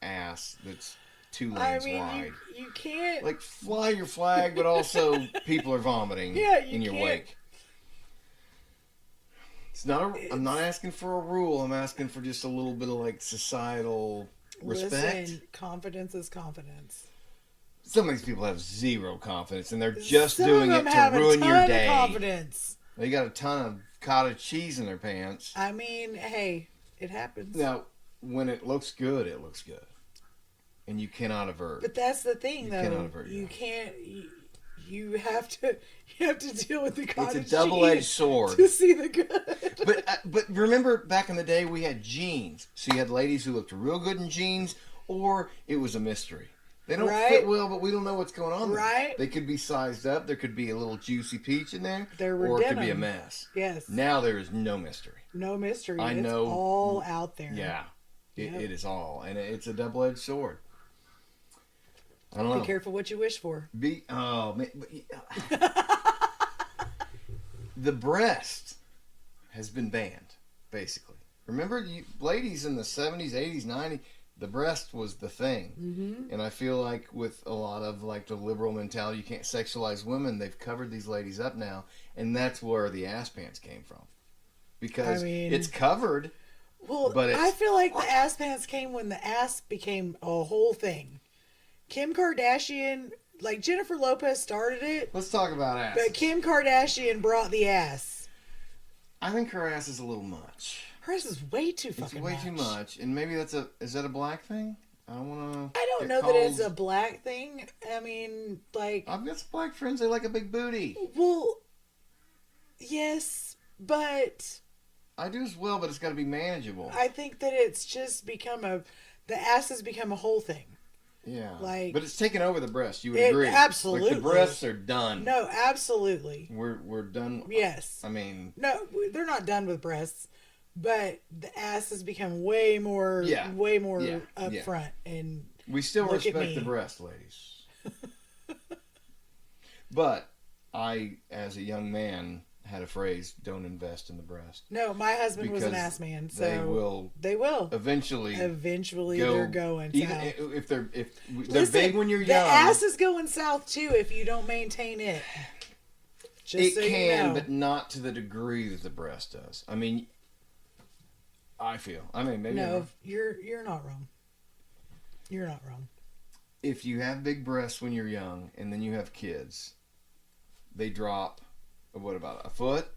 ass that's 2 I lanes mean, wide. you can't. Like, fly your flag, but also people are vomiting Yeah, you in your can't- wake. I'm not asking for a rule. I'm asking for just a little bit of like societal respect. Listen, confidence is confidence. Some of these people have zero confidence, and they're just Some doing of it them to have ruin a your ton day. Of confidence. They got a ton of cottage cheese in their pants. I mean, hey, it happens. Now, when it looks good, it looks good, and you cannot avert. But that's the thing, You though. cannot avert You that. can't. You have to. You have to deal with the cottage It's a double-edged cheese sword. to see the good. But remember back in the day we had jeans. So you had ladies who looked real good in jeans, or it was a mystery. They don't Right. fit well, but we don't know what's going on there. Right. They could be sized up. There could be a little juicy peach in there, There were or it could be a denim. mess. Yes. Now there is no mystery. No mystery. I It's know- all out there. Yeah, Yep. it is all, and it's a double-edged sword. I don't know. Be careful what you wish for. Oh man, the breast has been banned, basically. Remember, ladies in the 70s, 80s, 90s, the breast was the thing. Mm-hmm. And I feel like with a lot of like the liberal mentality, you can't sexualize women. They've covered these ladies up now, and that's where the ass pants came from, because I mean- it's covered. Well, But it's- I feel like the ass pants came when the ass became a whole thing. Kim Kardashian, like Jennifer Lopez started it, Let's talk about ass. but Kim Kardashian brought the ass. I think her ass is a little much. Her ass is way too It's fucking way too much, and maybe is that a black thing? I don't want to. I don't know that it's a black thing. I mean, like, I've got some black friends. They like a big booty. well, yes, but I do as well, but it's got to be manageable. I think that it's just the ass has become a whole thing. Yeah, like- but it's taken over the breast. You would It- agree? absolutely. Like the breasts are done. No, absolutely. We're done. Yes. I mean, No, they're not done with breasts, but the ass has become way more Yeah. up Yeah. front. And we still Look at respect me. the breast, ladies. But I, as a young man, had a phrase: "Don't invest in the breast." no, my husband was an Because ass man, so they will they will. eventually Eventually, they're going even south. if they're Listen, big when you're young. The ass is going south too if you don't maintain it. Just It so can, you know. but not to the degree that the breast does. I mean, I feel. I mean, maybe I'm no, wrong. you're not wrong. You're not wrong. If you have big breasts when you're young and then you have kids, they drop. What about a foot?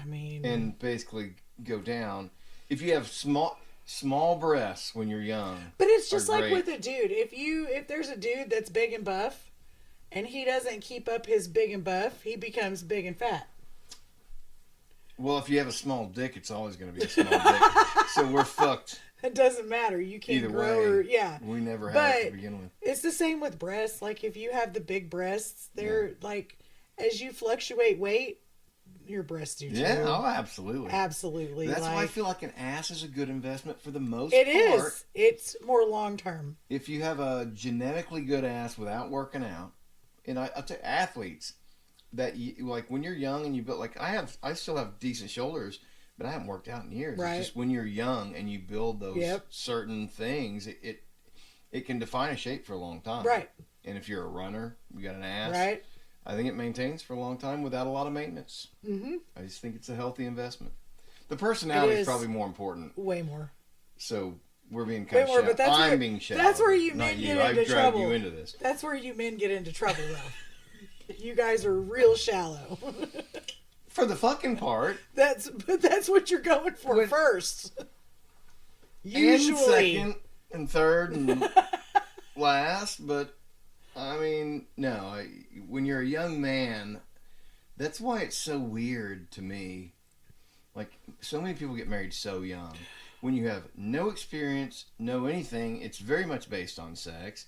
I mean, And basically go down. If you have small breasts when you're young, but it's just are like great. with a dude. If there's a dude that's big and buff, and he doesn't keep up his big and buff, he becomes big and fat. Well, if you have a small dick, it's always going to be a small dick. So we're fucked. It doesn't matter. You can't Either grow way, or yeah. we never had it to But begin with. it's the same with breasts. Like if you have the big breasts, they're like as you fluctuate weight, Your breasts do too. Yeah, oh, absolutely. Absolutely. That's like, why I feel like an ass is a good investment for the most it part. is. It's more long term. If you have a genetically good ass without working out, and I'll tell you, athletes that you, like when you're young and you build, like I still have decent shoulders, but I haven't worked out in years. Right. It's just when you're young and you build those Yep. certain things, it can define a shape for a long time. Right. And if you're a runner, you got an ass. Right. I think it maintains for a long time without a lot of maintenance. Mm-hmm. I just think it's a healthy investment. The personality It is is. probably more important. Way more. So we're being Way kind more, of but that's I'm where- being shallow. that's where you not men you. get I've into dragged trouble. you into this. That's where you men get into trouble, though. You guys are real shallow. For the fucking part. That's what you're going for When- first. And Usually. second and third and last, but I mean, no. When you're a young man, that's why it's so weird to me. Like, so many people get married so young. When you have no experience, no anything, it's very much based on sex.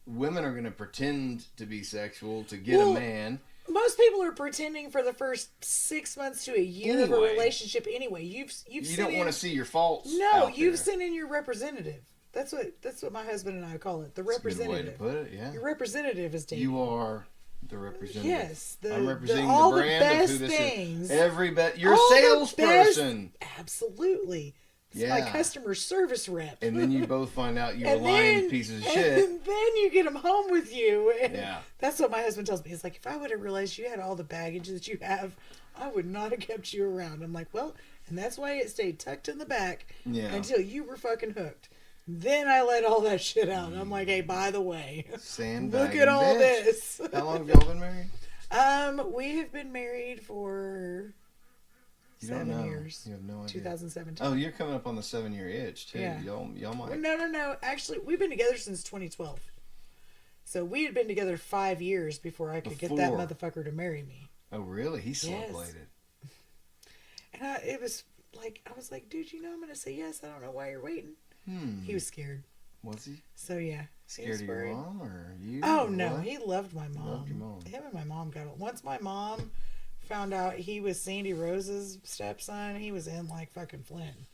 Women are going to pretend to be sexual to get Well, a man. Most people are pretending for the first 6 months to a year of a Anyway. relationship anyway. You've You sent don't in, want to see your faults. No, out you've there. sent in your representative. That's what my husband and I call it. The That's a good way to representative. put it, yeah. Your representative is dating. You are the representative. Yes, I'm representing all the brand the best of who this things. is. You're a All the salesperson. best- Absolutely. It's my Yeah. customer service rep. And then you both find out you were And lying then- pieces of and shit. then you get them home with you. And Yeah. That's what my husband tells me. He's like, if I would have realized you had all the baggage that you have, I would not have kept you around. I'm like, well, and that's why it stayed tucked in the back Yeah. until you were fucking hooked. Then I let all that shit out. And I'm like, hey, by the way, Sandbag look at all bitch. this. How long have y'all been married? We have been married for You don't 7 know. years. You have no idea. 2017. Oh, you're coming up on the 7-year itch too. Yeah. Y'all might. Well, no. Actually, we've been together since 2012. So we had been together 5 years before I could get that Before. motherfucker to marry me. Oh, really? He's slow Yes. bladed. And it was like, I was like, dude, I'm going to say yes. I don't know why you're waiting. He was scared. Was he So yeah. He was scared of your worried. mom or you? Oh or no, what? he loved my mom. Loved your mom. Him and my mom got it. Once my mom found out he was Sandy Rose's stepson, he was in like fucking Flynn.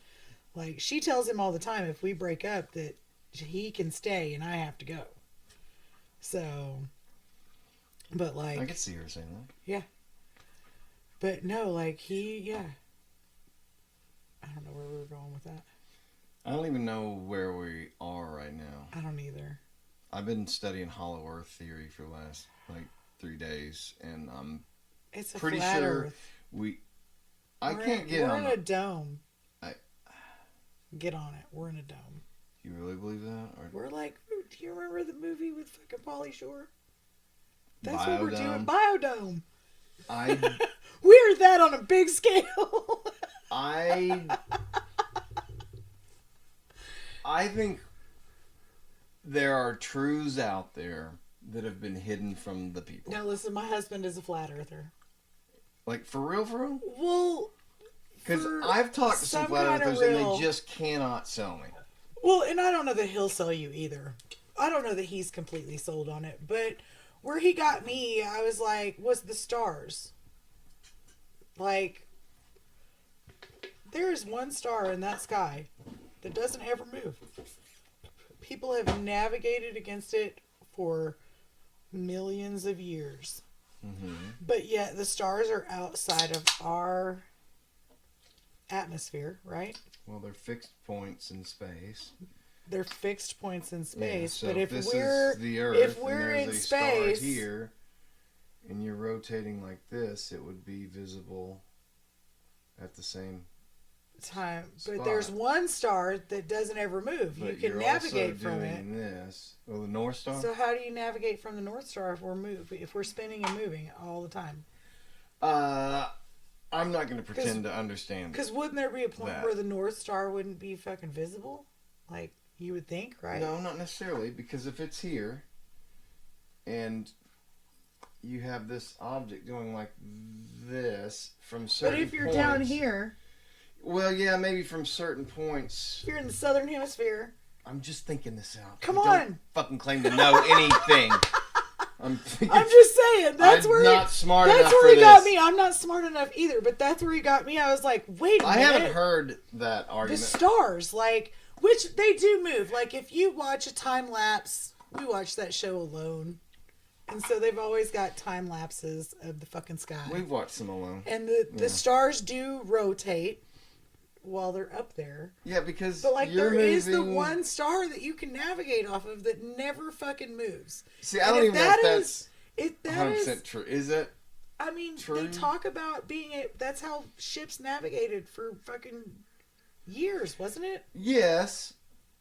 Like she tells him all the time if we break up that he can stay and I have to go. So, but like I could see her saying that. yeah. But no, like yeah. I don't know where we were going with that. I don't even know where we are right now. I don't either. I've been studying Hollow Earth theory for the last like 3 days, and I'm It's a pretty flat sure Earth. I We're can't get We're on. in a dome. I- Get on it. We're in a dome. You really believe that? Or We're like, do you remember the movie with fucking Pauly Shore? That's what we're doing. Biodome? Biodome. I We're that on a big scale. I think there are truths out there that have been hidden from the people. Now listen, my husband is a flat earther. Like for real, for real? Well, Because for I've talked to some flat kind of earthers and real- they just cannot sell me. well, and I don't know that he'll sell you either. I don't know that he's completely sold on it, but where he got me, I was like, was the stars. Like, there is one star in that sky that doesn't ever move. People have navigated against it for millions of years. Mm-hmm. But yet the stars are outside of our atmosphere, right? Well, they're fixed points in space. They're fixed points in Yeah, space. so but if this we're is the Earth, if and we're there's in a space, star here, and you're rotating like this, it would be visible at the same. time, but spot. there's one star that doesn't ever move. You But can you're navigate also from it. doing this. Well, the North Star. So how do you navigate from the North Star if we're spinning and moving all the time? I'm not going to pretend to understand. Because wouldn't there be a point That. where the North Star wouldn't be fucking visible? Like you would think, right? No, not necessarily, because if it's here, and you have this object going like this from certain But if you're points, down here, well, yeah, maybe from certain points. if you're in the Southern Hemisphere, I'm just thinking this out. Come I on. don't fucking claim to know anything. I'm just saying. That's I'm where not smart That's enough where for he got this. me. I'm not smart enough either, but that's where he got me. I was like, wait a I minute. haven't heard that The argument. stars, like, which they do move. Like, if you watch a time lapse, we watch that show Alone. And so they've always got time lapses of the fucking sky. We've watched some Alone. And the stars do rotate while they're up there. Yeah, because But, like, you're there is the moving- one star that you can navigate off of that never fucking moves. See, I And don't if even know if that's if that 100% is, true. Is it? I mean, true? they talk about that's how ships navigated for fucking years, wasn't it? Yes,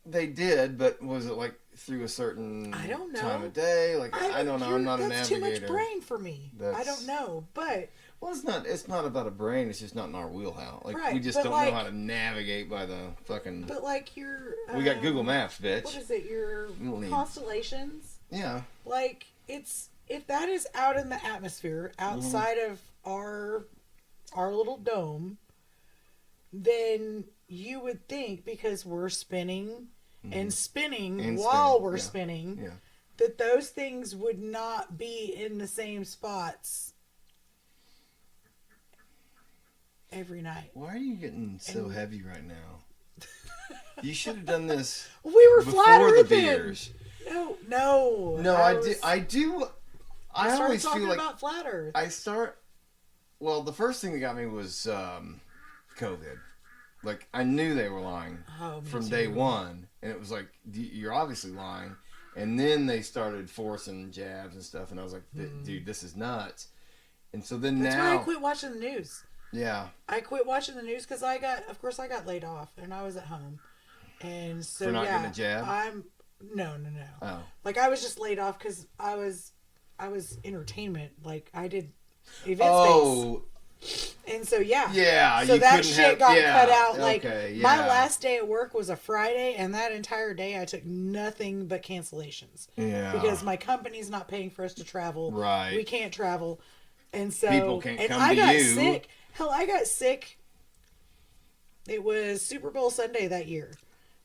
they did, but was it like through a certain I don't know. time of day? Like I don't know. I'm not a that's navigator. too much brain for me. I That's- don't know, but Well, it's not about a brain. It's just not in our wheelhouse. Like we Right, just but don't like- know how to navigate by the fucking. but like your we got Google Maps, What bitch. is it? Your We don't need- constellations? Yeah. Like it's if that is out in the atmosphere outside Mm-hmm. of our little dome, then you would think because we're spinning and spinning And while spinning, we're yeah. spinning Yeah. that those things would not be in the same spots every night. Why are you getting so heavy right now? You should have done this We were before flat the earthing. beers. No. No, I do. I started always talking feel like about flat Earth. Well, the first thing that got me was COVID. Like I knew they were lying Oh, me from too. day one, and it was like you're obviously lying. And then they started forcing jabs and stuff, and I was like, dude, this is nuts. And so then That's now, why I quit watching the news. yeah, I quit watching the news because I got laid off and I was at home, and so For not yeah, getting a jab? No. oh, Like I was just laid off because I was entertainment. Like I did event oh, space, and so yeah, yeah. So you that couldn't shit have, got yeah, cut out. Like okay, yeah. my last day at work was a Friday, and that entire day I took nothing but cancellations. yeah, Because my company's not paying for us to travel. Right. We can't travel. And so People can't and come I to got you. sick. Hell, I got sick. It was Super Bowl Sunday that year.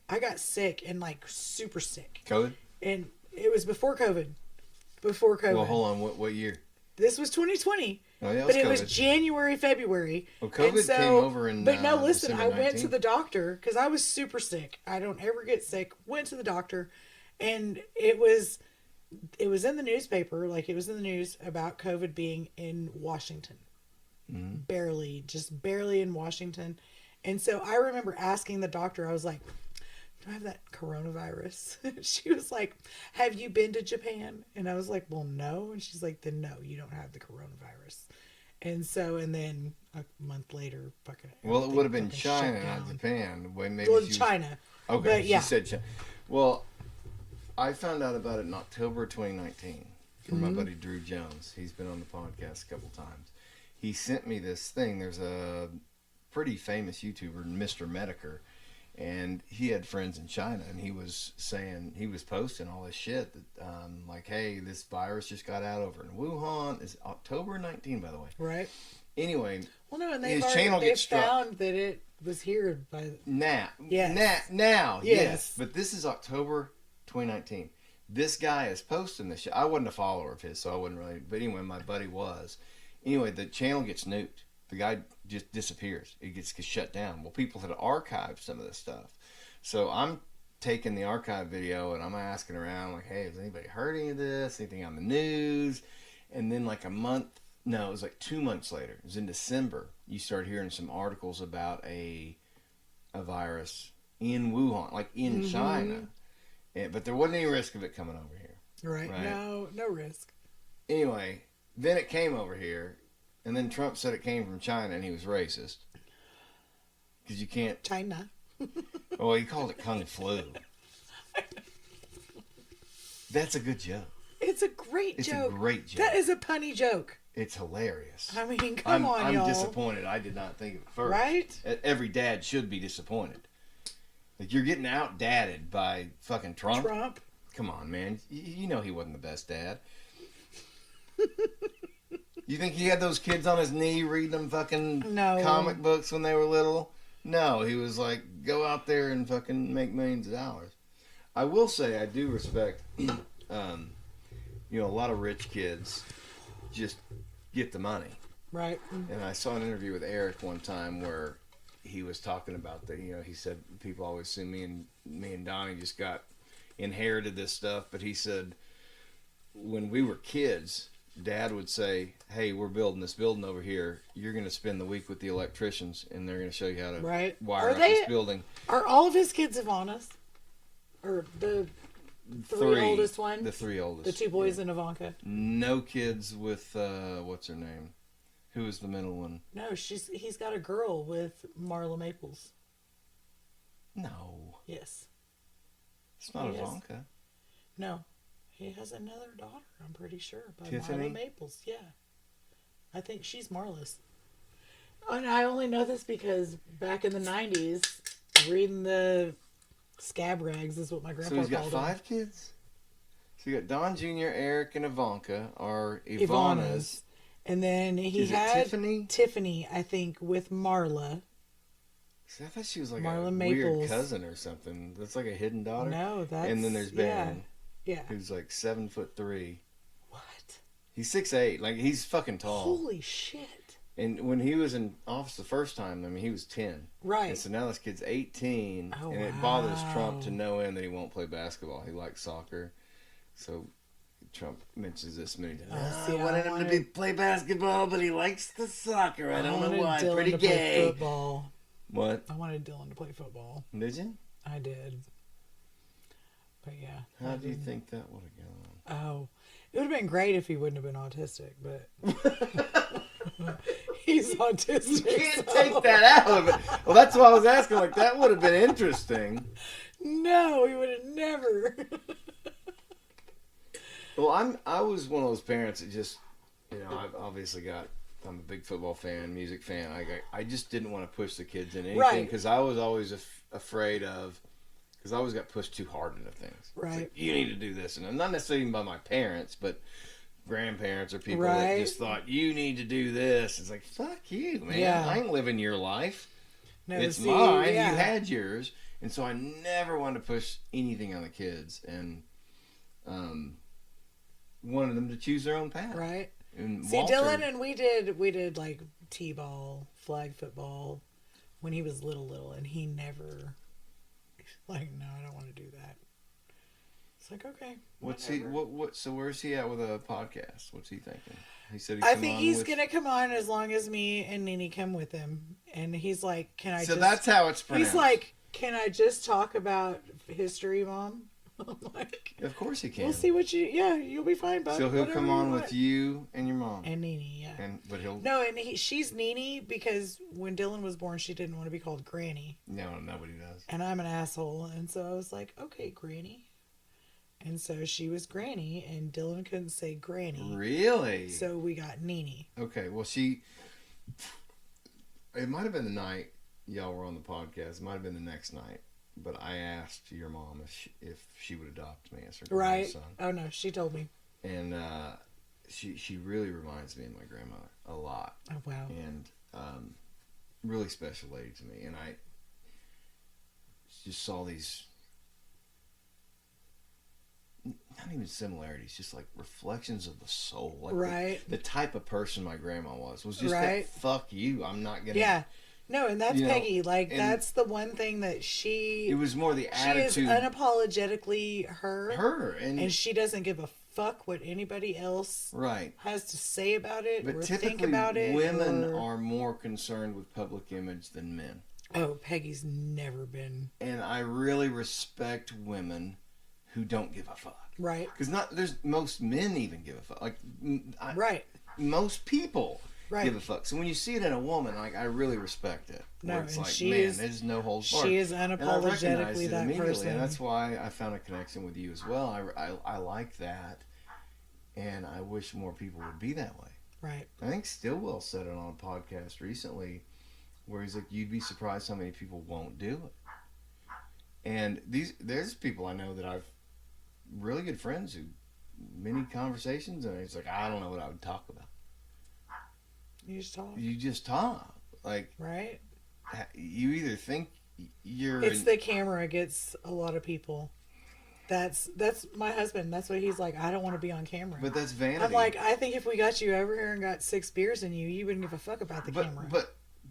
I got sick and like super sick. COVID. And it was before COVID. Before COVID. Well, hold on. What year? This was 2020. Oh yeah, But it was COVID. January, February. Well, COVID And so, came over in. But no, listen, December I went 19. to the doctor because I was super sick. I don't ever get sick. Went to the doctor, and it was in the newspaper, like it was in the news about COVID being in Washington. Mm-hmm. Just barely in Washington. And so I remember asking the doctor, I was like, do I have that coronavirus? She was like, have you been to Japan? And I was like, well, no. And she's like, then no, you don't have the coronavirus. And so, and then a month later, fucking. Well, it would have been fucking shut China, not down. Japan. When maybe Well, she was- China. Okay, But yeah. she said China. Well, I found out about it in October 2019 from Mm-hmm. my buddy Drew Jones. He's been on the podcast a couple times. He sent me this thing. There's a pretty famous YouTuber, Mr. Medicare, and he had friends in China, and he was posting all this shit that, like, hey, this virus just got out over in Wuhan. It's October 19, by the way. Right. Anyway, Well, no, and His they've channel already, gets they've struck. found that it was here by. now, Yes. now, Yes. yes. But this is October 2019. This guy is posting this shit. I wasn't a follower of his, so I wouldn't really. But anyway, my buddy was. Anyway, the channel gets nuked. The guy just disappears. It gets shut down. Well, people had archived some of this stuff. So I'm taking the archive video and I'm asking around, like, hey, has anybody heard any of this? Anything on the news? And then like it was like 2 months later. It was in December. You start hearing some articles about a virus in Wuhan, like in China. But there wasn't any risk of it coming over here. Right. Right. No risk. Anyway, then it came over here, and then Trump said it came from China and he was racist. Because you can't. China. Oh, he called it Kung Flu. That's a good joke. It's a great It's joke. a great joke. That is a punny joke. It's hilarious. I mean, come on, I'm y'all. disappointed. I did not think of it first. Right? Every dad should be disappointed. Like, you're getting out-dadded by fucking Trump. Come on, man. You know he wasn't the best dad. You think he had those kids on his knee reading them fucking No. comic books when they were little? No, he was like, go out there and fucking make millions of dollars. I will say I do respect you know, a lot of rich kids just get the money. Right. And I saw an interview with Eric one time where he was talking about that. You know, he said people always assume me and Donnie just inherited this stuff, but he said when we were kids, Dad would say, "Hey, we're building this building over here. You're going to spend the week with the electricians, and they're going to show you how to wire up this building." Are all of his kids Ivana's? Or the three oldest one? The three oldest. The two boys and Ivanka? No kids with, what's her name? Who is the middle one? No, he's got a girl with Marla Maples. No. Yes. It's not Ivanka. No. He has another daughter, I'm pretty sure, by Tiffany? Marla Maples. Yeah. I think she's Marla's. And I only know this because back in the 90s, reading the scab rags is what my grandpa called them. So he's got 5 kids? So you got Don Jr., Eric, and Ivanka are Ivana's. Ivana's. And then he had Tiffany, I think, with Marla. See, I thought she was like Marla a Maples. weird cousin or something. That's like a hidden daughter. No, that's... And then there's Ben. Yeah. Who's like 7'3". What? He's 6'8". Like, he's fucking tall. Holy shit. And when he was in office the first time, I mean, he was 10. Right. And so now this kid's 18. Oh, and it bothers Trump to no end that he won't play basketball. He likes soccer. So Trump mentions this many times. I wanted him to play basketball, but he likes the soccer. I don't know why. Dylan Pretty to play gay. football. What? I wanted Dylan to play football. Did you? I did. But yeah. How do you think that would have gone? Oh, it would have been great if he wouldn't have been autistic, but he's autistic. You can't take that out of it. Well, that's why I was asking. Like, that would have been interesting. No, he would have never. Well, I was one of those parents that just, you know, I'm a big football fan, music fan. I just didn't want to push the kids in anything because I was always afraid of, because I always got pushed too hard into things. Right. It's like, you need to do this. And not necessarily even by my parents, but grandparents or people that just thought, you need to do this. It's like, fuck you, man. Yeah. I ain't living your life. No, It's see, mine. yeah. You had yours. And so I never wanted to push anything on the kids. And wanted them to choose their own path. Right. And See, Walter, Dylan and we did like t-ball, flag football when he was little, and he never, like, no, I don't want to do that. It's like, okay. what's he? What? So where's he at with a podcast? What's he thinking? He said I think he's gonna come on as long as me and Nene come with him, and he's like, "Can I?" So that's how it's pronounced. He's like, "Can I just talk about history, Mom?" I'm like, of course he can. "We'll see what you. Yeah, you'll be fine, bud." So he'll Whatever come you on want. with you and your mom. and Nene, yeah. But he'll No, and she's Nene because when Dylan was born, she didn't want to be called Granny, no, nobody does. and I'm an asshole, and so I was like, "Okay, Granny," and so she was Granny, and Dylan couldn't say Granny, Really? so we got Nene. Okay. Well, it might have been the night y'all were on the podcast. It might have been the next night. But I asked your mom if she would adopt me as her Right? grandson. Oh no, she told me. And she really reminds me of my grandmother a lot. Oh wow. And really special lady to me. And I just saw these, not even similarities, just like reflections of the soul. Like Right. the type of person my grandma was just Right. that, fuck you, I'm not gonna. Yeah. No, and that's You know, Peggy. Like, and that's the one thing that she... It was more the she is attitude. unapologetically her. Her. And she doesn't give a fuck what anybody else Right. has to say about it But or typically, think about it. women or... are more concerned with public image than men. Oh, Peggy's never been... And I really respect women who don't give a fuck. Right. Because most men even give a fuck. Like, Right. most people Right. give a fuck. So when you see it in a woman, like, I really respect it. No, Where it's and like, she man, is- there's no holds barred. She is And I unapologetically recognized it that immediately, person. and that's why I found a connection with you as well. I like that, and I wish more people would be that way. Right. I think Stillwell said it on a podcast recently, where he's like, "You'd be surprised how many people won't do it." And there's people I know that I've really good friends who many conversations, and it's like, I don't know what I would talk about. You just talk. You just talk. Like, Right. you either think you're It's the camera gets a lot of people. That's my husband. That's what he's like. I don't want to be on camera. But that's vanity. I'm like, I think if we got you over here and got 6 beers in you, you wouldn't give a fuck about the camera.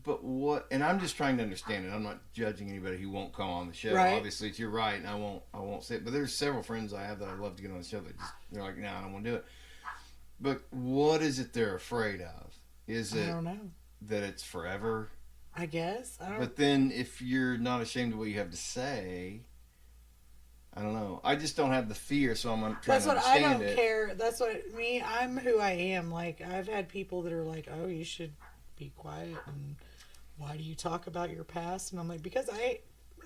But what? And I'm just trying to understand it. I'm not judging anybody who won't come on the show. Right. Obviously, you're right, and I won't say it. But there's several friends I have that I'd love to get on the show that they're like, no, I don't want to do it. But what is it they're afraid of? Is it I don't know. that it's forever? I guess. I don't. But then, if you're not ashamed of what you have to say, I don't know. I just don't have the fear, so I'm trying That's to what I understand don't it. care. That's what I'm who I am. Like, I've had people that are like, "Oh, you should be quiet," and why do you talk about your past? And I'm like, because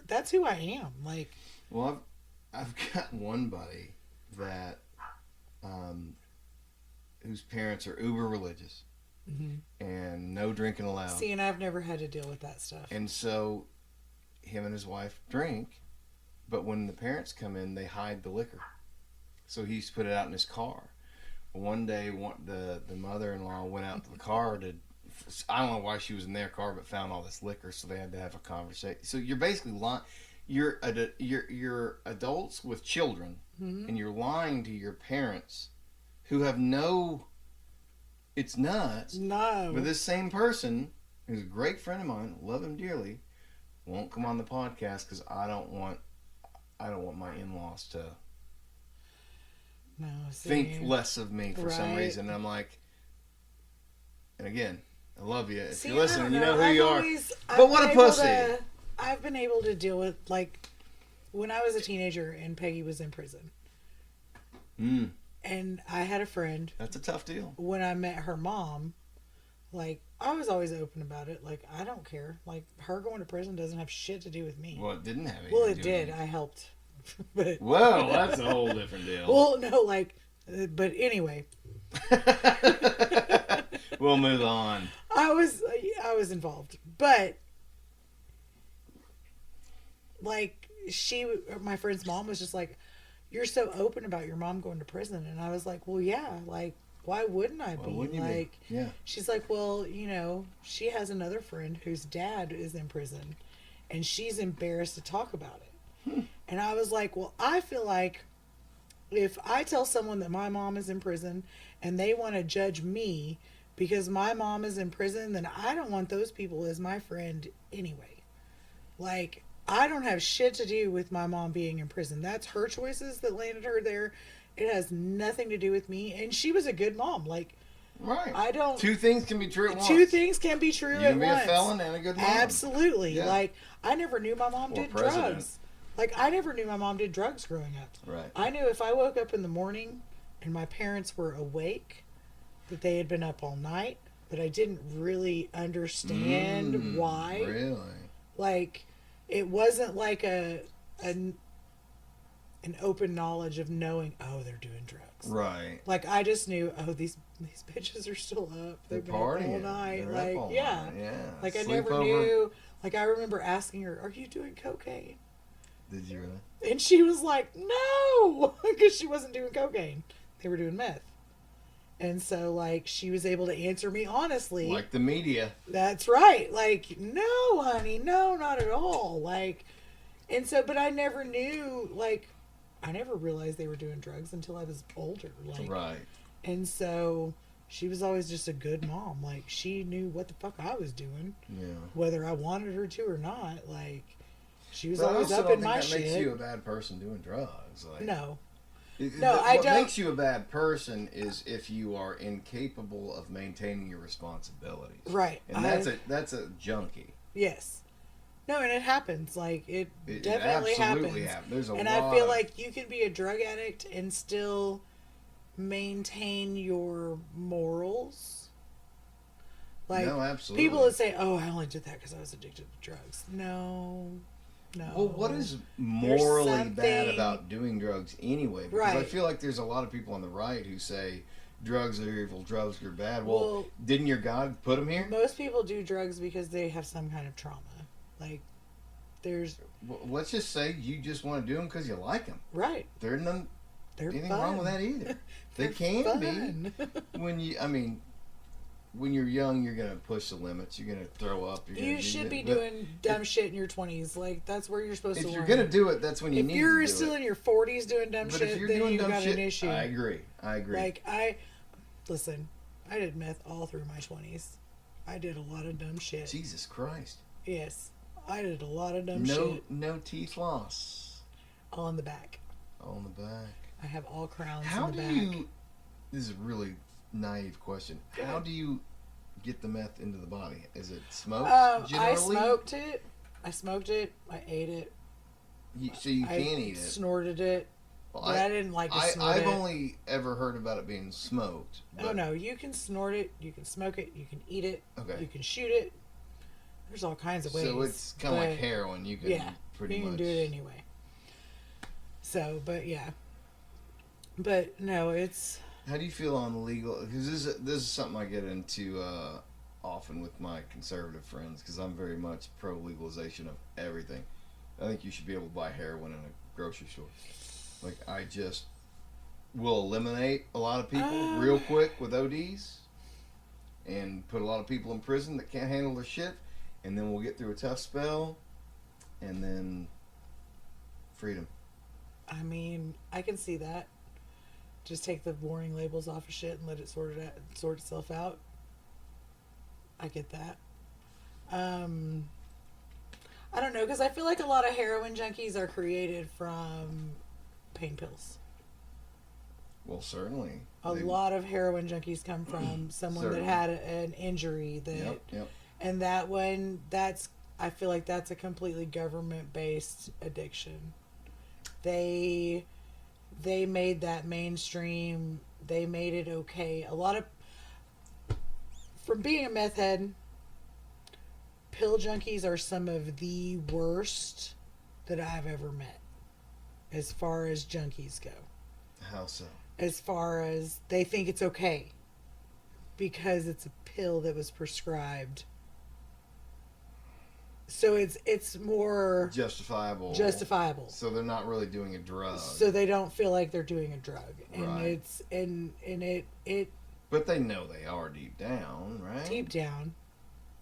that's who I am. Like, Well, I've got one buddy that, whose parents are uber religious, and no drinking allowed. see, and I've never had to deal with that stuff. And so, him and his wife drink, but when the parents come in, they hide the liquor. So he used to put it out in his car. One day, the mother-in-law went out to the car to, I don't know why she was in their car, but found all this liquor, so they had to have a conversation. So you're basically lying. You're adults with children, and you're lying to your parents, who have no. It's nuts. No. But this same person, who's a great friend of mine, love him dearly, won't come on the podcast because I don't want my in-laws to No. See, think less of me for some Right. reason. And I'm like, and again, I love you. If See, you're listening, you know who I've you are. always- But I've what a been able pussy. I've been able to deal with, like, when I was a teenager and Peggy was in prison. And I had a friend, That's a tough deal. when I met her mom, like, I was always open about it. Like, I don't care. Like, her going to prison doesn't have shit to do with me. Well, it didn't have anything Well, to it do did. with I helped. But, Well, that's a whole different deal. well, no, like, but anyway, We'll move on. I was involved, but like my friend's mom was just like, "You're so open about your mom going to prison," and I was like, "Well, yeah, like, why wouldn't I be?" wouldn't you be? Like, Yeah. she's like, "Well, she has another friend whose dad is in prison, and she's embarrassed to talk about it." And I was like, "Well, I feel like if I tell someone that my mom is in prison and they want to judge me because my mom is in prison, then I don't want those people as my friend anyway. Like, I don't have shit to do with my mom being in prison. That's her choices that landed her there. It has nothing to do with me. And she was a good mom. Like, Right. I don't. Two things can be true at once. Two things can be true You at can be once. a felon and a good mom. Absolutely. Yeah. Like, I never knew my mom Or did president. drugs. Like, I never knew my mom did drugs growing up. Right. I knew if I woke up in the morning and my parents were awake, that they had been up all night, but I didn't really understand why. Really? Like, it wasn't like an open knowledge of knowing, oh, they're doing drugs. Right. Like, I just knew, oh, these bitches are still up. They're They've been up all partying. night. They're Like, up all yeah. night. Yeah. Like, I never Sleepover. knew. Like, I remember asking her, are you doing cocaine? Did you really? And she was like, no, because she wasn't doing cocaine. They were doing meth. And so, like, she was able to answer me honestly. Like the media. That's right. Like, no, honey, no, not at all. Like, and so, but I never knew, like, I never realized they were doing drugs until I was older. Like, Right. and so she was always just a good mom. Like, she knew what the fuck I was doing, Yeah. whether I wanted her to or not. Like, she was But I always also up don't in think my that makes shit. you a bad person doing drugs. Like, No. No, I what don't- makes you a bad person is if you are incapable of maintaining your responsibilities. Right. And that's a junkie. Yes. No, and it happens. Like, it It definitely absolutely happens. happens. There's a And lot I feel of- like you can be a drug addict and still maintain your morals. Like, No, absolutely. people that say, oh, I only did that because I was addicted to drugs. No. Well, what is morally bad something- about doing drugs anyway? Because I Right. feel like there's a lot of people on the right who say drugs are evil, drugs are bad. Well, Well, didn't your God put them here? Most people do drugs because they have some kind of trauma. Like, there's, Well, let's just say you just want to do them because you like them. right. There's none They're anything fun. wrong with that either. They They're can fun. be when you. I mean, when you're young, you're gonna push the limits. You're gonna throw up. You should be doing dumb shit in your 20s. Like, that's where you're supposed to If learn. you're gonna do it, that's when you if need to you're do still it. in your 40s doing dumb But shit, if you're then doing you dumb got shit, an issue. I agree. Like, listen, I did meth all through my 20s. I did a lot of dumb shit. Jesus Christ. Yes, I did a lot of dumb shit. No teeth loss. All on the back. On the back. I have all crowns How in the do back. you? This is a really naive question. Go How ahead. do you get the meth into the body? Is it smoked? I generally? smoked it. I ate it. So you I can eat it. snorted it. Well, But I didn't like to snort I've it. only ever heard about it being smoked. Oh but- no, you can snort it, you can smoke it, you can eat it, Okay. you can shoot it. There's all kinds of ways. So it's kind of like but heroin. You can yeah, pretty you can much do it anyway. So, but yeah, but no, it's How do you feel on legal? Because this is something I get into often with my conservative friends. Because I'm very much pro legalization of everything. I think you should be able to buy heroin in a grocery store. Like I just will eliminate a lot of people real quick with ODs, and put a lot of people in prison that can't handle their shit, and then we'll get through a tough spell, and then freedom. I mean, I can see that. Just take the warning labels off of shit and let it sort itself out. I get that. I don't know, because I feel like a lot of heroin junkies are created from pain pills. Well, certainly. A lot of heroin junkies come from someone that Certainly. had an injury that, Yep. and that one, I feel like that's a completely government-based addiction. They made that mainstream. They made it okay. A lot of, from being a meth head, pill junkies are some of the worst that I've ever met as far as junkies go. How so? As far as they think it's okay because it's a pill that was prescribed. So it's more Justifiable. So they're not really doing a drug. so they don't feel like they're doing a drug. And Right. it's and it But they know they are deep down, right? deep down,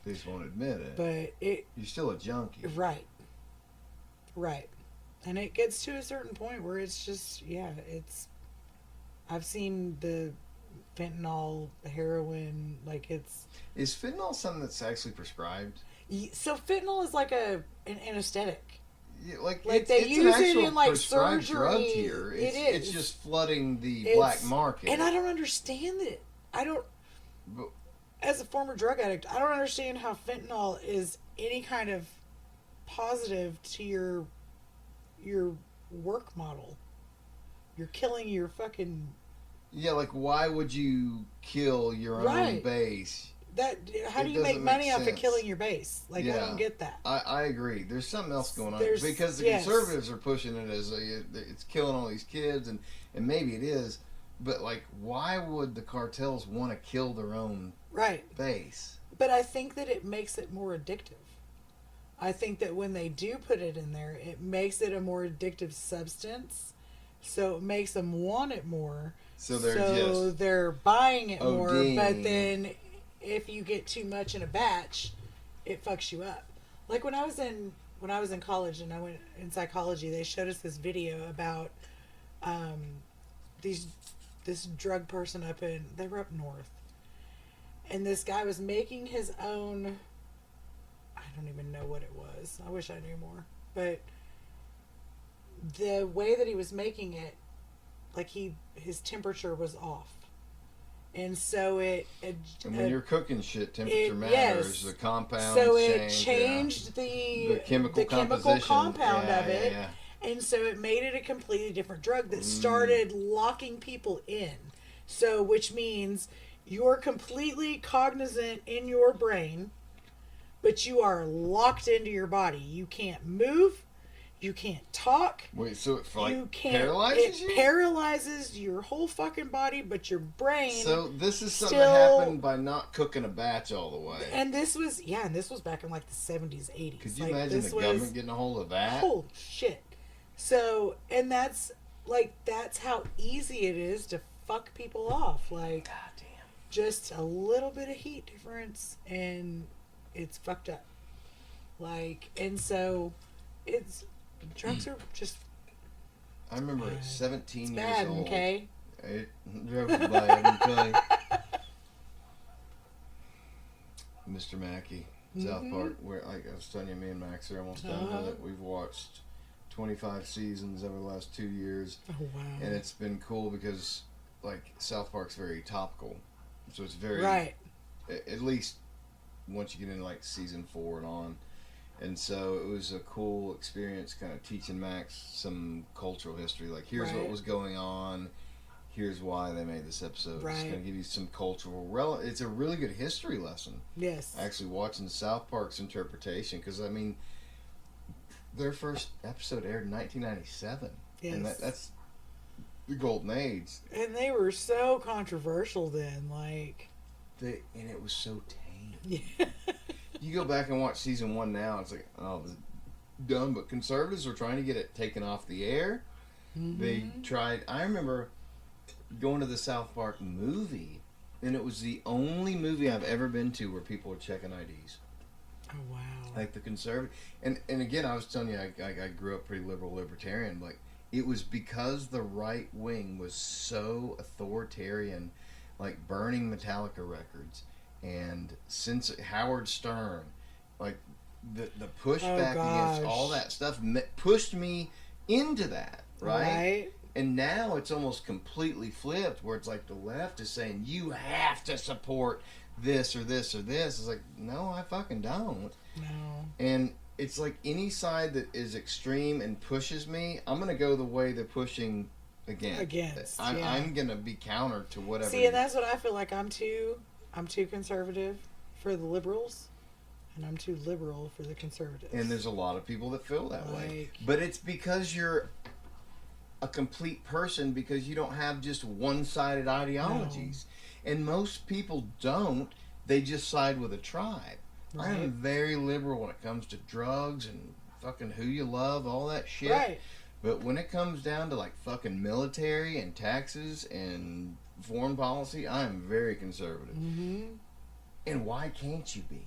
They just won't admit it. but it You're still a junkie. right. And it gets to a certain point where it's just it's I've seen the fentanyl, heroin, like it's Is fentanyl something that's actually prescribed? so fentanyl is like an anesthetic. Yeah, like they it's use an it actual in, like, prescribed drug surgery. here. It's, It it's is. just flooding the It's- black market. And I don't understand it. But- As a former drug addict, I don't understand how fentanyl is any kind of positive to your work model. You're killing your fucking yeah, like why would you kill your own Right. base? how do It you make doesn't money make off of sense. killing your base? Like, I Yeah. don't get that. I agree. There's something else going on There's- because the yes. conservatives are pushing it as it's killing all these kids, and maybe it is, but like, why would the cartels want to kill their own Right. base? But I think that it makes it more addictive. I think that when they do put it in there, it makes it a more addictive substance. So it makes them want it more. So they're they're buying it more. ODing. But then if you get too much in a batch, it fucks you up. Like when I was in college and I went in psychology, they showed us this video about this drug person they were up north. And this guy was making his own, I don't even know what it was. I wish I knew more. But the way that he was making it, like his temperature was off. And so and when you're cooking shit, temperature matters. yes. The compound so it change, changed the chemical chemical compound Yeah, of it. yeah. And so it made it a completely different drug that started locking people in. So, which means you're completely cognizant in your brain, but you are locked into your body. You can't move. You can't talk. Wait, so it You can't. paralyzes It you? paralyzes your whole fucking body, but your brain. So this is something still- that happened by not cooking a batch all the way. and this was back in like the 70s, 80s. Could you Like, imagine this the was- government getting a hold of that? Holy shit. So, and that's how easy it is to fuck people off. Like, just a little bit of heat difference, and it's fucked up. Like, and so it's drugs are just I remember at 17 years bad. old. Okay. Drugs is bad, I'm telling you. Mr. Mackey, South Park, where like I was telling you, me and Max are almost done with it. We've watched 25 seasons over the last 2 years. Oh wow. And it's been cool because like South Park's very topical. So it's very Right. At least once you get into like season 4 and on. And so it was a cool experience kind of teaching Max some cultural history. Like here's what Right. was going on. Here's why they made this episode. It's Right. going to give you some cultural it's a really good history lesson. Yes. Actually watching South Park's interpretation, because I mean their first episode aired in 1997. Yes. And that's the golden age. And they were so controversial then, like. And it was so tame. Yeah. You go back and watch season 1 now, it's like, oh, this is dumb. But conservatives were trying to get it taken off the air. They tried. I remember going to the South Park movie, and it was the only movie I've ever been to where people were checking IDs. Oh wow. Like the conservative, and again, I was telling you, I grew up pretty libertarian. Like it was because the right wing was so authoritarian, like burning Metallica records, and since Howard Stern, like the pushback against all that stuff pushed me into that, right? And now it's almost completely flipped, where it's like the left is saying you have to support this or this or this. It's like, no, I fucking don't. No. And it's like any side that is extreme and pushes me, I'm gonna go the way they're pushing against. I'm gonna be counter to whatever. See, and that's what I feel like. I'm too conservative for the liberals, and I'm too liberal for the conservatives. And there's a lot of people that feel that way, Like- but it's because you're a complete person, because you don't have just one-sided ideologies. And most people don't. They just side with a tribe. I am very liberal when it comes to drugs and fucking who you love, all that shit. Right. But when it comes down to like fucking military and taxes and foreign policy, I am very conservative. And why can't you be?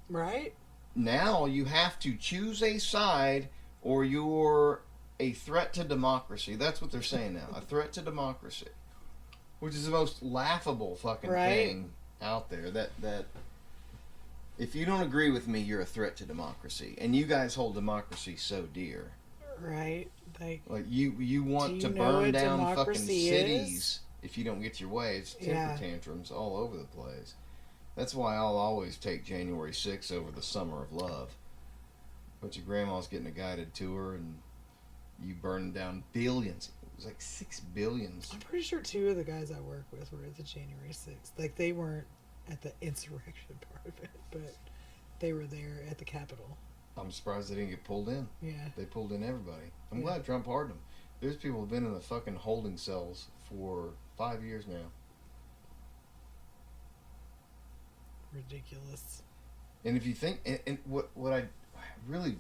Right. Now you have to choose a side, or you're a threat to democracy. That's what they're saying now. A threat to democracy. Which is the most laughable fucking thing out there. That if you don't agree with me, you're a threat to democracy. And you guys hold democracy so dear. Right. Like you want to know burn what down fucking democracy cities is? if you don't get your way. It's temper tantrums all over the place. That's why I'll always take January 6th over the Summer of Love. But your grandma's getting a guided tour and you burn down billions. It was like 6 billion. I'm pretty sure 2 of the guys I work with were at the January 6th. Like, they weren't at the insurrection part of it, but they were there at the Capitol. I'm surprised they didn't get pulled in. Yeah. They pulled in everybody. I'm glad Trump pardoned them. There's people who've been in the fucking holding cells for 5 years now. Ridiculous. And if you think, and what I really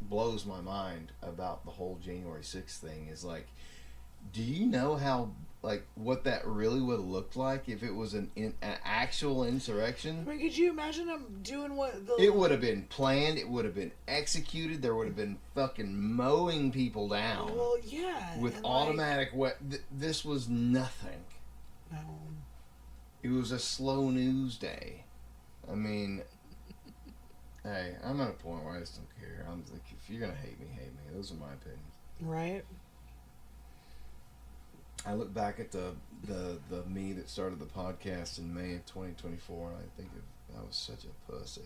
blows my mind about the whole January 6th thing is like, do you know how, like, what that really would have looked like if it was an actual insurrection? I mean, could you imagine them doing what the... It would have been planned. It would have been executed. There would have been fucking mowing people down. Well, yeah. With and, automatic this was nothing. No. It was a slow news day. I mean, hey, I'm at a point where I just don't care. I'm like, if you're gonna hate me, hate me. Those are my opinions. Right. I look back at the me that started the podcast in May of 2024, and I think I was such a pussy.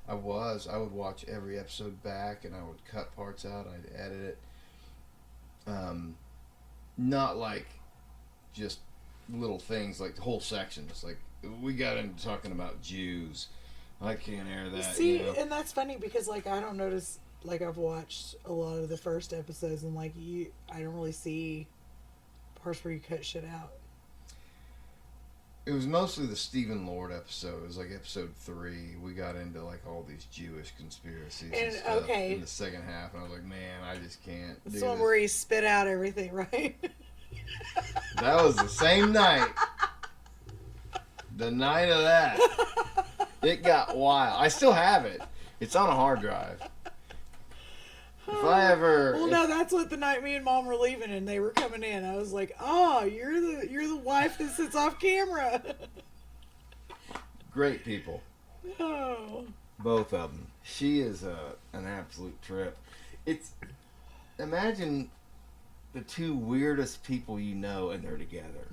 I would watch every episode back, and I would cut parts out. I'd edit it. Not like just little things, like whole sections. Like, we got into talking about Jews. I can't air that. See, you know? and that's funny because, like, I don't notice, like, I've watched a lot of the first episodes, and, like, I don't really see parts where you cut shit out. It was mostly the Stephen Lord episode. It was like episode 3. We got into like all these Jewish conspiracies and stuff in the second half, and I was like, man, I just can't do It's the one this. where he spit out everything, right? That was the same night. The night of that, it got wild. I still have it. It's on a hard drive. If I ever, Well, no, that's what the night me and Mom were leaving and they were coming in. I was like, "Oh, you're the wife that sits off camera." great people, Oh, both of them. She is an absolute trip. It's imagine the two weirdest people you know and they're together.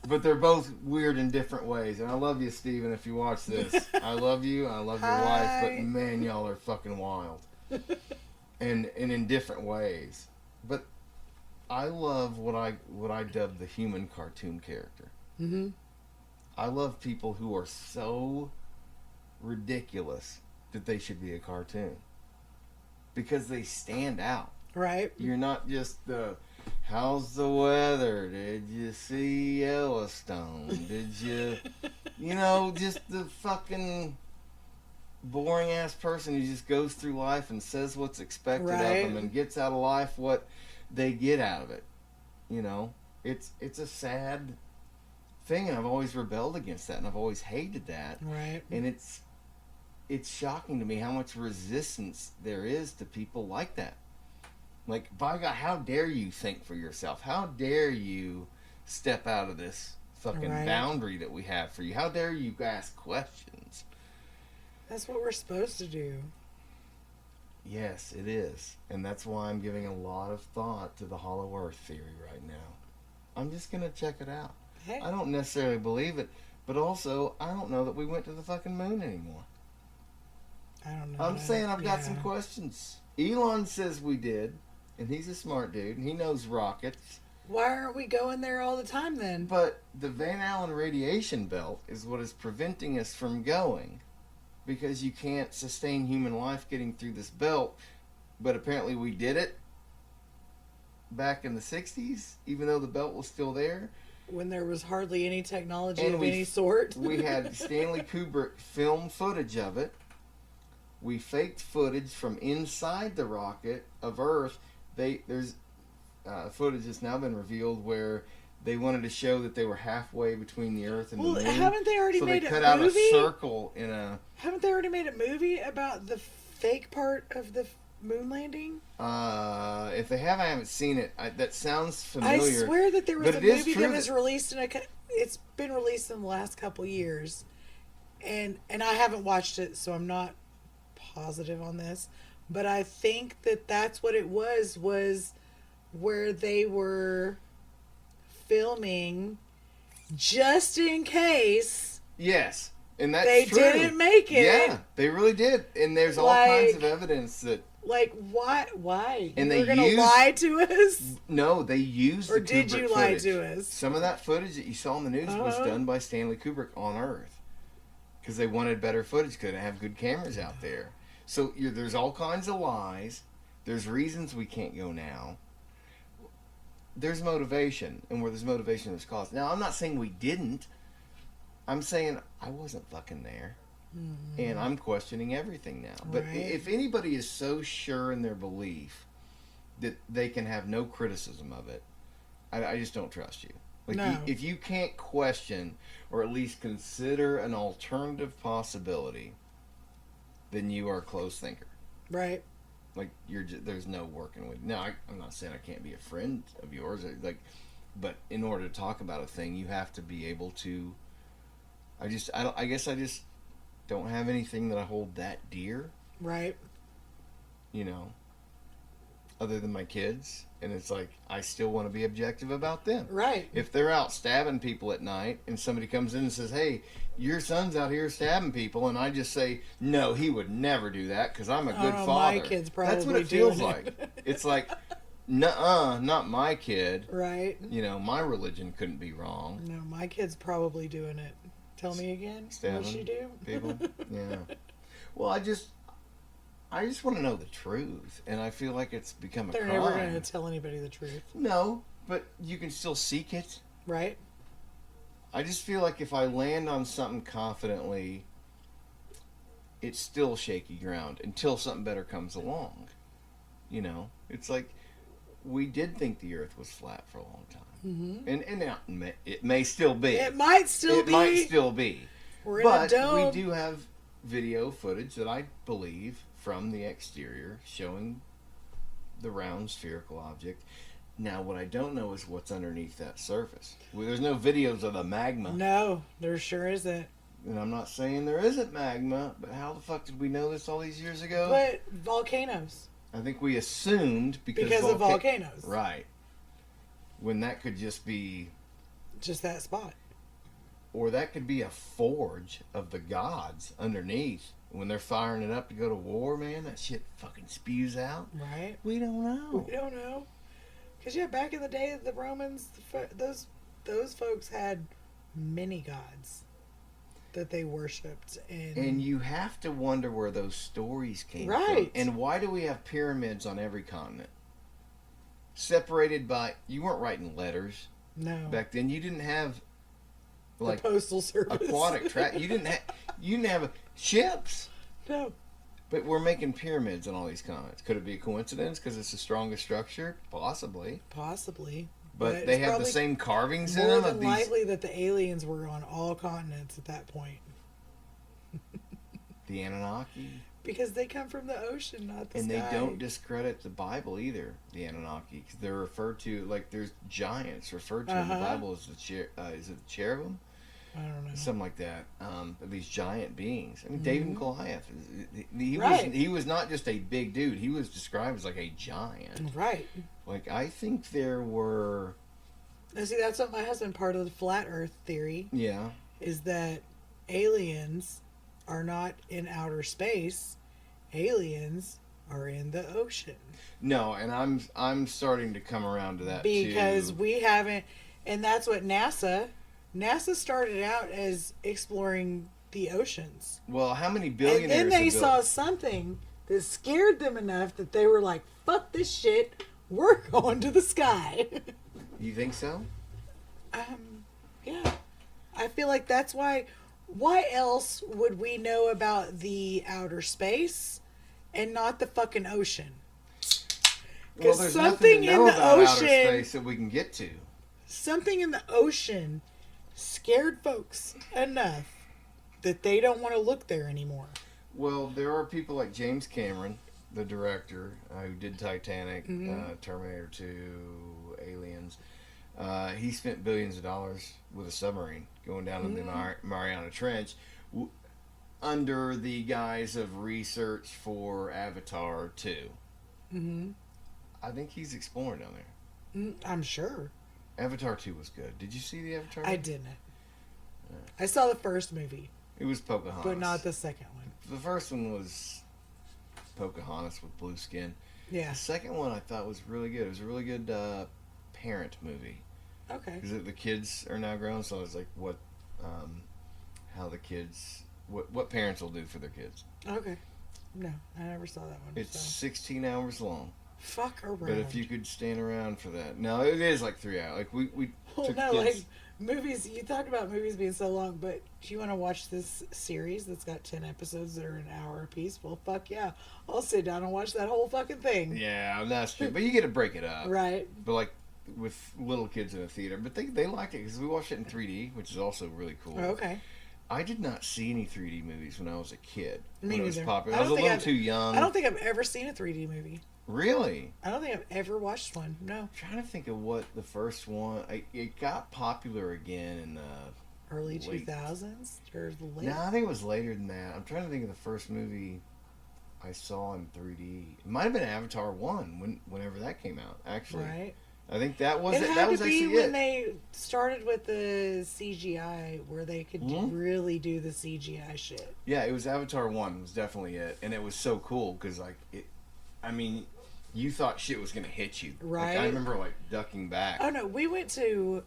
But they're both weird in different ways. And I love you, Steven, if you watch this. I love you. I love your wife. But man, y'all are fucking wild. And in different ways. But I love what I dub the human cartoon character. mm-hmm. I love people who are so ridiculous that they should be a cartoon. Because they stand out. Right. You're not just the... How's the weather? Did you see Yellowstone? Did you... You know, just the fucking boring ass person who just goes through life and says what's expected of Right. them and gets out of life what they get out of it. You know? It's a sad thing, and I've always rebelled against that, and I've always hated that. Right. And it's shocking to me how much resistance there is to people like that. Like, by God, how dare you think for yourself? How dare you step out of this fucking Right. boundary that we have for you? How dare you ask questions? That's what we're supposed to do. Yes, it is. And that's why I'm giving a lot of thought to the Hollow Earth theory right now. I'm just going to check it out. Hey. I don't necessarily believe it, but also, I don't know that we went to the fucking moon anymore. I don't know. I'm saying I've got some Yeah. questions. Elon says we did, and he's a smart dude, and he knows rockets. Why aren't we going there all the time then? But the Van Allen radiation belt is what is preventing us from going, because you can't sustain human life getting through this belt. But apparently we did it back in the 60s, even though the belt was still there. When there was hardly any technology And of we- any sort. We had Stanley Kubrick film footage of it. We faked footage from inside the rocket of Earth. There's footage that's now been revealed where they wanted to show that they were halfway between the Earth and Well, the moon. haven't they already so made they a cut out movie? a circle in a. Haven't they already made a movie about the fake part of the moon landing? If they have, I haven't seen it. That sounds I familiar. swear that there was But a it is movie true that was that- released it's been released in the last couple years, and I haven't watched it, so I'm not positive on this, but I think that that's what it was where they were filming just in case Yes, and that's they true. didn't make it. Yeah, they really did, and there's all kinds of Like- evidence that Like, why? And you were they gonna used- lie to us, no, they used. or the did Kubrick you lie footage. to us? Some of that footage that you saw in the news was Uh-huh. done by Stanley Kubrick on Earth because they wanted better footage. Couldn't have good cameras out there. So there's all kinds of lies. There's reasons we can't go now. There's motivation, and where there's motivation, there's cause. Now, I'm not saying we didn't. I'm saying I wasn't fucking there. And I'm questioning everything now. But Right. if anybody is so sure in their belief that they can have no criticism of it, I just don't trust you. Like, No. if you can't question or at least consider an alternative possibility, then you are a closed thinker. Right. Like, there's no working with. Now, I'm not saying I can't be a friend of yours. But in order to talk about a thing, you have to be able to. I guess I just don't have anything that I hold that dear, Right. you know, other than my kids. And it's like, I still want to be objective about them. Right. If they're out stabbing people at night and somebody comes in and says, hey, your son's out here stabbing people, and I just say, no, he would never do that because I'm a good Oh, father. my kid's That's what probably it feels doing like. it. It's like, nuh-uh, not my kid. Right. You know, my religion couldn't be wrong. No, my kid's probably doing it. Tell me again. Stabbing What she do? people. Yeah. Well, I just want to know the truth, and I feel like it's become a They're crime. never going to tell anybody the truth. No, but you can still seek it. Right. I just feel like if I land on something confidently, it's still shaky ground until something better comes along. You know, it's like we did think the Earth was flat for a long time, and now it may still be. It might still It be. might still be. We're in a But dome. we do have video footage that I believe from the exterior showing the round spherical object. Now, what I don't know is what's underneath that surface. Well, there's no videos of the magma. No, there sure isn't. And I'm not saying there isn't magma, but how the fuck did we know this all these years ago? But volcanoes. I think we assumed because Of volcanoes. Right. When that could just be, Just that spot. or that could be a forge of the gods underneath. When they're firing it up to go to war, man, that shit fucking spews out. Right? We don't know. We don't know. Because, yeah, back in the day, the Romans, those folks had many gods that they worshipped. And you have to wonder where those stories came from. Right. And why do we have pyramids on every continent? Separated by, you weren't writing letters No. back then. You didn't have The Postal Service. aquatic track. You didn't have ships. No. But we're making pyramids on all these continents. Could it be a coincidence because it's the strongest structure? Possibly. Possibly. But they it's have the probably same carvings in more them than of these. likely that the aliens were on all continents at that point. The Anunnaki. Because they come from the ocean, not the And sky. they don't discredit the Bible either, the Anunnaki. 'Cause they're referred to, like, there's giants referred to in the Bible as the is it the cherubim? I don't know. Something like that. These giant beings. I mean, David and Goliath. Right. He was not just a big dude. He was described as like a giant. Right. Like, I think there were. Now, see, that's what my husband, part of the flat earth theory, Yeah. is that aliens are not in outer space. Aliens are in the ocean. No, and I'm starting to come around to that Because too. we haven't, and that's what NASA started out as exploring the oceans. Well, how many And billionaires? then they have saw built- something that scared them enough that they were like, fuck this shit, we're going to the sky. You think so? Yeah. I feel like that's why else would we know about the outer space and not the fucking ocean? Well, 'Cause there's something nothing to know in the about outer ocean- space that we can get to. Something in the ocean scared folks enough that they don't want to look there anymore. Well, there are people like James Cameron, the director, who did Titanic, Terminator 2, Aliens. He spent billions of dollars with a submarine going down in the Mariana Trench under the guise of research for Avatar 2. I think he's exploring down there. I'm sure. Avatar 2 was good. Did you see the Avatar? I didn't. I saw the first movie, It was Pocahontas. but not the second one. The first one was Pocahontas with blue skin. Yeah. The second one I thought was really good. It was a really good parent movie. Okay. Because the kids are now grown, so it's like how the kids, what parents will do for their kids. Okay. No, I never saw that one. It's so. 16 hours long. Fuck around. But if you could stand around for that. No, it is like 3 hours. Like we Well, took no, kids. like movies. You talked about movies being so long, but do you want to watch this series that's got 10 episodes that are an hour apiece? Well, fuck yeah, I'll sit down and watch that whole fucking thing. Yeah, that's true. But you get to break it up. Right. But like with little kids in a theater. But they liked it because we watched it in 3D, which is also really cool. Oh, okay. I did not see any 3D movies when I was a kid. Me when it was neither. popular. I I was don't a think little I've- too young. I don't think I've ever seen a 3D movie. Really? I don't think I've ever watched one. No. I'm trying to think of what the first one. It got popular again in the. Early Late. 2000s or late. No, I think it was later than that. I'm trying to think of the first movie I saw in 3D. It might have been Avatar 1 whenever that came out. Actually, Right. I think that was It it. had That was to be actually when it. they started with the CGI, where they could Mhm. really do the CGI shit. Yeah, it was Avatar 1 was definitely it, and it was so cool because like it. I mean, you thought shit was gonna hit you. Like, I Right. remember like ducking back, Oh no, we went to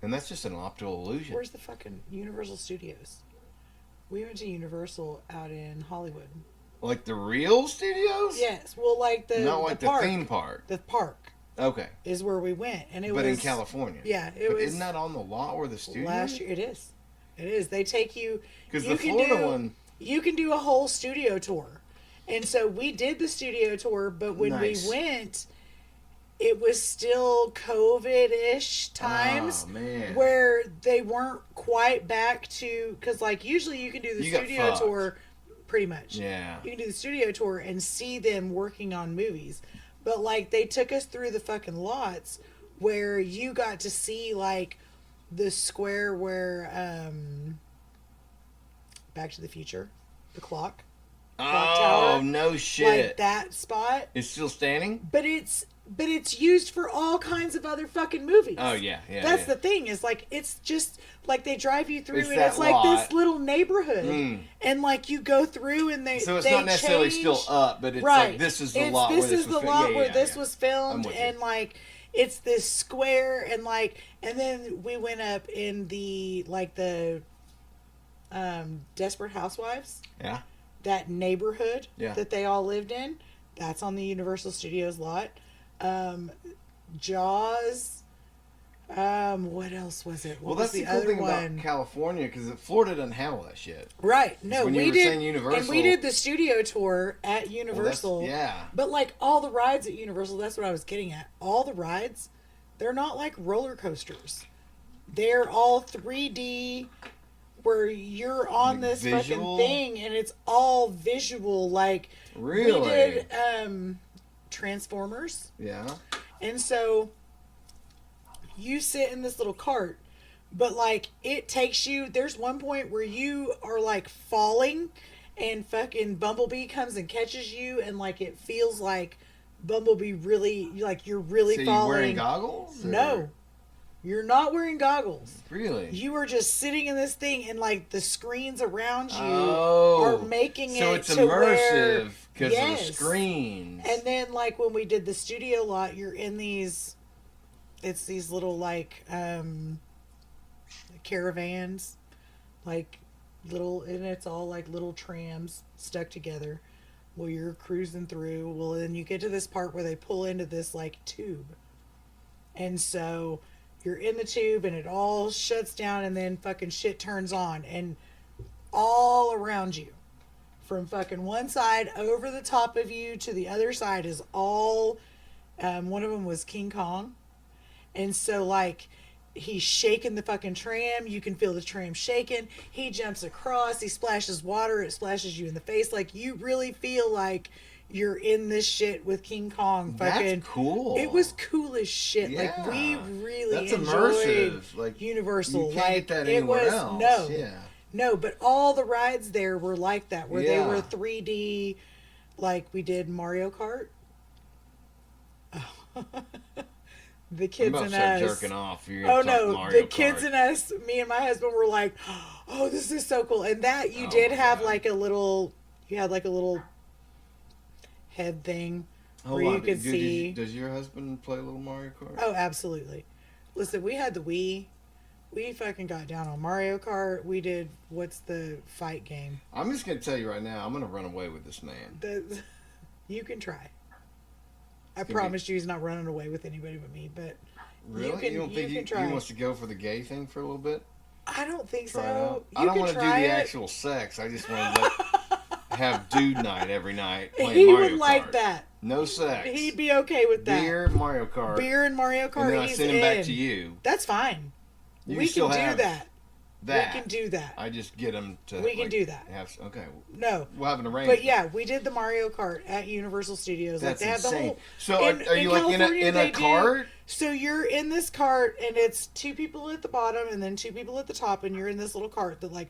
and that's just an optical illusion. where's the fucking Universal Studios? We went to Universal out in Hollywood. Like the real studios? Yes, well, like the Not like the the park. theme park. The park Okay. is where we went, and it But was in California. Yeah, it But was isn't that on the lot where the studio? last year. It is. It is. They take you. Because you the can Florida do- one. You can do a whole studio tour, And so we did the studio tour, but when Nice. we went, it was still COVID-ish times Oh, man. where they weren't quite back to, because like usually you can do the You got studio fucked. tour pretty much. Yeah. You can do the studio tour and see them working on movies. But like they took us through the fucking lots where you got to see like the square where Back to the Future, the clock Oh, tower. no shit. like that spot. It's still standing? But it's used for all kinds of other fucking movies. Oh, yeah. That's the thing, is like it's just like they drive you through It's and that it's like lot. this little neighborhood. Mm. And like you go through and So it's they not necessarily change- still up, but it's right. like this is the It's- lot where this is the was lot yeah, where yeah, this yeah. was I'm filmed, with you. and like it's this square, and like, and then we went up in the like the Desperate Housewives, Yeah. that neighborhood Yeah. that they all lived in. That's on the Universal Studios lot. Jaws. What else was it? What Well, was that's the cool other thing one? about California, because Florida doesn't have all that shit. Right. No, when you we were did. saying Universal- And we did the studio tour at Well, that's- Universal. yeah. But like all the rides at Universal, that's what I was getting at. All the rides, they're not like roller coasters. They're all 3D, where you're on Like this visual? fucking thing, and it's all visual. Like Really? we did Transformers. Yeah. And so you sit in this little cart, but like it takes you, there's one point where you are like falling and fucking Bumblebee comes and catches you, and like it feels like Bumblebee really, like you're really So you falling. wearing goggles? or- No. You're not wearing goggles. Really? You are just sitting in this thing, and like the screens around you Oh. are making So it it's to where, immersive because Yes. of the screens. and then like when we did the studio lot, you're in these, it's these little like caravans, like little, and it's all like little trams stuck together. Well, you're cruising through. Well, then you get to this part where they pull into this like tube. And so you're in the tube and it all shuts down, and then fucking shit turns on, and all around you, from fucking one side over the top of you to the other side, is all one of them was King Kong. And so like he's shaking the fucking tram, you can feel the tram shaking, he jumps across, he splashes water, it splashes you in the face, like you really feel like you're in this shit with King Kong. Fucking That's cool. It was cool as shit. Like we Yeah. really That's enjoyed immersive. Like, Universal. You can't like get that it anywhere was else. no, Yeah. no, but all the rides there were like that, where they Yeah. were 3D. Like we did Mario Kart. The I'm kids about to and start us. jerking off. You're Oh gonna talk no, Mario the kids Kart. and us, me and my husband were like, "Oh, this is so cool!" And that you Oh did my have God. like a little, you had like a little head thing Hold where on, you could did see. does your husband play a little Mario Kart? Oh, absolutely. Listen, we had the Wii. We fucking got down on Mario Kart. We did, what's the fight game? I'm just gonna tell you right now. I'm gonna run away with this man. You can try. I gonna be- promise you he's not running away with anybody but me, but Really? you can, don't you think can he try. wants to go for the gay thing for a little bit? I don't think Try it so. out? You I don't can want to do the try it. actual sex. I just want to have dude night every night playing He Mario would like Kart. that. No sex. He'd be okay with that. Beer, Mario Kart. Beer and Mario Kart. and then I he's send him in. back to you. That's fine. You We still can have do that. That. We can do that. I just get him to. We can do that. Okay. No. We'll have an arrangement. But yeah, we did the Mario Kart at Universal Studios. That's like they have the insane. whole. So are you like California, in they a do- cart? So you're in this cart, and it's two people at the bottom, and then two people at the top, and you're in this little cart that like.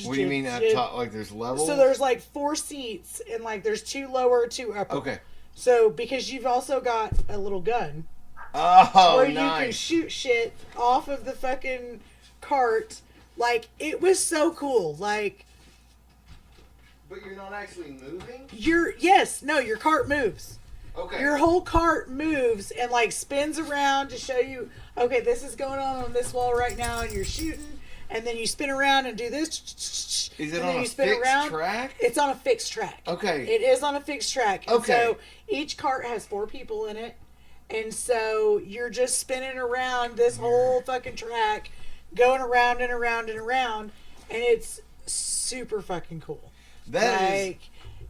What do you mean at top? Like there's levels? So there's like 4 seats, and like there's 2 lower, 2 upper. Okay. So because you've also got a little gun Oh, where you can nice. shoot shit off of the fucking cart. Like it was so cool. Like But you're not actually moving? your cart moves. Okay. Your whole cart moves and like spins around to show you, okay, this is going on this wall right now, and you're shooting, and then you spin around and do this. Is it and on then a you spin fixed around. track? It's on a fixed track. Okay. It is on a fixed track. And Okay. so each cart has 4 people in it, and so you're just spinning around this whole fucking track, going around and around and around, and it's super fucking cool. That is. Like,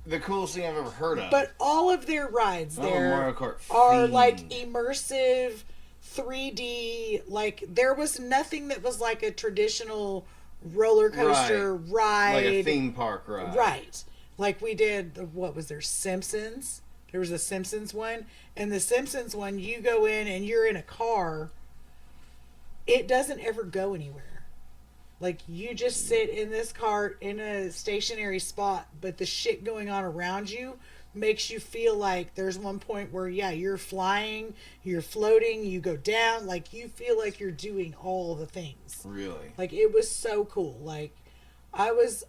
the coolest thing I've ever heard of. But all of their rides Oh, there Mario Kart are themed. like immersive 3D. Like there was nothing that was like a traditional roller coaster ride. Like a theme park ride. Right. Like we did, what was there, Simpsons? There was a Simpsons one. And the Simpsons one, you go in and you're in a car. It doesn't ever go anywhere. Like you just sit in this car in a stationary spot, but the shit going on around you makes you feel like there's one point where, yeah, you're flying, you're floating, you go down. Like you feel like you're doing all the things. Really? Like it was so cool. Like I was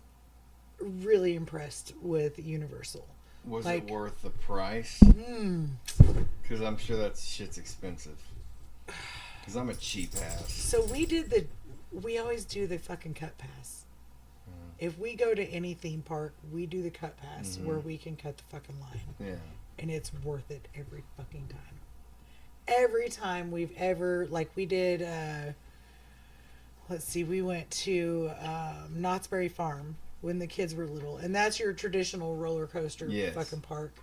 really impressed with Universal. Was Like- it worth the price? Because I'm sure that shit's expensive. Because I'm a cheap ass. So we always do the fucking cut pass. If we go to any theme park, we do the cut pass where we can cut the fucking line. Yeah. And it's worth it every fucking time. Every time we've ever, like we did, let's see, we went to Knott's Berry Farm when the kids were little. And that's your traditional roller coaster Yes. fucking park.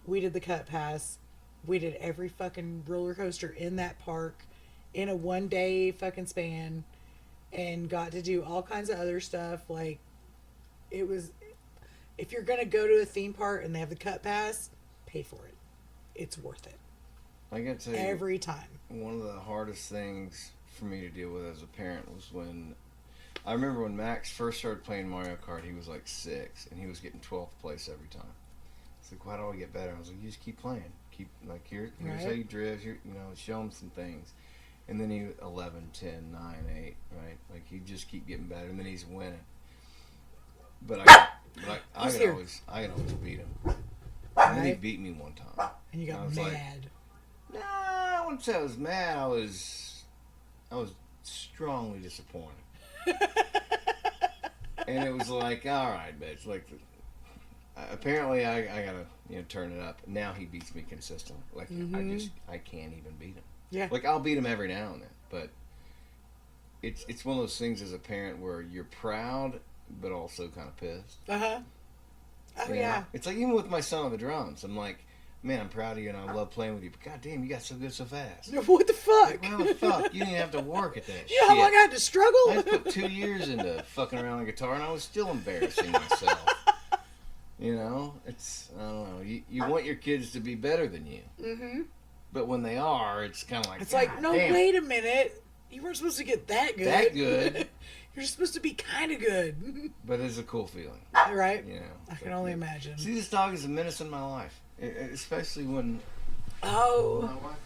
We did the cut pass. We did every fucking roller coaster in that park in a 1 day fucking span. And got to do all kinds of other stuff. Like, it was, if you're going to go to a theme park and they have the cut pass, pay for it. It's worth it. I got to tell you, Every time. one of the hardest things for me to deal with as a parent was when, I remember when Max first started playing Mario Kart, he was like 6, and he was getting 12th place every time. It's like, why do I get better? I was like, you just keep playing. Keep, like, here's Right. how you drift, show him some things. And then he 11, 10, 9, 8, right? Like he just keep getting better, and then he's winning. But I Who's can here? always beat him. And then he Right. beat me one time. And you I got was like, mad. Nah, I wouldn't say I was mad. I was strongly disappointed. And it was like, all right, bitch. Like, apparently I gotta turn it up. Now he beats me consistently. Like I can't even beat him. Yeah. Like I'll beat him every now and then, but it's one of those things as a parent where you're proud but also kind of pissed. Uh-huh. Oh, You know? yeah. It's like even with my son on the drums, I'm like, man, I'm proud of you and I love playing with you, but goddamn, you got so good so fast. What the fuck? Like, how the fuck? You didn't have to work at that You know how long I shit. had to struggle? I put 2 years into fucking around on guitar and I was still embarrassing myself. You know? It's, I don't know. You want your kids to be better than you. Mm-hmm. But when they are, it's kind of like, It's like, "God no, damn, wait a minute. You weren't supposed to get that good. That good." You're supposed to be kind of good. But it's a cool feeling, Right? you know. I can only imagine. See, this dog is a menace in my life, especially when Oh. my wife